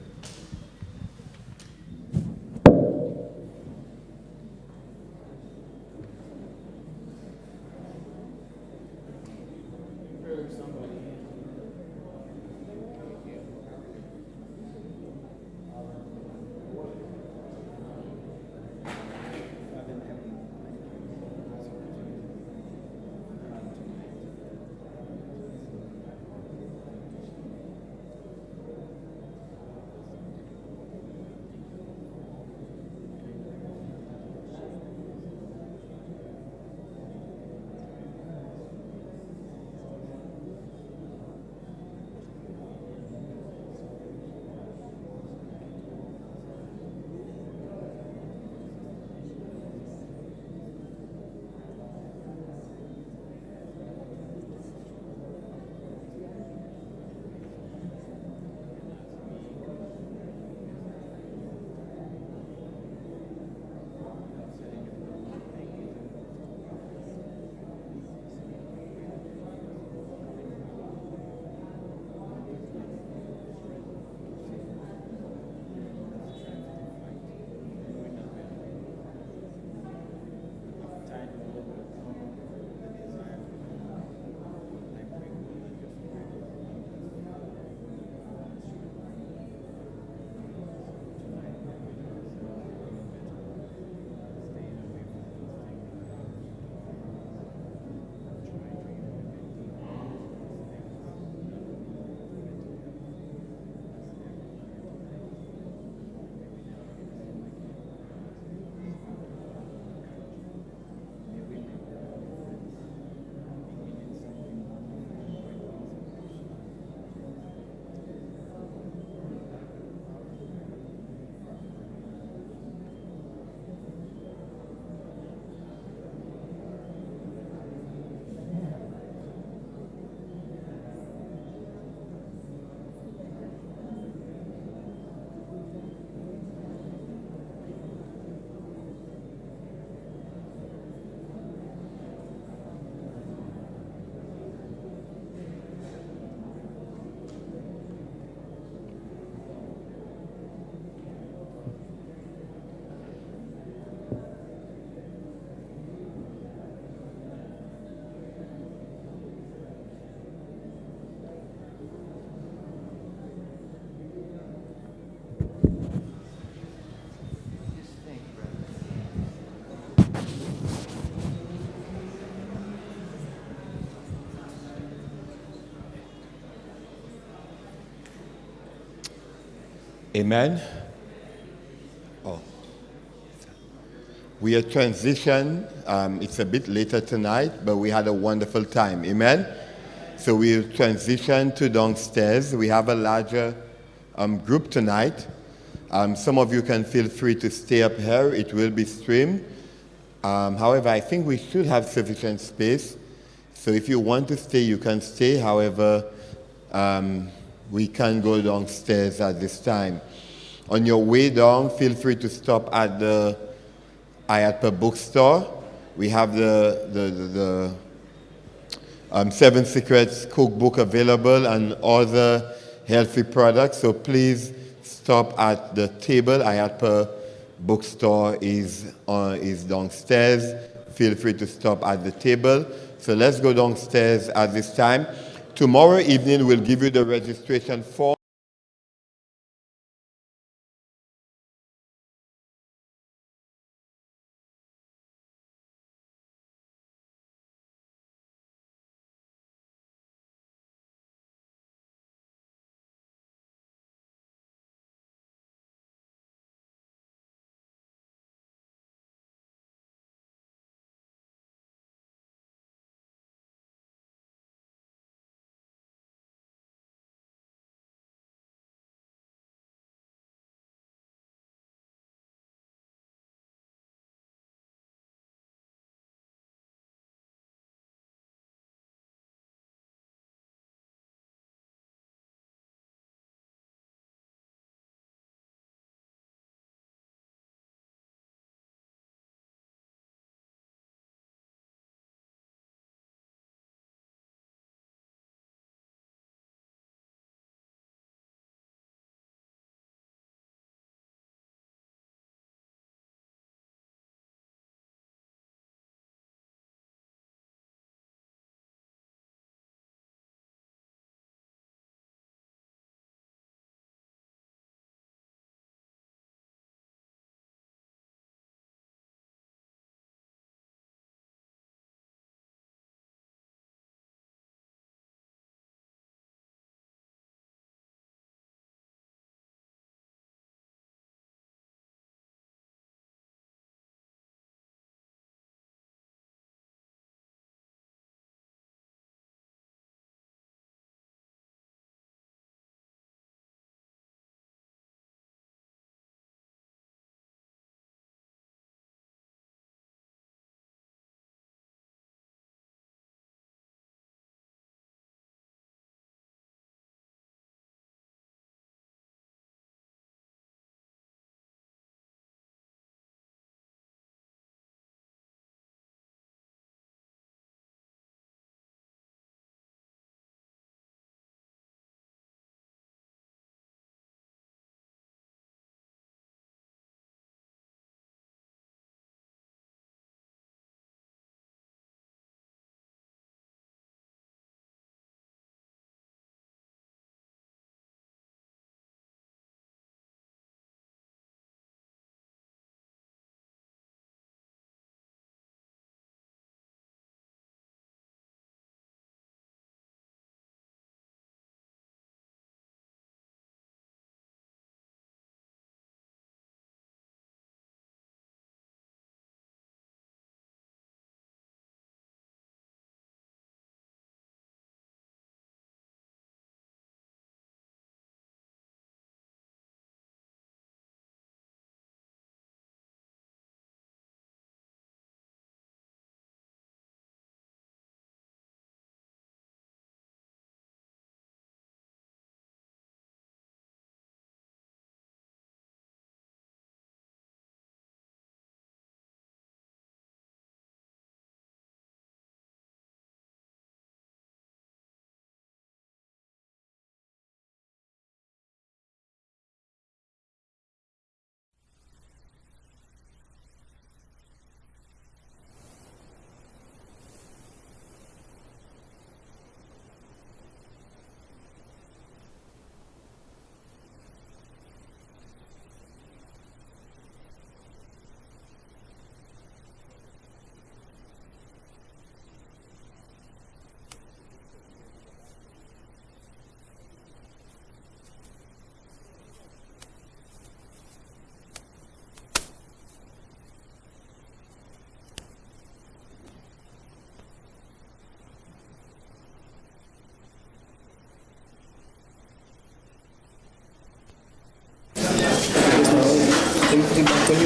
Amen. Oh. We are transition. It's a bit later tonight, but we had a wonderful time. Amen. So we'll transition to downstairs. We have a larger group tonight. Some of you can feel free to stay up here. It will be streamed. However, I think we should have sufficient space. So if you want to stay, you can stay. However, we can go downstairs at this time. On your way down, feel free to stop at the Ayatpa bookstore. We have the Seven Secrets cookbook available and other healthy products. So please stop at the table. Ayatpa bookstore is downstairs. Feel free to stop at the table. So let's go downstairs at this time. Tomorrow evening, we'll give you the registration form.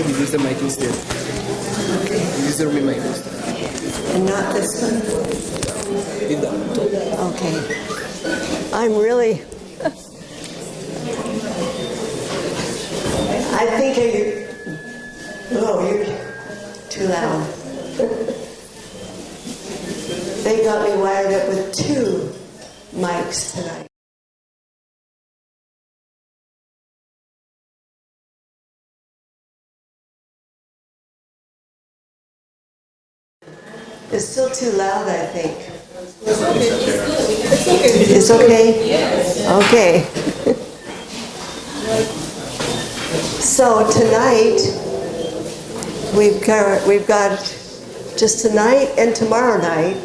we use the mic instead. We use the room mic instead. And not this one? Leave that one. Okay. I'm really... I think you're... Oh, you're too loud. They got me wired up with 2 mics tonight. It's still too loud, I think. It's okay? Yes. Okay. So tonight, we've got just tonight and tomorrow night,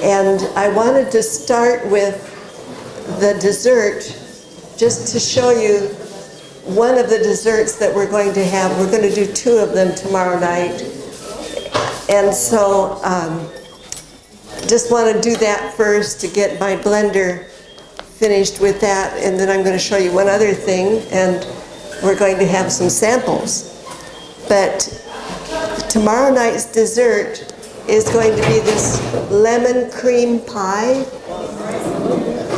and I wanted to start with the dessert just to show you one of the desserts that we're going to have. We're going to do 2 of them tomorrow night. And so just want to do that first to get my blender finished with that, and then I'm going to show you one other thing, and we're going to have some samples. But tomorrow night's dessert is going to be this lemon cream pie.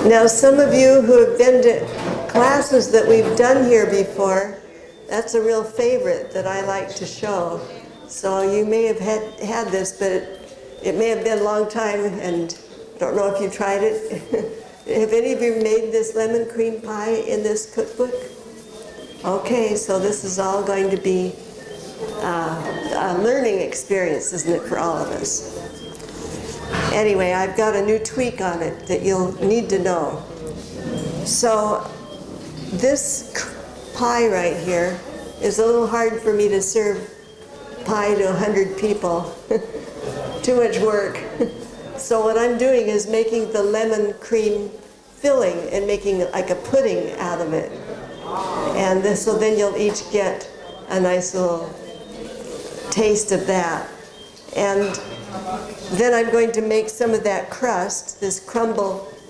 Now, some of you who have been to classes that we've done here before, that's a real favorite that I like to show. So you may have had this, but it may have been a long time, and don't know if you tried it. Have any of you made this lemon cream pie in this cookbook? Okay, so this is all going to be a learning experience, isn't it, for all of us? Anyway, I've got a new tweak on it that you'll need to know. So this pie right here is a little hard for me to serve pie to 100 people. Too much work. So what I'm doing is making the lemon cream filling and making like a pudding out of it. And this, so then you'll each get a nice little taste of that. And then I'm going to make some of that crust, this crumb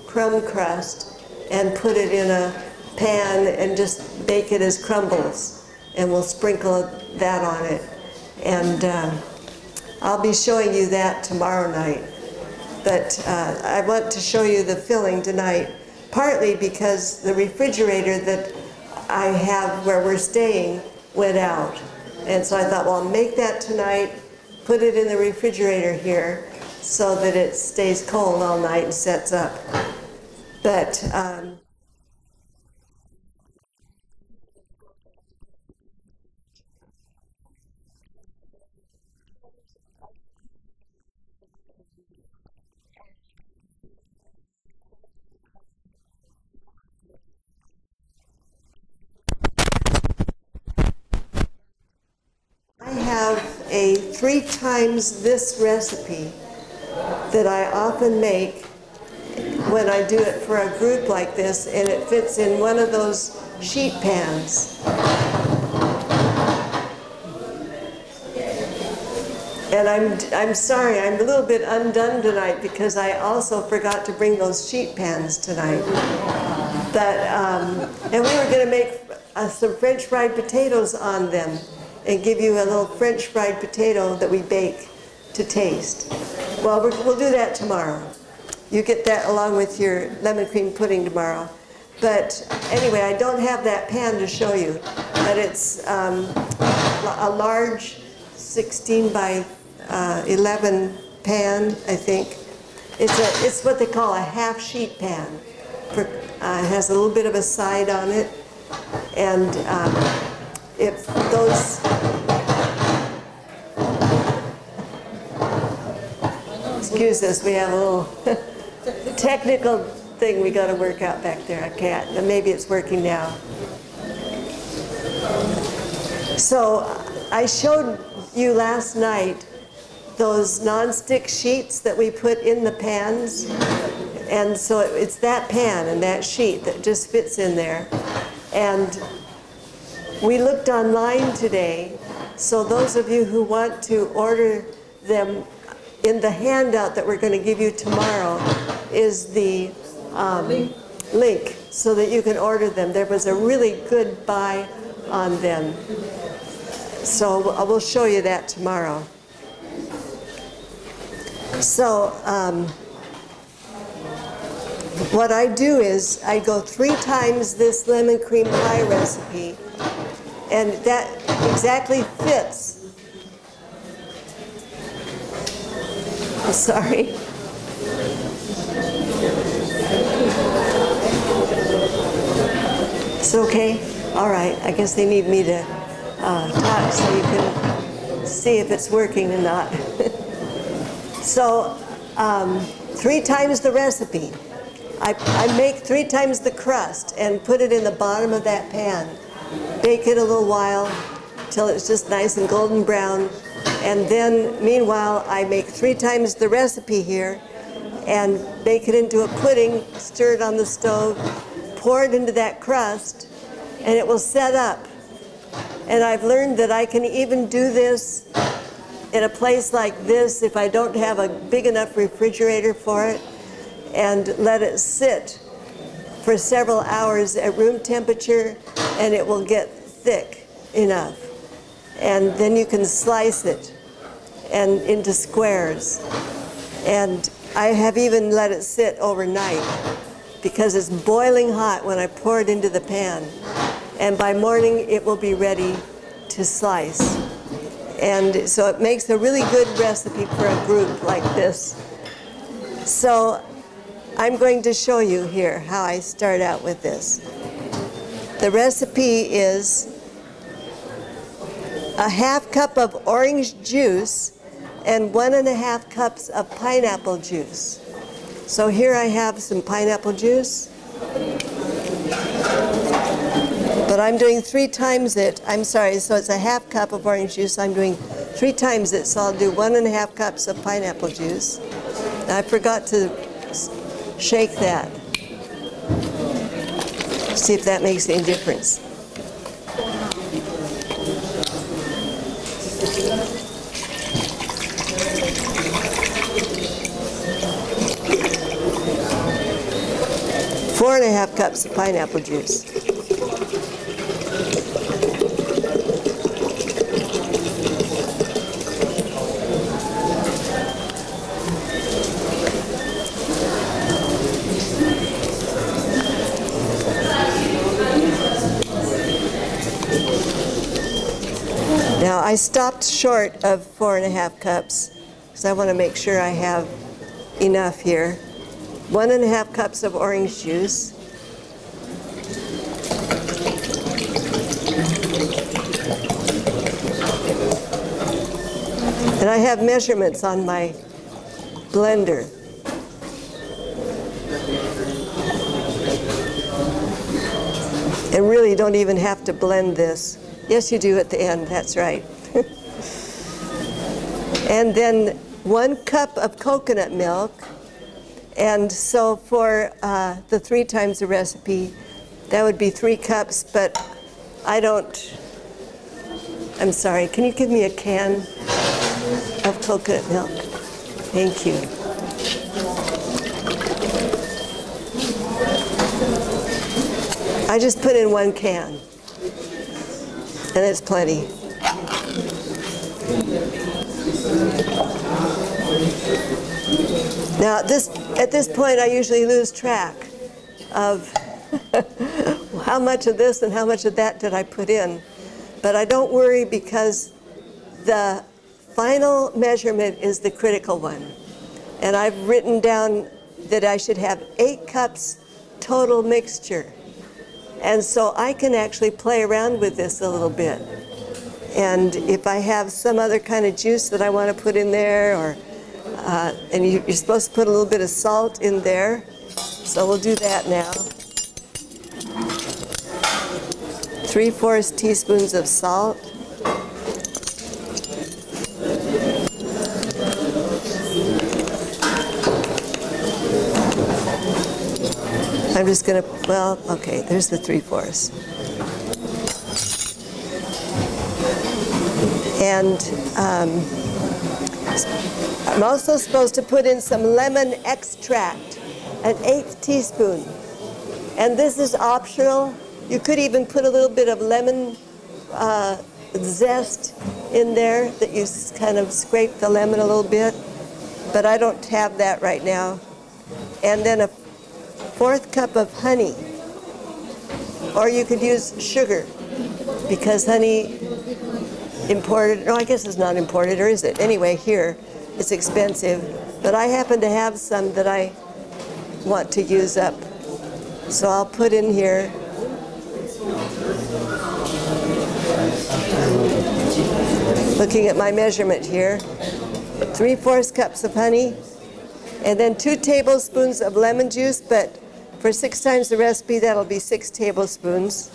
crust, and put it in a pan and just bake it as crumbles. And we'll sprinkle that on it. And I'll be showing you that tomorrow night. But I want to show you the filling tonight, partly because the refrigerator that I have where we're staying went out. And so I thought, well, I'll make that tonight, put it in the refrigerator here so that it stays cold all night and sets up. But I have a 3 times this recipe that I often make when I do it for a group like this, and it fits in one of those sheet pans. And I'm sorry, I'm a little bit undone tonight because I also forgot to bring those sheet pans tonight. But and we were going to make some French fried potatoes on them and give you a little French fried potato that we bake to taste. Well, we'll do that tomorrow. You get that along with your lemon cream pudding tomorrow. But anyway, I don't have that pan to show you, but it's a large 16 by 11 pan, I think. It's what they call a half sheet pan. It has a little bit of a side on it, and if those excuse us, we have a little technical thing we got to work out back there. I can't. Maybe it's working now. So I showed you last night those nonstick sheets that we put in the pans, and so it's that pan and that sheet that just fits in there. And we looked online today, so those of you who want to order them, in the handout that we're going to give you tomorrow is the link so that you can order them. There was a really good buy on them. So I will show you that tomorrow. So what I do is I go 3 times this lemon cream pie recipe, and that exactly fits. I'm sorry. It's okay? All right. I guess they need me to talk so you can see if it's working or not. So 3 times the recipe. I make 3 times the crust and put it in the bottom of that pan. Bake it a little while till it's just nice and golden brown. And then, meanwhile, I make 3 times the recipe here and bake it into a pudding, stir it on the stove, pour it into that crust, and it will set up. And I've learned that I can even do this in a place like this if I don't have a big enough refrigerator for it, and let it sit for several hours at room temperature, and it will get thick enough. And then you can slice it and into squares. And I have even let it sit overnight because it's boiling hot when I pour it into the pan. And by morning, it will be ready to slice. And so it makes a really good recipe for a group like this. So I'm going to show you here how I start out with this. The recipe is a 1/2 cup of orange juice and 1½ cups of pineapple juice. So here I have some pineapple juice. But I'm doing 3 times it. I'm sorry, so it's a 1/2 cup of orange juice. I'm doing 3 times it, so I'll do 1½ cups of pineapple juice. Now, I forgot to shake that. See if that makes any difference. Four and a half cups of pineapple juice. Now, I stopped short of 4½ cups because I want to make sure I have enough here. 1½ cups of orange juice. And I have measurements on my blender. And really don't even have to blend this. Yes, you do at the end, that's right. And then 1 cup of coconut milk. And so for the 3 times the recipe, that would be 3 cups, but I don't, I'm sorry, can you give me a can of coconut milk? Thank you. I just put in 1 can, and it's plenty. Now, at this point, I usually lose track of how much of this and how much of that did I put in. But I don't worry because the final measurement is the critical one. And I've written down that I should have 8 cups total mixture. And so I can actually play around with this a little bit. And if I have some other kind of juice that I want to put in there, or and you're supposed to put a little bit of salt in there, so we'll do that now. 3/4 teaspoons of salt. I'm just going to, well, okay, there's the 3/4. And I'm also supposed to put in some lemon extract, an 1/8 teaspoon. And this is optional. You could even put a little bit of lemon zest in there that you kind of scrape the lemon a little bit, but I don't have that right now. And then a 1/4 cup of honey, or you could use sugar, because honey imported, no, I guess it's not imported, or is it? Anyway, here it's expensive, but I happen to have some that I want to use up. So I'll put in here looking at my measurement here, 3/4 cups of honey, and then 2 tablespoons of lemon juice, but for 6 times the recipe, that'll be 6 tablespoons.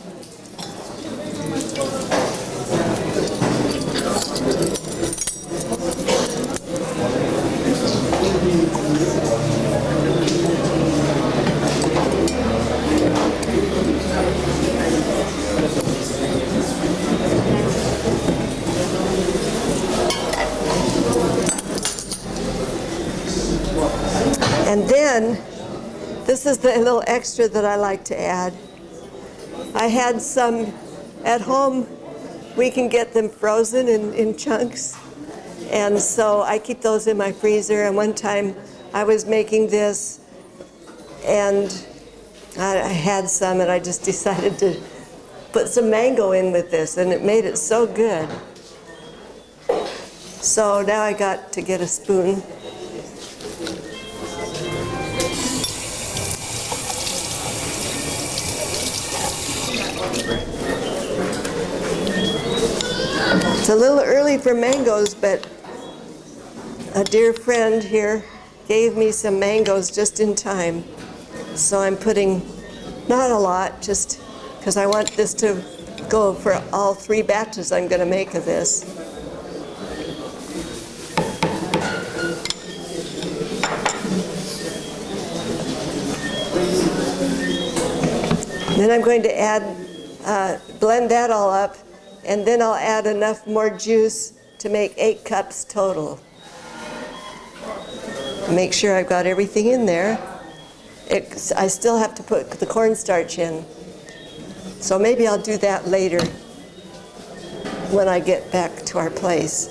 And then, this is the little extra that I like to add. I had some at home. We can get them frozen in chunks. And so I keep those in my freezer. And one time I was making this, and I had some, and I just decided to put some mango in with this, and it made it so good. So now I got to get a spoon. It's a little early for mangoes, but a dear friend here gave me some mangoes just in time. So I'm putting, not a lot, just because I want this to go for all 3 batches I'm going to make of this. Then I'm going to add, blend that all up, and then I'll add enough more juice to make 8 cups total. Make sure I've got everything in there. I still have to put the cornstarch in. So maybe I'll do that later when I get back to our place.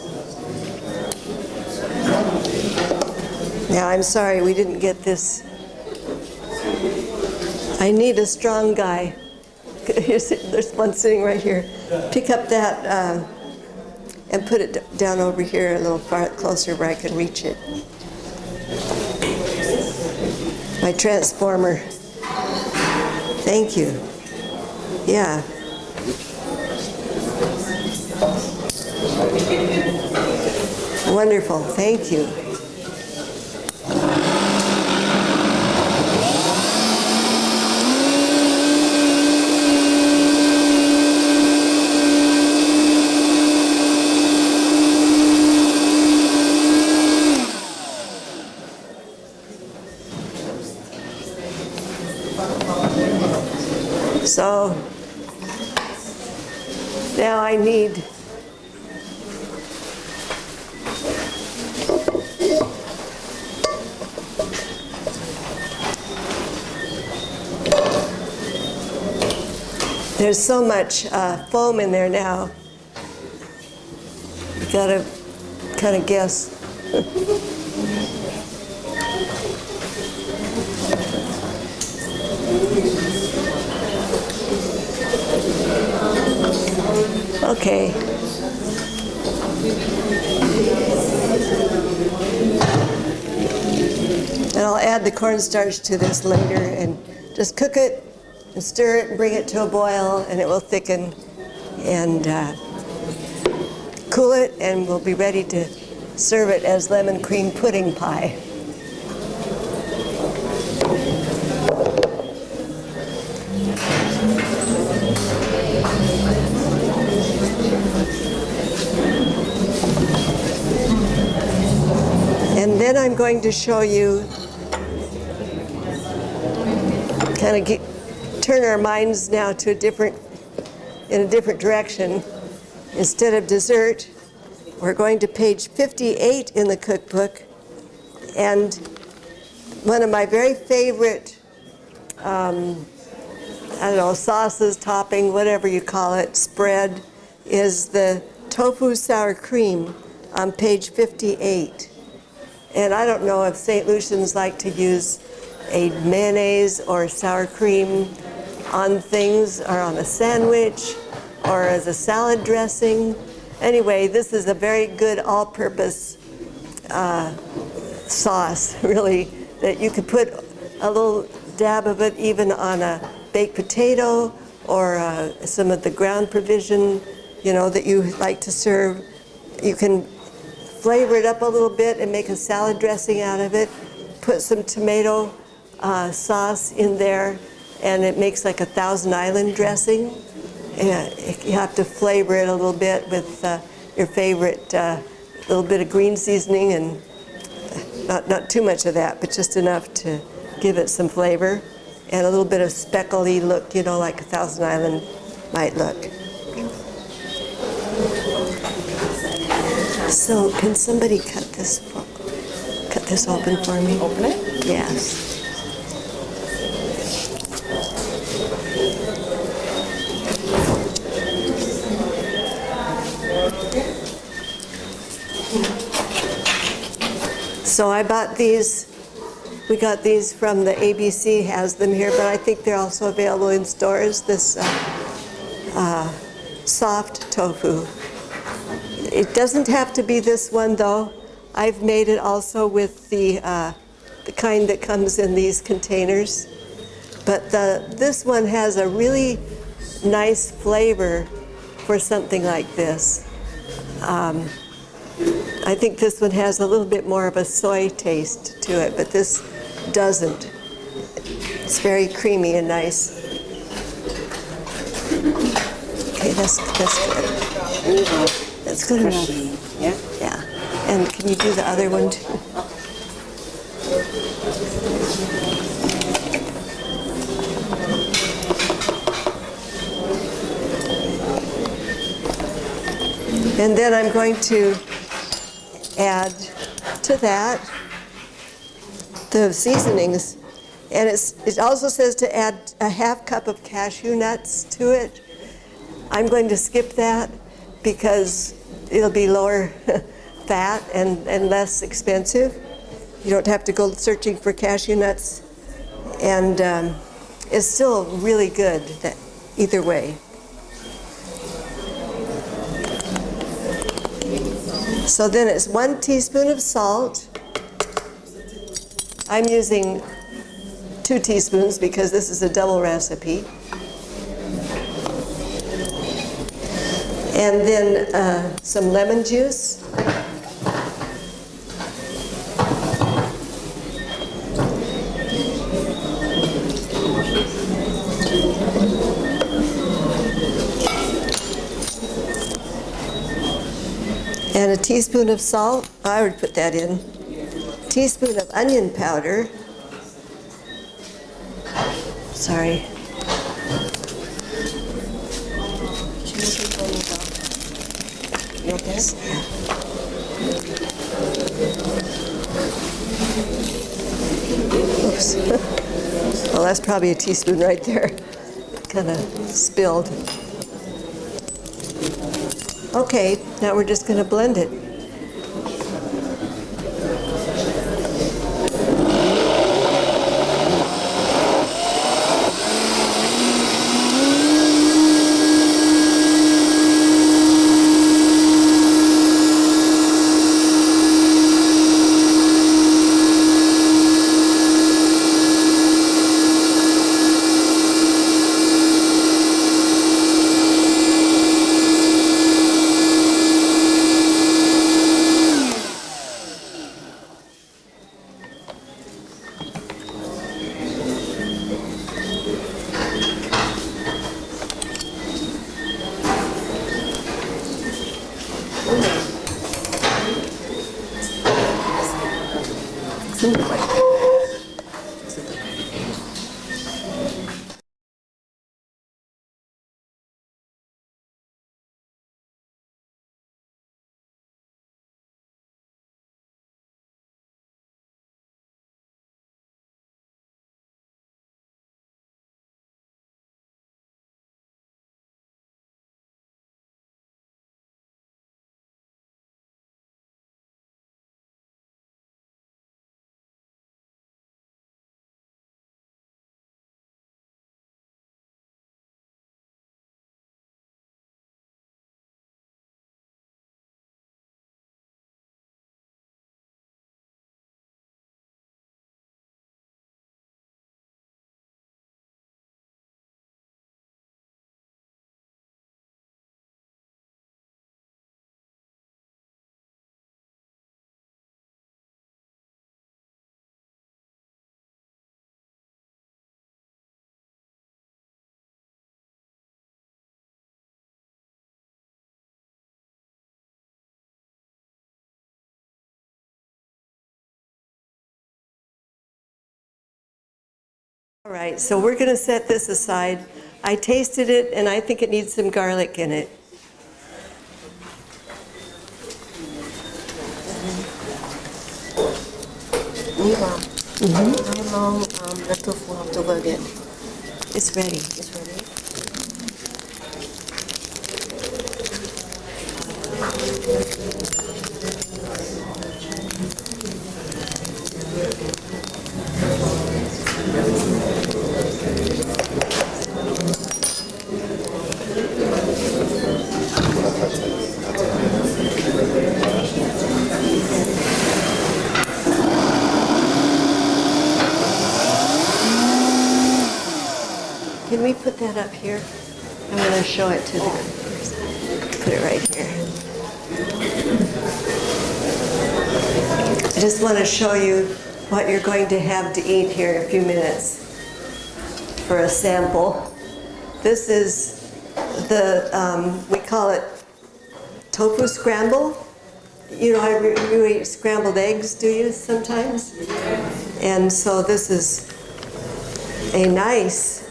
Now, I'm sorry we didn't get this. I need a strong guy. There's one sitting right here. Pick up that and put it down over here a little far closer where I can reach it. My transformer. Thank you. Yeah. Wonderful. Thank you. So now I need there's so much foam in there now. You gotta kind of guess. Okay. And I'll add the cornstarch to this later and just cook it and stir it and bring it to a boil, and it will thicken and cool it, and we'll be ready to serve it as lemon cream pudding pie. And then I'm going to show you, kind of turn our minds now to in a different direction. Instead of dessert, we're going to page 58 in the cookbook, and one of my very favorite, I don't know, sauces, topping, whatever you call it, spread, is the tofu sour cream on page 58. And I don't know if St. Lucians like to use a mayonnaise or sour cream on things or on a sandwich or as a salad dressing. Anyway, this is a very good all-purpose sauce, really, that you could put a little dab of it even on a baked potato or some of the ground provision, you know, that you like to serve. You can flavor it up a little bit and make a salad dressing out of it. Put some tomato sauce in there, and it makes like a Thousand Island dressing. You have to flavor it a little bit with your favorite little bit of green seasoning, and not too much of that, but just enough to give it some flavor, and a little bit of speckly look, you know, like a Thousand Island might look. So can somebody cut this open for me? Open it? Yes. So I bought these. We got these from the ABC, has them here, but I think they're also available in stores. This soft tofu. It doesn't have to be this one, though. I've made it also with the kind that comes in these containers. But this one has a really nice flavor for something like this. I think this one has a little bit more of a soy taste to it, but this doesn't. It's very creamy and nice. Okay, that's good. That's good enough. Yeah? Yeah. And can you do the other one too? And then I'm going to add to that the seasonings. And it also says to add a half cup of cashew nuts to it. I'm going to skip that because it'll be lower fat and less expensive. You don't have to go searching for cashew nuts. And it's still really good either way. So then it's 1 teaspoon of salt. I'm using 2 teaspoons because this is a double recipe. And then some lemon juice. And a teaspoon of salt. I would put that in. Teaspoon of onion powder. Sorry. You okay? Oops. Well, that's probably a teaspoon right there. Kind of spilled. Okay, now we're just going to blend it. All right, so we're going to set this aside. I tasted it, and I think it needs some garlic in it. How long the tofu have to go get? It's ready. It's ready. Can we put that up here? I'm going to show it to them. Put it right here. I just want to show you what you're going to have to eat here in a few minutes for a sample. This is the, we call it tofu scramble. You know how you eat scrambled eggs, do you, sometimes? And so this is a nice,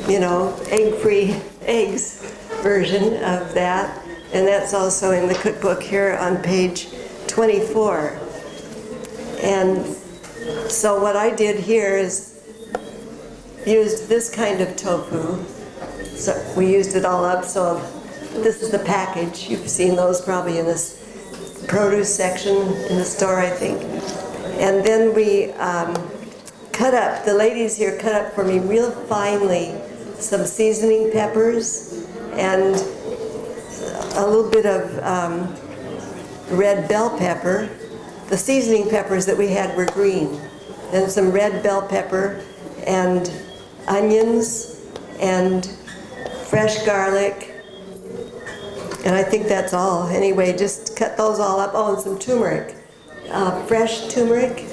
you know, egg-free eggs version of that. And that's also in the cookbook here on page 24. And so what I did here is used this kind of tofu. So we used it all up, so this is the package. You've seen those probably in this produce section in the store, I think. And then we cut up, the ladies here cut up for me real finely some seasoning peppers and a little bit of red bell pepper. The seasoning peppers that we had were green. Then some red bell pepper and onions and fresh garlic. And I think that's all. Anyway, just cut those all up. Oh, and some turmeric, fresh turmeric.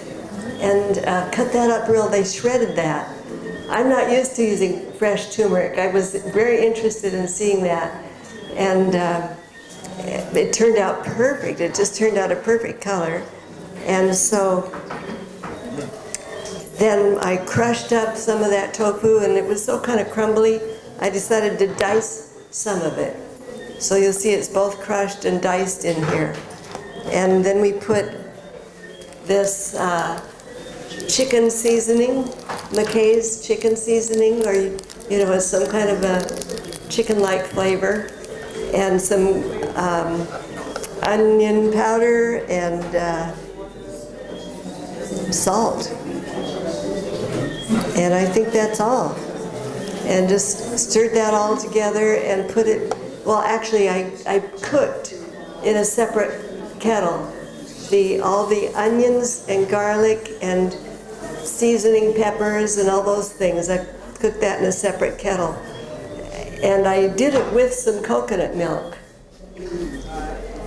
And cut that up real, they shredded that. I'm not used to using fresh turmeric. I was very interested in seeing that. And it turned out perfect. It just turned out a perfect color. And so then I crushed up some of that tofu, and it was so kind of crumbly, I decided to dice some of it. So you'll see it's both crushed and diced in here. And then we put this chicken seasoning, McKay's chicken seasoning, or you know, some kind of a chicken-like flavor, and some onion powder and salt. And I think that's all. And just stirred that all together and put it, well, actually I cooked in a separate kettle all the onions and garlic and seasoning peppers and all those things. I cooked that in a separate kettle. And I did it with some coconut milk.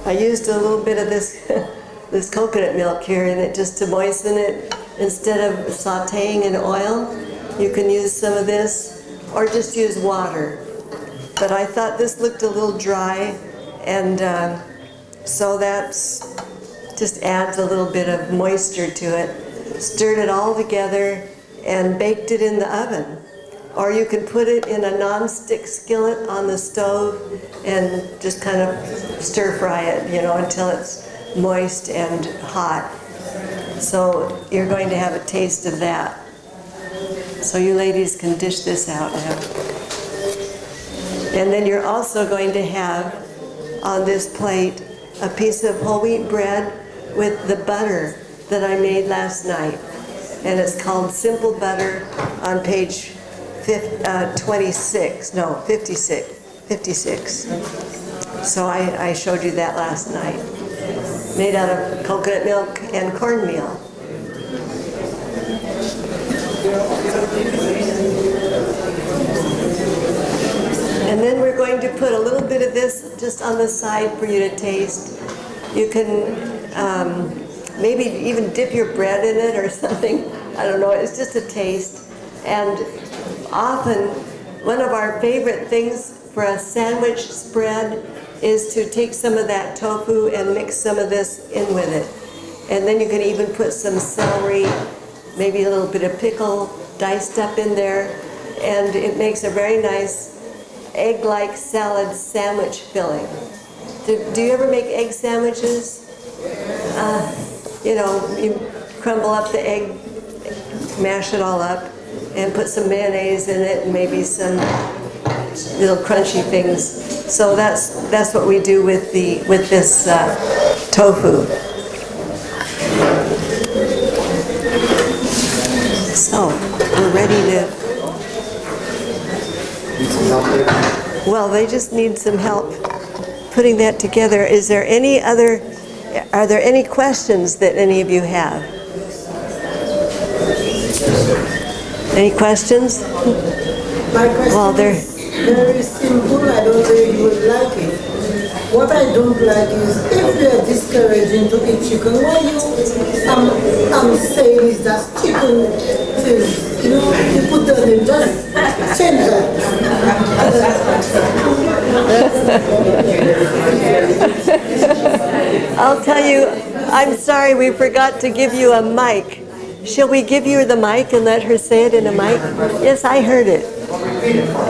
I used a little bit of this this coconut milk here in it just to moisten it. Instead of sauteing in oil, you can use some of this or just use water. But I thought this looked a little dry, and so that's just adds a little bit of moisture to it. Stirred it all together and baked it in the oven. Or you can put it in a non-stick skillet on the stove and just kind of stir fry it, you know, until it's moist and hot. So you're going to have a taste of that. So you ladies can dish this out now. And then you're also going to have on this plate a piece of whole wheat bread with the butter that I made last night. And it's called Simple Butter on page 56. So I showed you that last night. Made out of coconut milk and cornmeal. And then we're going to put a little bit of this just on the side for you to taste. You can maybe even dip your bread in it or something. I don't know, it's just a taste. And often, one of our favorite things for a sandwich spread is to take some of that tofu and mix some of this in with it. And then you can even put some celery, maybe a little bit of pickle diced up in there, and it makes a very nice egg-like salad sandwich filling. Do you ever make egg sandwiches? You know, you crumble up the egg, mash it all up, and put some mayonnaise in it, and maybe some little crunchy things. So that's what we do with this tofu. So we're ready to. Well, they just need some help putting that together. Are there any questions that any of you have? Any questions? My question Well, is very simple. I don't know if you would like it. What I don't like is if you are discouraging to eat chicken, what you saying is that chicken is, you put that in, just change that. I'll tell you, I'm sorry we forgot to give you a mic. Shall we give you the mic and let her say it in a mic? Yes, I heard it.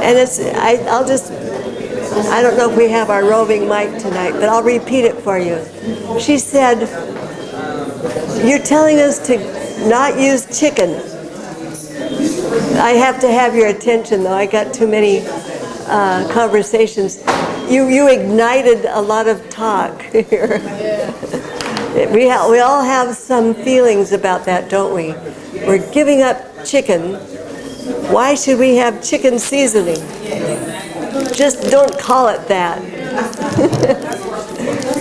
And I don't know if we have our roving mic tonight, but I'll repeat it for you. She said, you're telling us to not use chicken. I have to have your attention, though. I got too many conversations. You ignited a lot of talk here. We all have some feelings about that, don't we? We're giving up chicken. Why should we have chicken seasoning? Just don't call it that.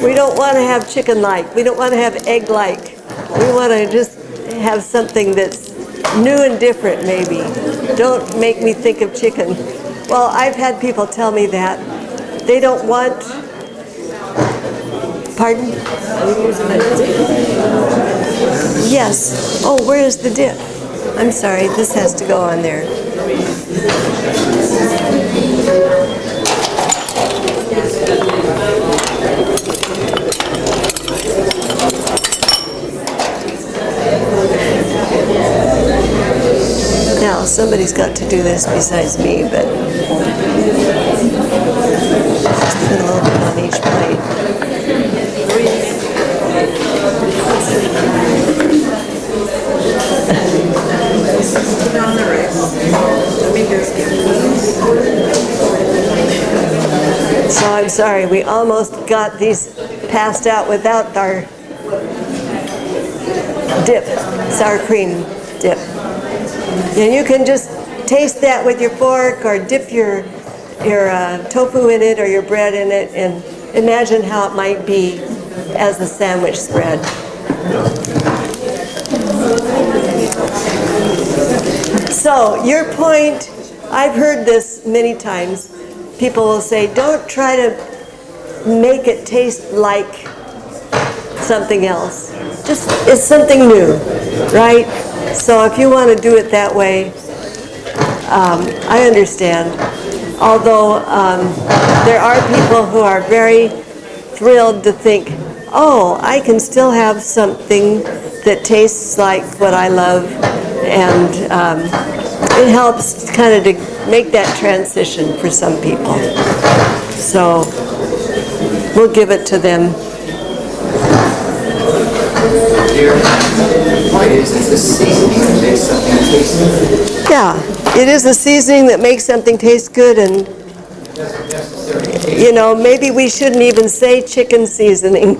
We don't want to have chicken-like. We don't want to have egg-like. We want to just have something that's new and different, maybe. Don't make me think of chicken. Well, I've had people tell me that. They don't want... Pardon? Yes. Oh, where is the dip? I'm sorry, this has to go on there. Now, somebody's got to do this besides me, but just put a little bit on each plate. So I'm sorry, we almost got these passed out without our dip, sour cream dip. And you can just taste that with your fork or dip your tofu in it or your bread in it and imagine how it might be as a sandwich spread. So your point, I've heard this many times. People will say, don't try to make it taste like something else. Just, it's something new, right? So if you want to do it that way, I understand. Although there are people who are very thrilled to think, oh, I can still have something that tastes like what I love, and it helps kind of to make that transition for some people. So we'll give it to them. Yeah, it is a seasoning that makes something taste good, and you know, maybe we shouldn't even say chicken seasoning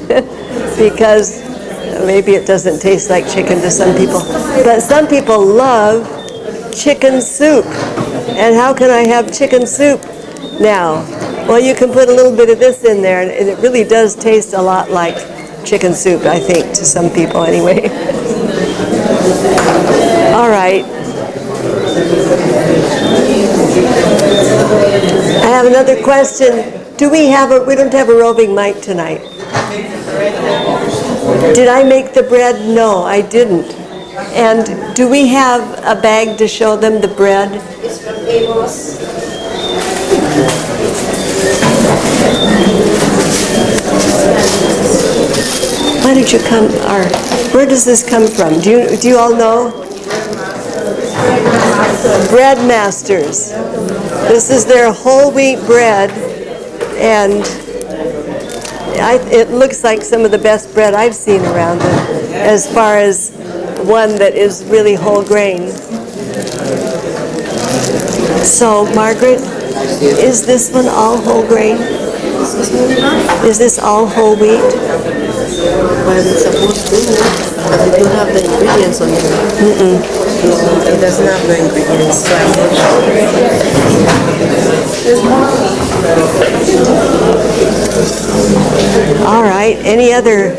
because maybe it doesn't taste like chicken to some people. But some people love chicken soup. And how can I have chicken soup now? Well, you can put a little bit of this in there, and it really does taste a lot like chicken soup, I think, to some people anyway. All right. I have another question. We don't have a roving mic tonight. Did I make the bread? No, I didn't. And do we have a bag to show them the bread? It's from Amos. Why don't you come, or where does this come from? Do you all know? Bread Masters. This is their whole wheat bread, and it looks like some of the best bread I've seen around it, as far as one that is really whole grain. So, Margaret, is this one all whole grain? Is this all whole wheat? Well, it's supposed to, but it don't have the ingredients on it. It doesn't have the ingredients, so I'm not sure. All right, any other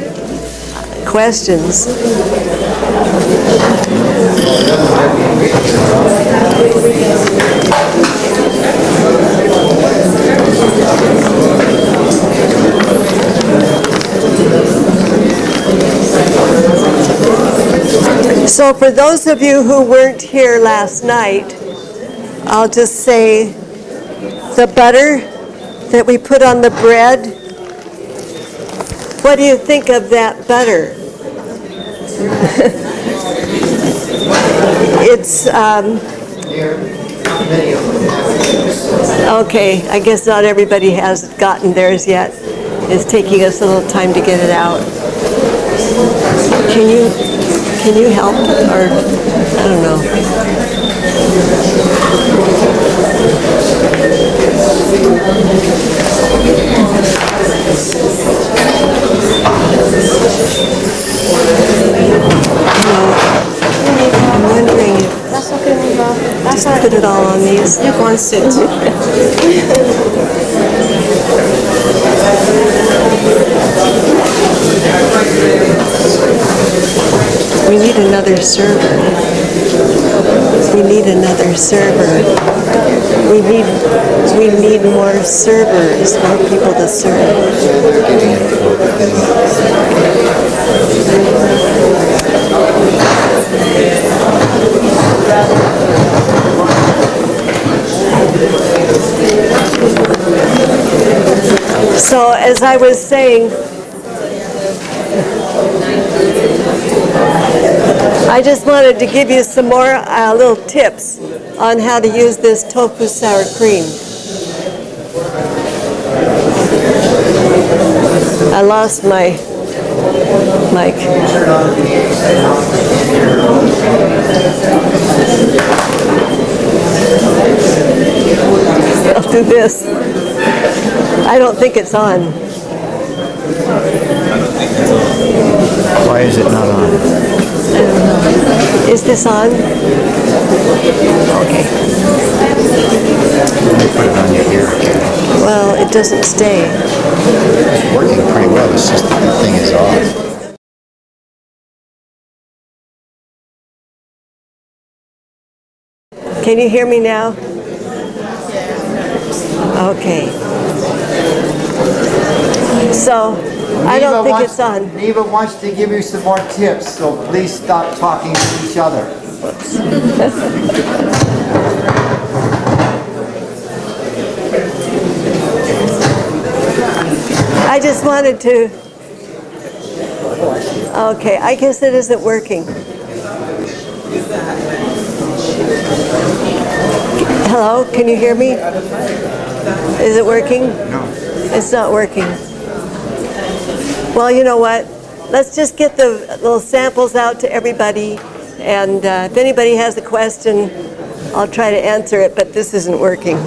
questions? So for those of you who weren't here last night, I'll just say the butter that we put on the bread, what do you think of that butter? It's, okay, I guess not everybody has gotten theirs yet. It's taking us a little time to get it out. Can you help, or I don't know. I'm wondering if That's okay, Neva. just put it all on these. You go and sit. We need another server. We need another server. We need more servers, more people to serve. So as I was saying, I just wanted to give you some more little tips on how to use this tofu sour cream. I lost my mic. I'll do this. I don't think it's on. Why is it not on? I don't know. Is this on? Okay. Let me put it on your ear again. Well, it doesn't stay. It's working pretty well. It's just that the thing is off. Can you hear me now? Okay. So, I don't think it's on. Neva wants to give you some more tips, so please stop talking to each other. I just wanted to. Okay, I guess it isn't working. Hello, can you hear me? Is it working? No. It's not working. Well, you know what? Let's just get the little samples out to everybody, and if anybody has a question, I'll try to answer it, but this isn't working.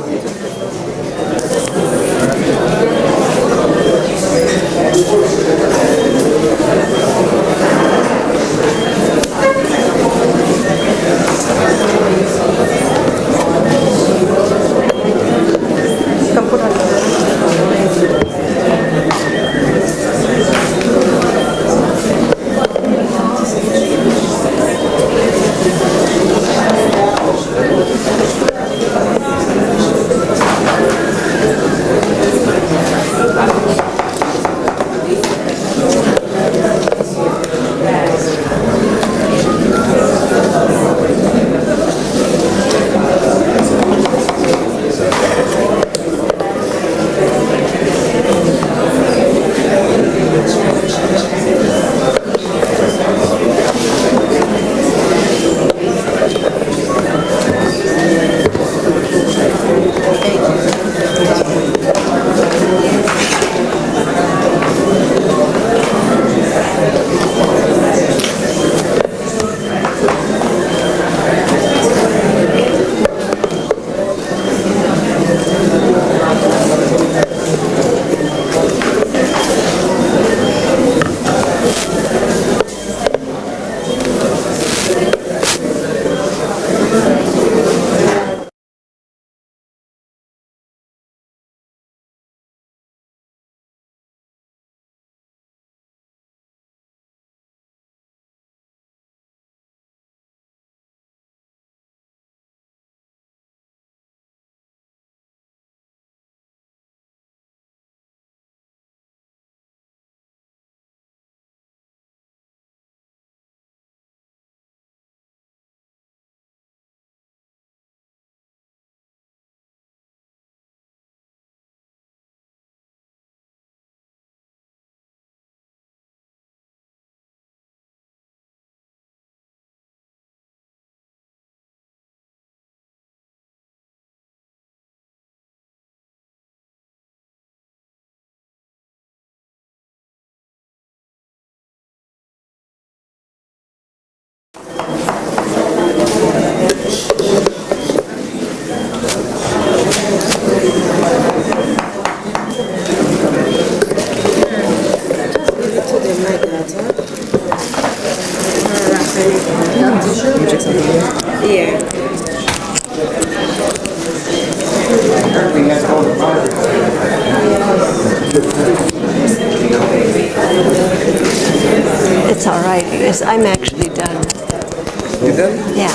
I'm actually done. You done? Yeah.